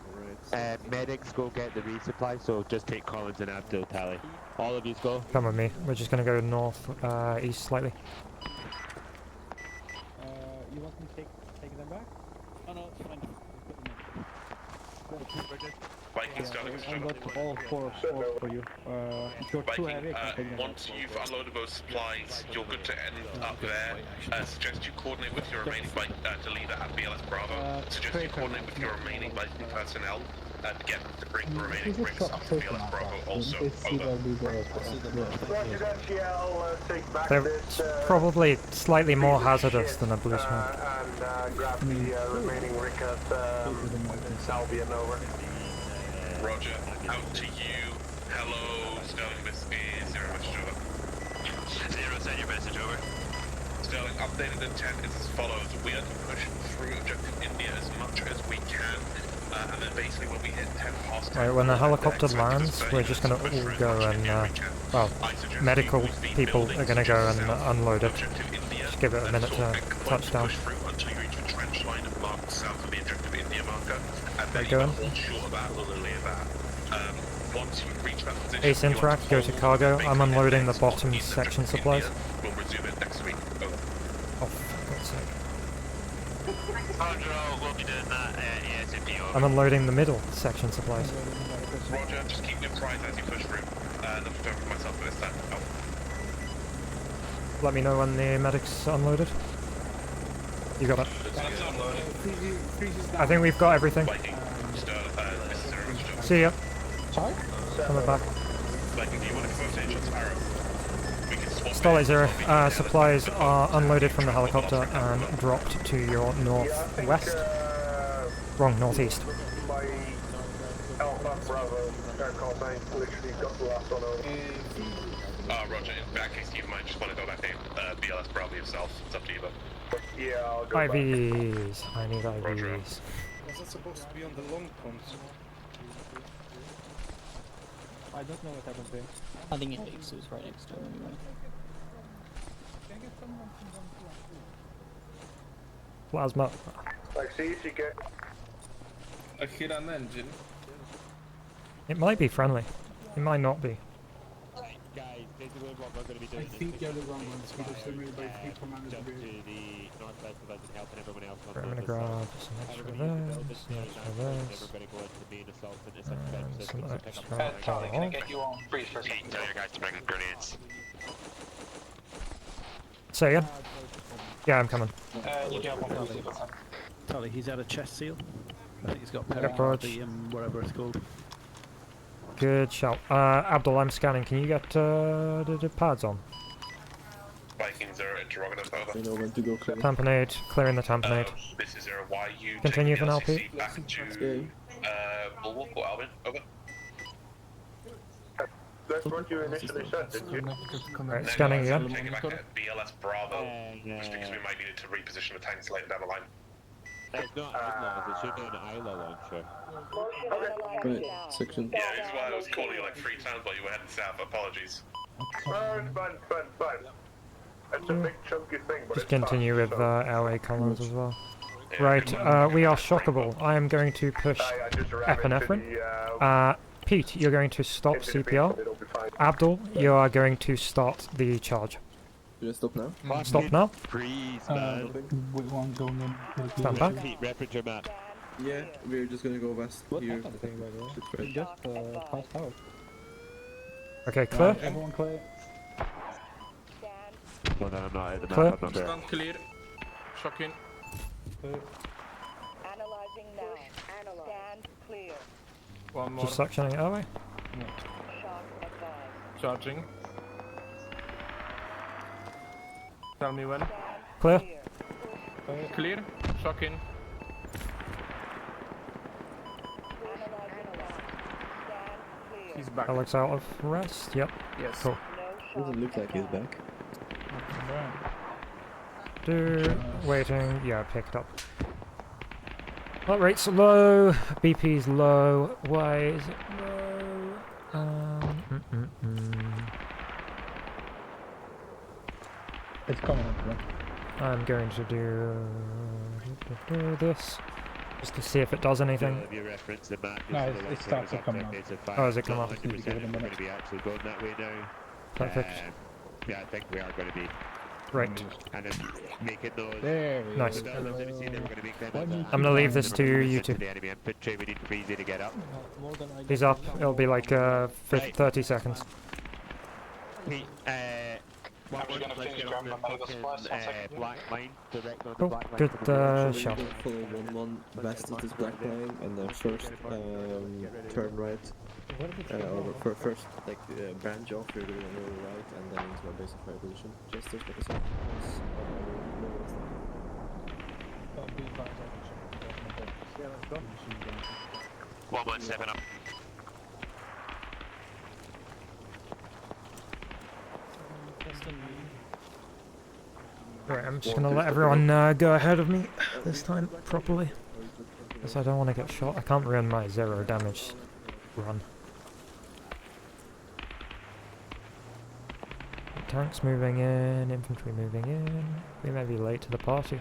medics go get the resupply, so just take Collins and Abdul tally. All of you go. Come with me. We're just gonna go north, east slightly. You want me to take them back? Oh no, it's fine. I got all 4 spots for you. If you're too heavy, I can take them. Once you've unloaded those supplies, you're good to end up there. Suggest you coordinate with your remaining bike to leave at BLS Bravo. Suggest you coordinate with your remaining biking personnel to get them to bring the remaining bricks up to BLS Bravo also. Over. They're probably slightly more hazardous than a blue smoke. And grab the remaining Rick at Salvia and over. Roger, out to you. Hello, Sterling, this is Zero message over. Zero, send your message over. Sterling, updated intent is as follows. We are to push through Objective India as much as we can. And then basically when we hit 10 past 10... Right, when the helicopter lands, we're just gonna all go and, well, medical people are gonna go and unload it. Just give it a minute to touch down. Push through until you reach the trench line marked south of the Objective India marker, and then Go you in. hold short of that, literally of that. Once you reach that position, Ace you want interact, go to hold cargo. and I'm make unloading the index bottom on either section India. supplies. We'll resume it next week. Over. Oh, for God's sake. Roger, we'll be doing that ASAP. Over. I'm unloading the middle section supplies. Roger, just keep me apprised as you push through. Not to for myself at this time. Oh. Let me know when the medic's unloaded. You got it. I think we've got everything. See ya. Sorry? Coming back. Viking, do you want to come over to Agent's Arrow? We can swap Starlight Zero, supplies are unloaded from the helicopter and dropped to your northwest. Wrong, northeast. My Alpha Bravo air call sign literally got the last one over. Roger, in that case, you might just want to go back to BLS Bravo yourself. It's up to you, but... Yeah, I'll go IVs. I need IVs. Was that supposed to be on the long pumps? I don't know what happened there. I think Alex is right next to him anyway. Plasma. Like, see if you get I hit an engine. It might be friendly. It might not be. Guys, basically what we're going to be doing I think they're the wrong ones because they're made by 3 commanders. jump to the northwest of us and helping everyone else on I'm gonna the grab some extra Everybody use the this, building some there, extra and this. then we're going to go into the main assault and intercept And some systems and pick extra up Charlie, can I alcohol. get you on freeze for a second? Tell your guys to bring grenades. Say again? Yeah, I'm coming. You can have one, please. Charlie, he's had a chest seal. I think he's got Approach. pericardium, whatever it's called. Good shout. Abdul, I'm scanning. Can you get the pads on? Viking 0, interrogative, over. You know when to go clear. Tamponade, clearing the tamponade. This is 0, why you Continue taking for the now, LCC back to Bulwark or Albion, over. That's what you initially said, didn't you? Right, scanning again. Take it back at BLS Bravo, just because we might need it to reposition the tanks later down the line. It's not Outlaws, it should be an Isla launcher. Right, section. Yeah, this is why I was calling you like 3 times while you were heading south, apologies. Fine. That's a big chunky thing, but Just it's continue fast, with so- LA colors as well. Right, we are shockable. I am going to push epinephrine. Pete, you're going to stop CPR. Abdul, you are going to start the charge. Should I stop now? Stop now. Freeze, man. We want going in. Stand back. Pete, reference your map. Yeah, we're just gonna go west here. happened? I think, by the way. It's right. Just passed out. Okay, clear. Everyone clear. Well, no, I'm not at the Clear. map, I'm not there. Stand clear. Shocking. Analyzing now. Stand clear. One more. Just suctioning it away. Shock advised. Charging. Tell me when. Clear. Clear. Shocking. He's back. Alex out of rest. Yep. Yes. Cool. Doesn't look like he's back. Waiting. Yeah, picked up. Heart rate's low. BP's low. Why is it low? It's coming up now. I'm going to do this just to see if it does anything. If you reference the map, No, it starts to come up. Oh, has it come up? 100% we're going to be actually going that way now. Perfect. Yeah, I think we are going to be. Right. And then making those. There we Nice. go. I'm gonna leave this to you two. The enemy infantry, we need Freezy to get up. He's up. It'll be like 30 seconds. Pete, I'm just gonna finish grabbing my medical supplies. 1 second. black line, direct on the Cool. black line. Good shot. Follow 1-1 west of this black line, and then first turn right. Or first branch off, you're going to go right, and then into our basic fire position. Just there's like a second. Yeah, let's go. 117 up. Right, I'm just gonna let everyone go ahead of me this time properly. Because I don't want to get shot. I can't ruin my 0 damage run. Tanks moving in, infantry moving in. We may be late to the party.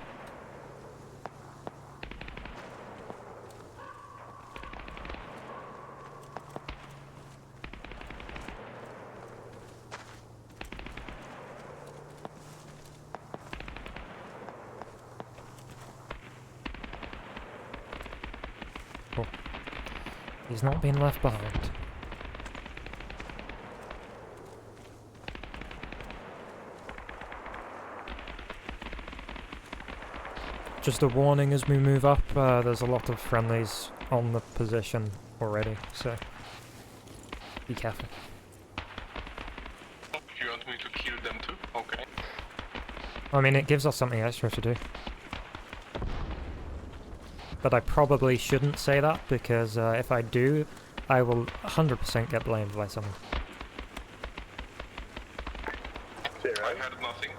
He's not being left behind. Just a warning as we move up, there's a lot of friendlies on the position already, so be careful. You want me to kill them too? Okay. I mean, it gives us something extra to do. But I probably shouldn't say that, because if I do, I will 100% get blamed by someone. I heard nothing.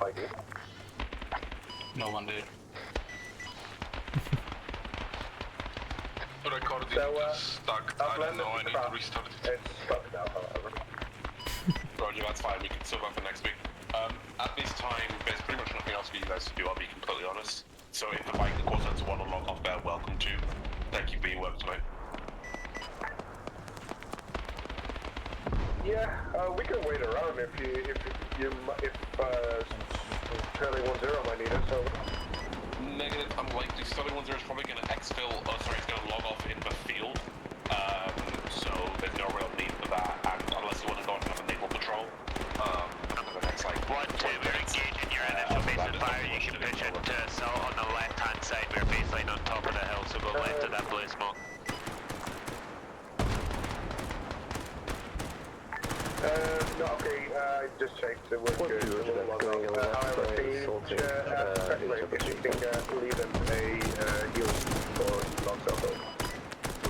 No one did. The recording is stuck. I don't know, I need to restart it. It's stuck now, however. Roger, that's fine. We can still go for next week. At this time, there's pretty much nothing else for you guys to do, I'll be completely honest. So if the bike cause to want to log off there, welcome to. Thank you for your work tonight. Yeah, we can wait around if Charlie 10 might need it, so... Negative, unlikely. Charlie 10 is probably going to exfil, it's going to log off in the field. So there's no real need for that, and unless you want to go on a naval patrol. For the next, 1-2, we're engaging your initial base of fire. You can pitch it to assault on the left-hand side. We're baseline on top of the hill, so go left of that blue smoke. No, okay, I just checked, it was good. However, if you can leave them a heal for non-self.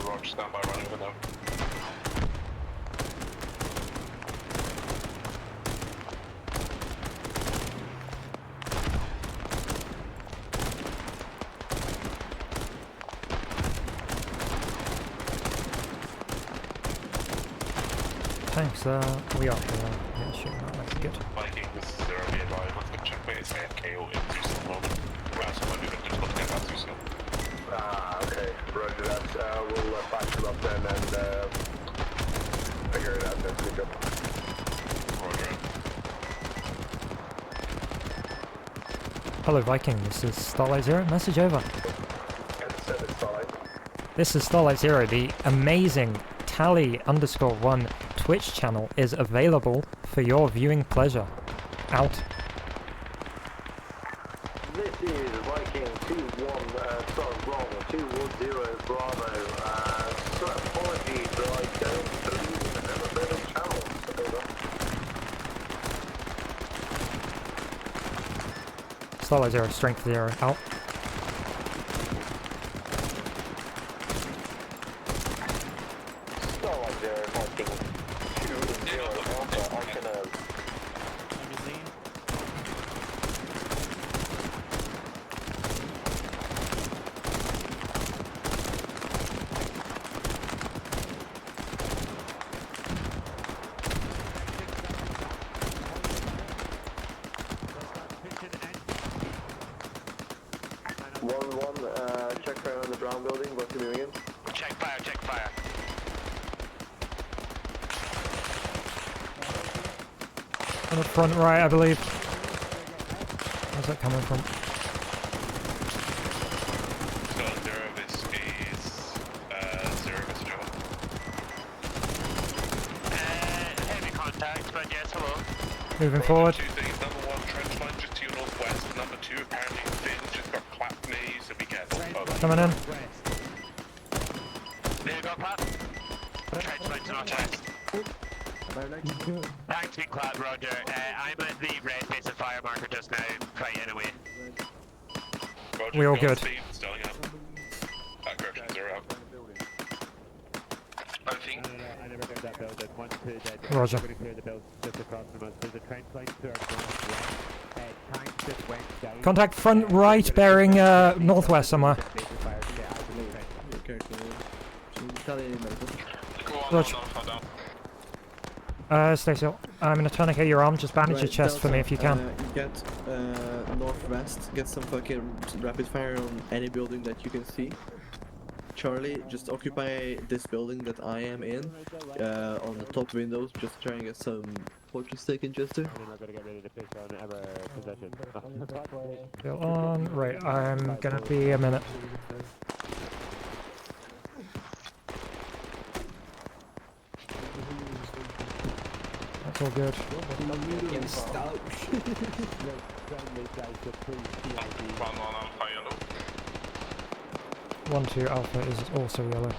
Roger, stand by running with them. Thanks, we are yeah, shooting that, that's good. Viking, this is 0 be advised. Let's go check base AFK or in Tucson at the moment. Right, so maybe we're just get that Tucson. Okay, roger that. We'll patch them up then and figure it out then. Good job. Roger. Hello Viking, this is Starlight Zero, message over. This is Starlight Zero, the amazing Tally_1 Twitch channel is available for your viewing pleasure. Out. This is Viking 210 Bravo. So apologies, but I don't believe in the available channels. Starlight Zero, Strength Zero, out. Starlight Zero, Viking 210 Alpha. I can check fire on the brown building, what's moving in? Check fire, check fire. On the front right, I believe. Where's that coming from? So 0, this is 0, message over. Heavy contact, but yes, hello. Moving forward. Two things. Number 1, trench line just to your northwest. Number 2, apparently Finn's just got clapped knees, so be careful. Over. Coming in. There you go, Pat. Trench line's not checked. Thanks, been clapped, Roger. I'm at the red base of fire marker just now, fighting away. Roger, We all good. Steve, Sterling up. Correction, 0 out. I think. I never heard that build. There's 1, 2 dead. Roger. We're going to clear the build just across from us. There's a trench line to our northwest. Tanks just went down. Contact front right, bearing northwest somewhere. Roger. Stay still. I'm gonna tourniquet your arm, just bandage your chest for me if you can. Get northwest, get some fucking rapid fire on any building that you can see. Charlie, just occupy this building that I am in, on the top windows, just try and get some portraits taken, Jester. I'm not gonna get ready to fish on our possession. Still on. Right, I'm gonna be a minute. That's all good. Stop. 1-2 Alpha is also yellow.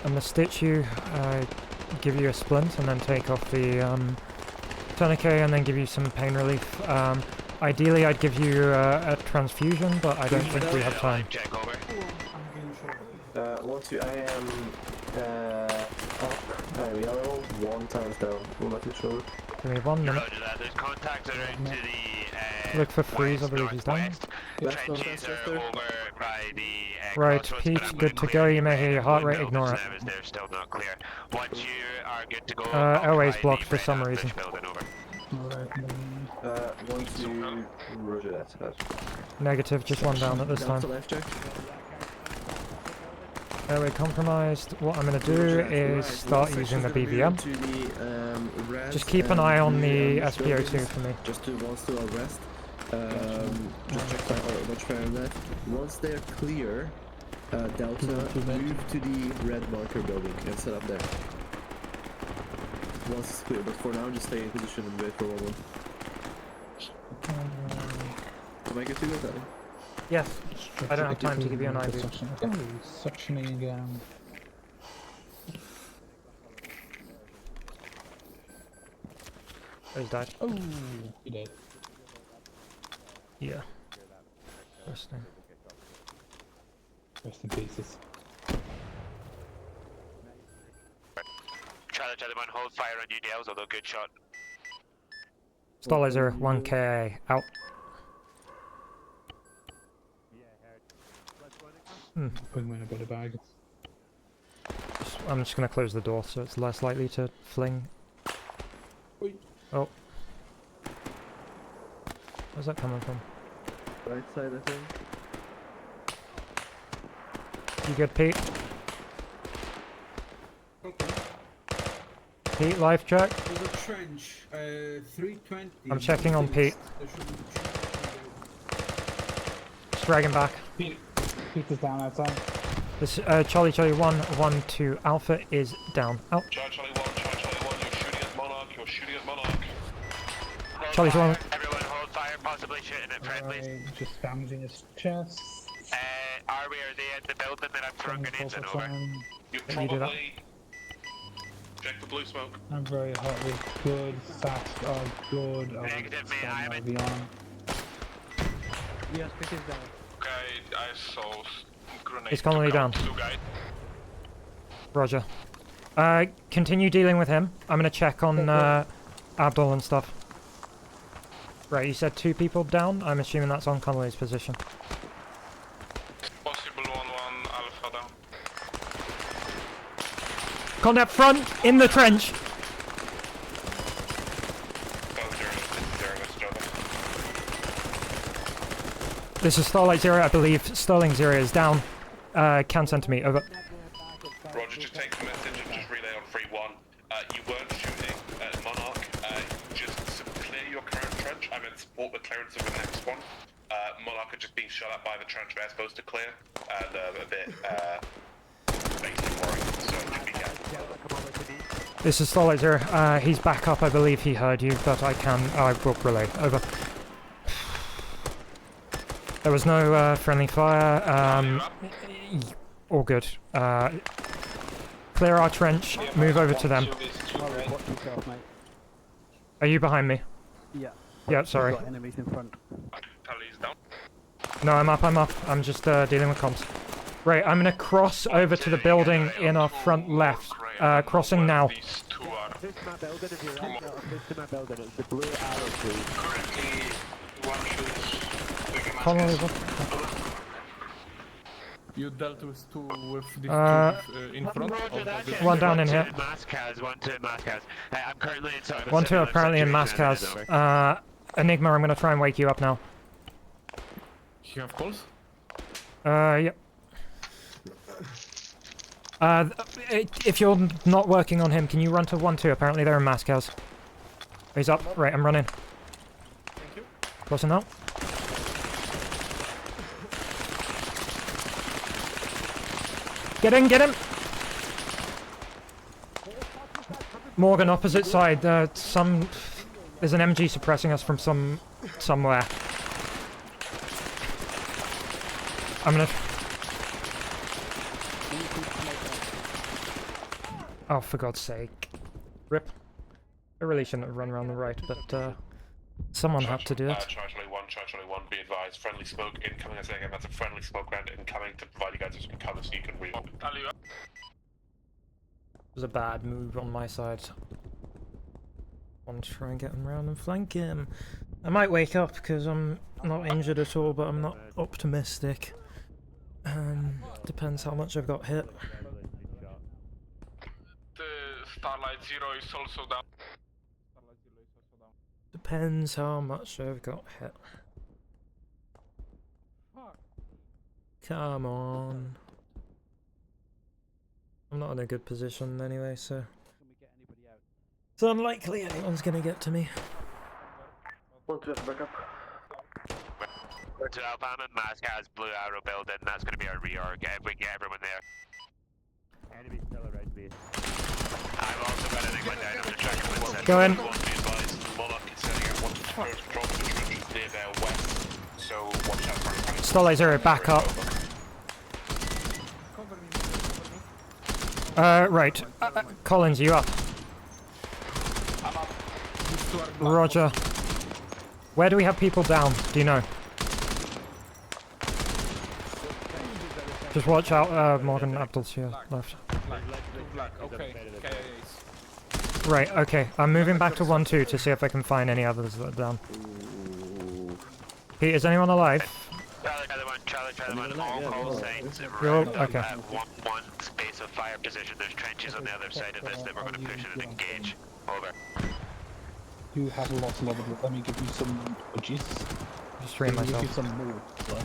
I'm gonna stitch you, give you a splint, and then take off the tourniquet, and then give you some pain relief. Ideally, I'd give you a transfusion, but I don't think we have time. I am up, yellow, 1 times down. We'll let you show. Give me 1 minute. Roger that. There's contacts around to the Look for freeze, I believe he's down. trenches are over by the Right, Pete, good to go. You may hear your heart rate, ignore it. They're still not clear. Once you are good to go, airway's blocked for some reason. Once you roger that. Negative, just 1 down at this time. Airway compromised. What I'm going to do is start using the BVM. Just keep an eye on the SPO2 for me. Just do once to arrest. Just check watch fire on that. Once they're clear, Delta, move to the red marker building and set up there. Once it's clear, but for now, just stay in position and wait for 1-1. Am I good to go, Daddy? Yes. I don't have time to give you an IV. Suctioning. He's died. Oh, he did. Yeah. First thing. Rest in pieces. Charlie 1, hold fire on UDLs, although good shot. Stall 1K out. Putting me in a bit of bag. I'm just going to close the door so it's less likely to fling. Oh. Where's that coming from? Right side, I think. You good, Pete? Pete, life check. There's a trench, 320. I'm checking on Pete. Just dragging back. Pete is down outside. This Charlie 1-2 Alpha is down. Out. Charlie 1, you're shooting at Monarch, Charlie 1. Everyone hold fire, possibly shooting at friendlies. Just damaging his chest. Are they in the building that I'm throwing grenades in over? You You do that. check the blue smoke. I'm very hot with good, fast, good. Negative, mate, I'm in. Yes, Pete is down. Okay, I saw grenade. He's currently down. Blue guy. Roger. Continue dealing with him. I'm gonna check on Abdul and stuff. Right, you said 2 people down. I'm assuming that's on Connolly's position. Possible 1-1 Alpha down. Contact front in the trench. This is Starlight 0, I believe. Sterling 0 is down. Can send to me. Over. Roger, just take the message and just relay on 3-1. You weren't shooting at Monarch. Just clear your current trench. I'm in support the clearance of the next one. Monarch had just been shot at by the trench they're supposed to clear. And a bit basically worried, so just be careful. This is Starlight 0. He's back up. I believe he heard you, but I will relay. Over. There was no friendly fire. All good. Clear our trench. Move over to them. Are you behind me? Yeah. Yeah, sorry. Got enemies in front. No, I'm up. I'm just dealing with comms. Right, I'm gonna cross over to the building in our front left. Crossing now. This is my building, if you're right, this is my building, it's the blue arrow tree. Connolly, You dealt with two in front? One down in here. One to Mascaz. I'm currently in sort of a 1-2 similar apparently in situation Mascaz. Enigma, I'm gonna try and wake you up now. You have calls? Yep. If you're not working on him, can you run to 1-2? Apparently they're in Mascaz. He's up. Right, I'm running. Thank you. Crossing out. Get in, get him! Morgan, opposite side. There's an MG suppressing us from somewhere. I'm gonna. Oh, for God's sake! Rip. I really shouldn't have run around the right, but someone had to do it. Charlie 1, be advised. Friendly smoke incoming. I say again, that's a friendly smoke round incoming to provide you guys with some cover so you can reload. It was a bad move on my side. I want to try and get him round and flank him. I might wake up because I'm not injured at all, but I'm not optimistic. Depends how much I've got hit. The Starlight Zero is also down. Depends how much I've got hit. Come on. I'm not in a good position anyway, so it's unlikely anyone's gonna get to me. Want to back up? So Alabama and Moscow's Blue Arrow building, that's going to be our reorg. If we can get everyone there. Enemy still around me. I've also got an England down on the track. Go in. Monarch is setting up one to first drop the trenches near their west, so watch out for Starlight Zero, back up. Right. Collins, you up? I'm up. Roger. Where do we have people down? Do you know? Just watch out, Morgan Abdul's here, left. Black. Okay. Right, okay. I'm moving back to 1-2 to see if I can find any others that are down. Pete, is anyone alive? Charlie 1, all call signs. Okay. One space of fire position. There's trenches on the other side of this that we're going to push in and engage. Over. You have a lot of it. Let me give you some budgies. Just train myself. Give you some more. So.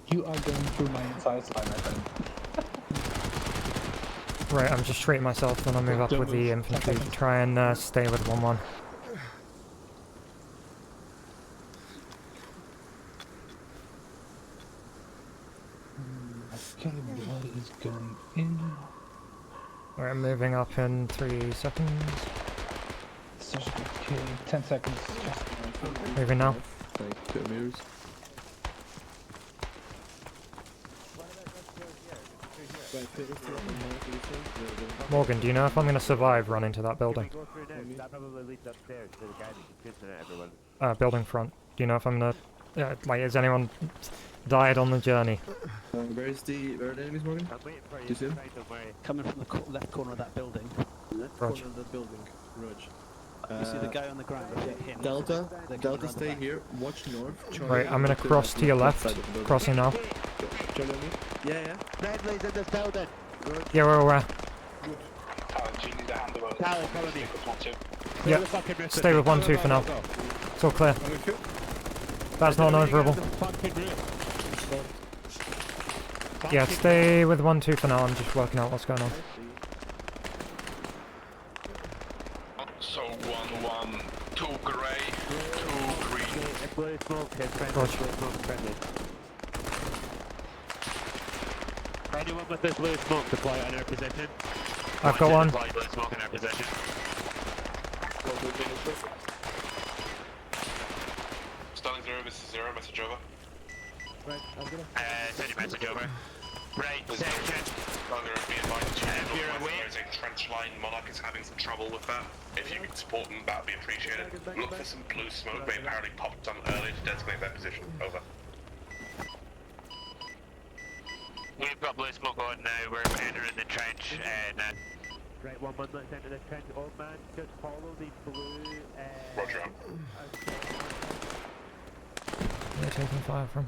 You are going through my entire slide, my friend. Right, I'm just treating myself, then I'll move up with the infantry to try and stay with 1-1. Okay, what is going in? Alright, I'm moving up in 3 seconds. Okay, 10 seconds. Moving now. Morgan, do you know if I'm going to survive running to that building? Building front. Do you know if I'm going to... like, has anyone died on the journey? Where are the enemies, Morgan? Do you see them? Coming from the left corner of that building. Left corner of the building. Rog. You see the guy on the ground? Him. Delta, stay here. Watch north. Charlie, Right, I'm going to cross to your left. Crossing now. Charlie on me? Yeah. Bradley's in this building. Yeah, we're aware. Tyler, follow me. Yeah, stay with 1-2 for now. It's all clear. That's not unoverable. Yeah, stay with 1-2 for now. I'm just working out what's going on. So 1-1, 2 grey, 2 green. Anyone with this blue smoke deploy on our position. I've got one. Deploy blue smoke in our position. Starling 0, this is 0, message over. Right, I'm gonna... send your message over. Right, section. Starling 0, be advised. If you're aware, there's a trench line. Monarch is having some trouble with that. If you could support them, that would be appreciated. Look for some blue smoke. They apparently popped some earlier to designate their position. Over. We've got blue smoke on now. We're entering the trench now. Right, 1-1, let's enter the trench. Old man, just follow the blue... Roger. They're taking fire from.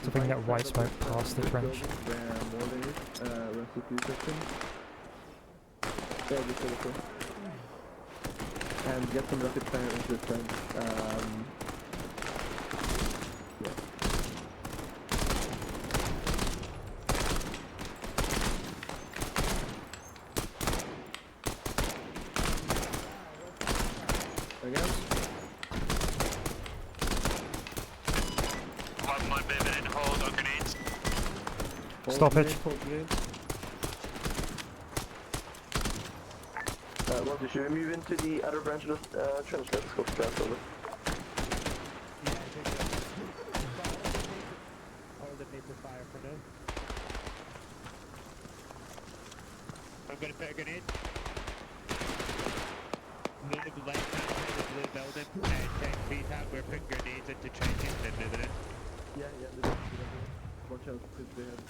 So if we can get white smoke past the trench. And get some rapid fire into the trench. stoppage. Walter, should we move into the other branch of the trench? Let's go to that over. Hold the paper fire for now. I'm gonna put a grenade. Move the left hand side of the blue building. 10 feet out, we're putting grenades into trenches and then moving it. Yeah. Watch out, quick ahead.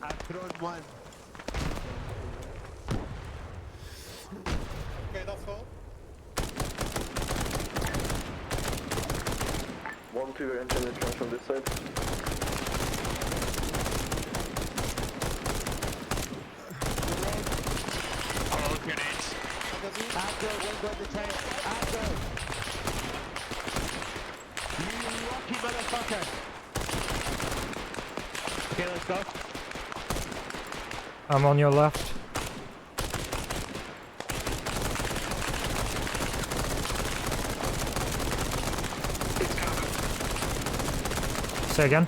I've thrown one. Okay, that's all. 1-2, we're entering the trench from this side. All grenades. After, one got the tank. After. You lucky motherfucker. Okay, let's go. I'm on your left. Say again.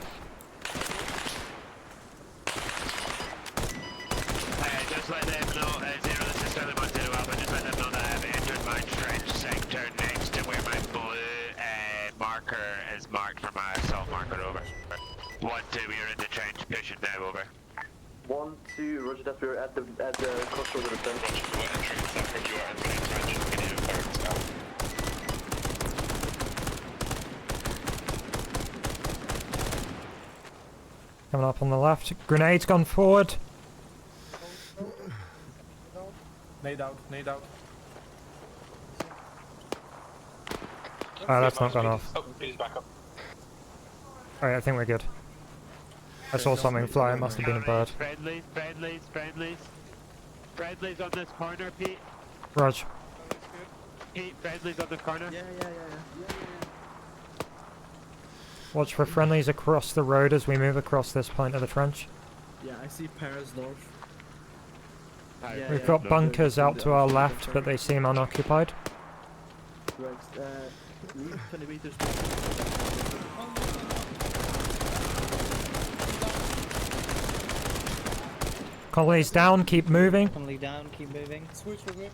Just let them know, Zero, this is 710 Alpha, just let them know that I've entered my trench sector next to where my blue marker is marked for my assault marker, over. 1-2, we are in the trench, pushing now, over. 1-2, roger that, we're at the crossroad of the trench. Roger, we're entering the sector, you are entering the trench, we need a fire to out. Coming up on the left. Grenade's gone forward. Nade out. That's not gone off. Oh, he's back up. Alright, I think we're good. I saw something fly, it must have been a bird. Friendlies. Friendlies on this corner, Pete. Rog. Pete, friendlies on the corner. Yeah. Watch for friendlies across the road as we move across this point of the trench. Yeah, I see Paris north. We've got bunkers out to our left, but they seem unoccupied. Right, 20 meters. Conley's down, keep moving. Conley down, keep moving. Switch with me.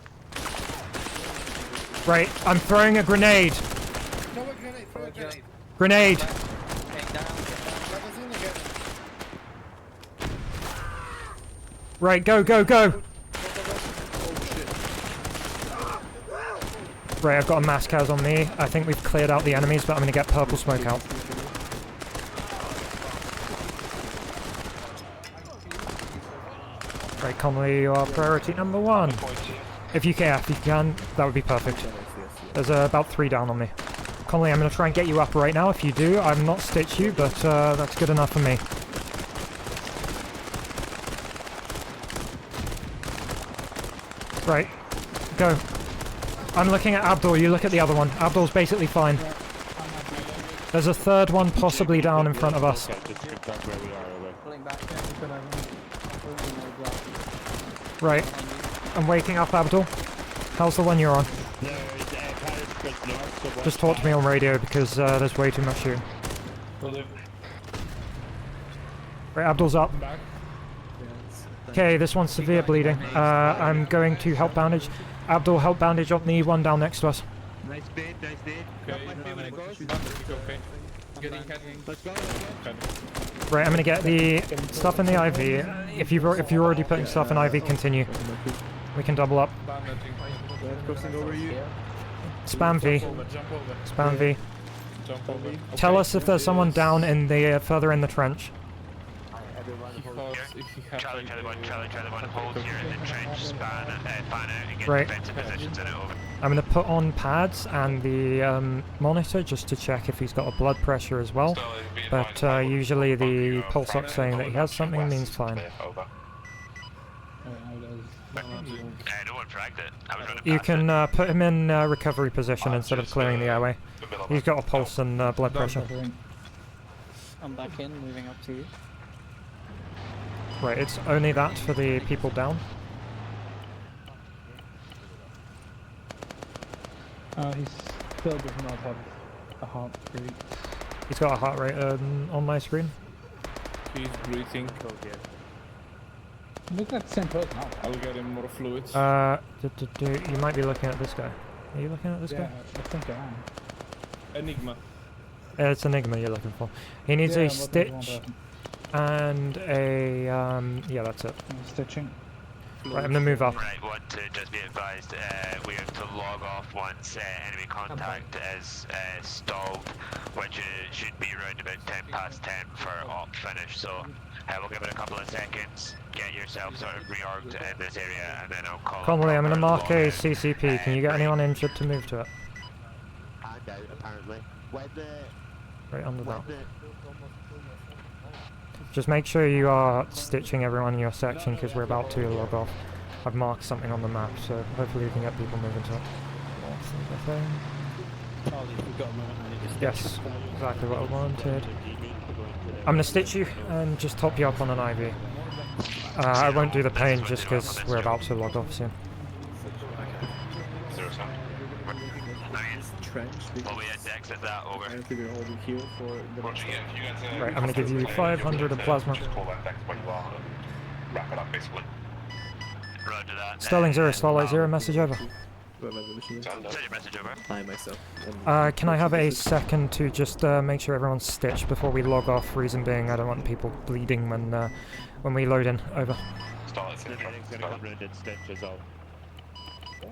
Right, I'm throwing a grenade. Throw a grenade. Grenade! Magazine again. Right, go! Right, I've got a mass cas on me. I think we've cleared out the enemies, but I'm gonna get purple smoke out. Right, Conley, you are priority number 1. If you can, that would be perfect. There's about 3 down on me. Conley, I'm going to try and get you up right now. If you do, I'm not stitch you, but that's good enough for me. Right, go. I'm looking at Abdul, you look at the other one. Abdul's basically fine. There's a third one possibly down in front of us. Right, I'm waking up Abdul. How's the one you're on? Just talk to me on radio because there's way too much shooting. Right, Abdul's up. Okay, this one's severe bleeding. I'm going to help bandage. Abdul, help bandage up the one down next to us. Nice nade. Okay. Getting heading. Let's go. Right, I'm gonna get the stuff in the IV. If you're already putting stuff in IV, continue. We can double up. Crossing over you. Spam V. Jump over. Spam V. Jump over. Tell us if there's someone down in the further in the trench. Charlie 1, hold here in the trench, fan out and get Right. defensive positions in it, over. I'm gonna put on pads and the monitor just to check if he's got a blood pressure as well. But usually the pulse ox saying that he has something means fine. No one fragged it. I was running You past can put him in recovery position instead of clearing the airway. He's got a pulse and blood pressure. I'm back in, moving up to you. Right, it's only that for the people down. He still does not have a heart rate. He's got a heart rate on my screen. He's breathing. Look at the same person now. I'll get him more fluids. You might be looking at this guy. Are you looking at this guy? I think I am. Enigma. It's Enigma you're looking for. He needs a stitch and a yeah, that's it. Stitching. Right, I'm gonna move up. Right, want to just be advised, we have to log off once enemy contact is stalled, which should be around about 10 past 10 for op finish, so we'll give it a couple of seconds, get yourself sort of reorged in this area, and then I'll call Connolly, I'm gonna mark a CCP. Can you get anyone injured to move to it? Hand out, apparently. Right under that. Just make sure you are stitching everyone in your section because we're about to log off. I've marked something on the map, so hopefully we can get people moving to it. Yes, exactly what I wanted. I'm gonna stitch you and just top you up on an IV. I won't do the pain just because we're about to log off soon. Trench. Will we exit that over? I think we're holding here for the Roger, yeah, if you guys, Right, I'm gonna give you 500 of plasma. Just call that dex when you are. Wrap it up, basically. Roger that. Sterling 0, Starlight 0, message over. Send your message over. I myself. Can I have a second to just make sure everyone's stitched before we log off? Reason being, I don't want people bleeding when we load in. Over. Starlight 0. Medic's gonna come round and stitch us all.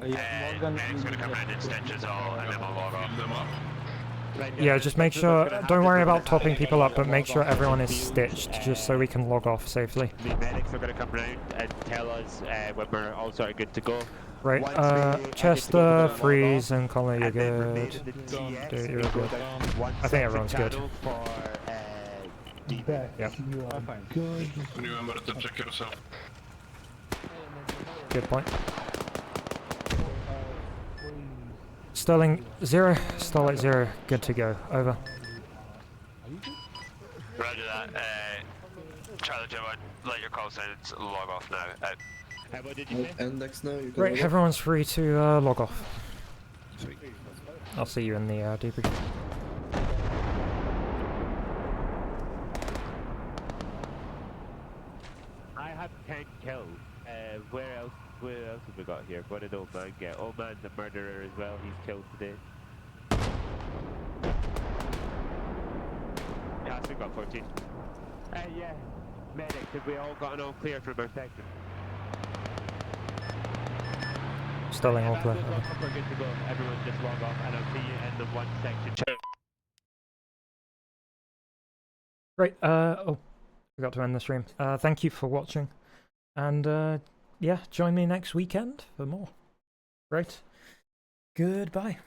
Medic's gonna come round and stitch us all, and then we'll log off them up. Yeah, just make sure, don't worry about topping people up, but make sure everyone is stitched, just so we can log off safely. The medics are going to come round and tell us when we're all sort of good to go. Right, Chester, Freeze, and Connolly, you're good. Dude, you're good. I think everyone's good. Yeah. Good. Remember to check yourself. Good point. Sterling 0, Starlight 0, good to go. Over. Roger that. Charlie Joe, let your call signs log off now. Out. What did you say? Index now. You can Right, log off. everyone's free to log off. Sweet. I'll see you in the debrief. I have 10 kills. Where else have we got here? What did Old Man get? Old Man's a murderer as well. He's killed today. Yeah, we got 14. Yeah. Medics, have we all gotten all clear from our section? Sterling all clear. We're good to go. Everyone just log off and I'll see you in the one section. Right, oh, forgot to end the stream. Thank you for watching. And, yeah, join me next weekend for more. Right. Goodbye.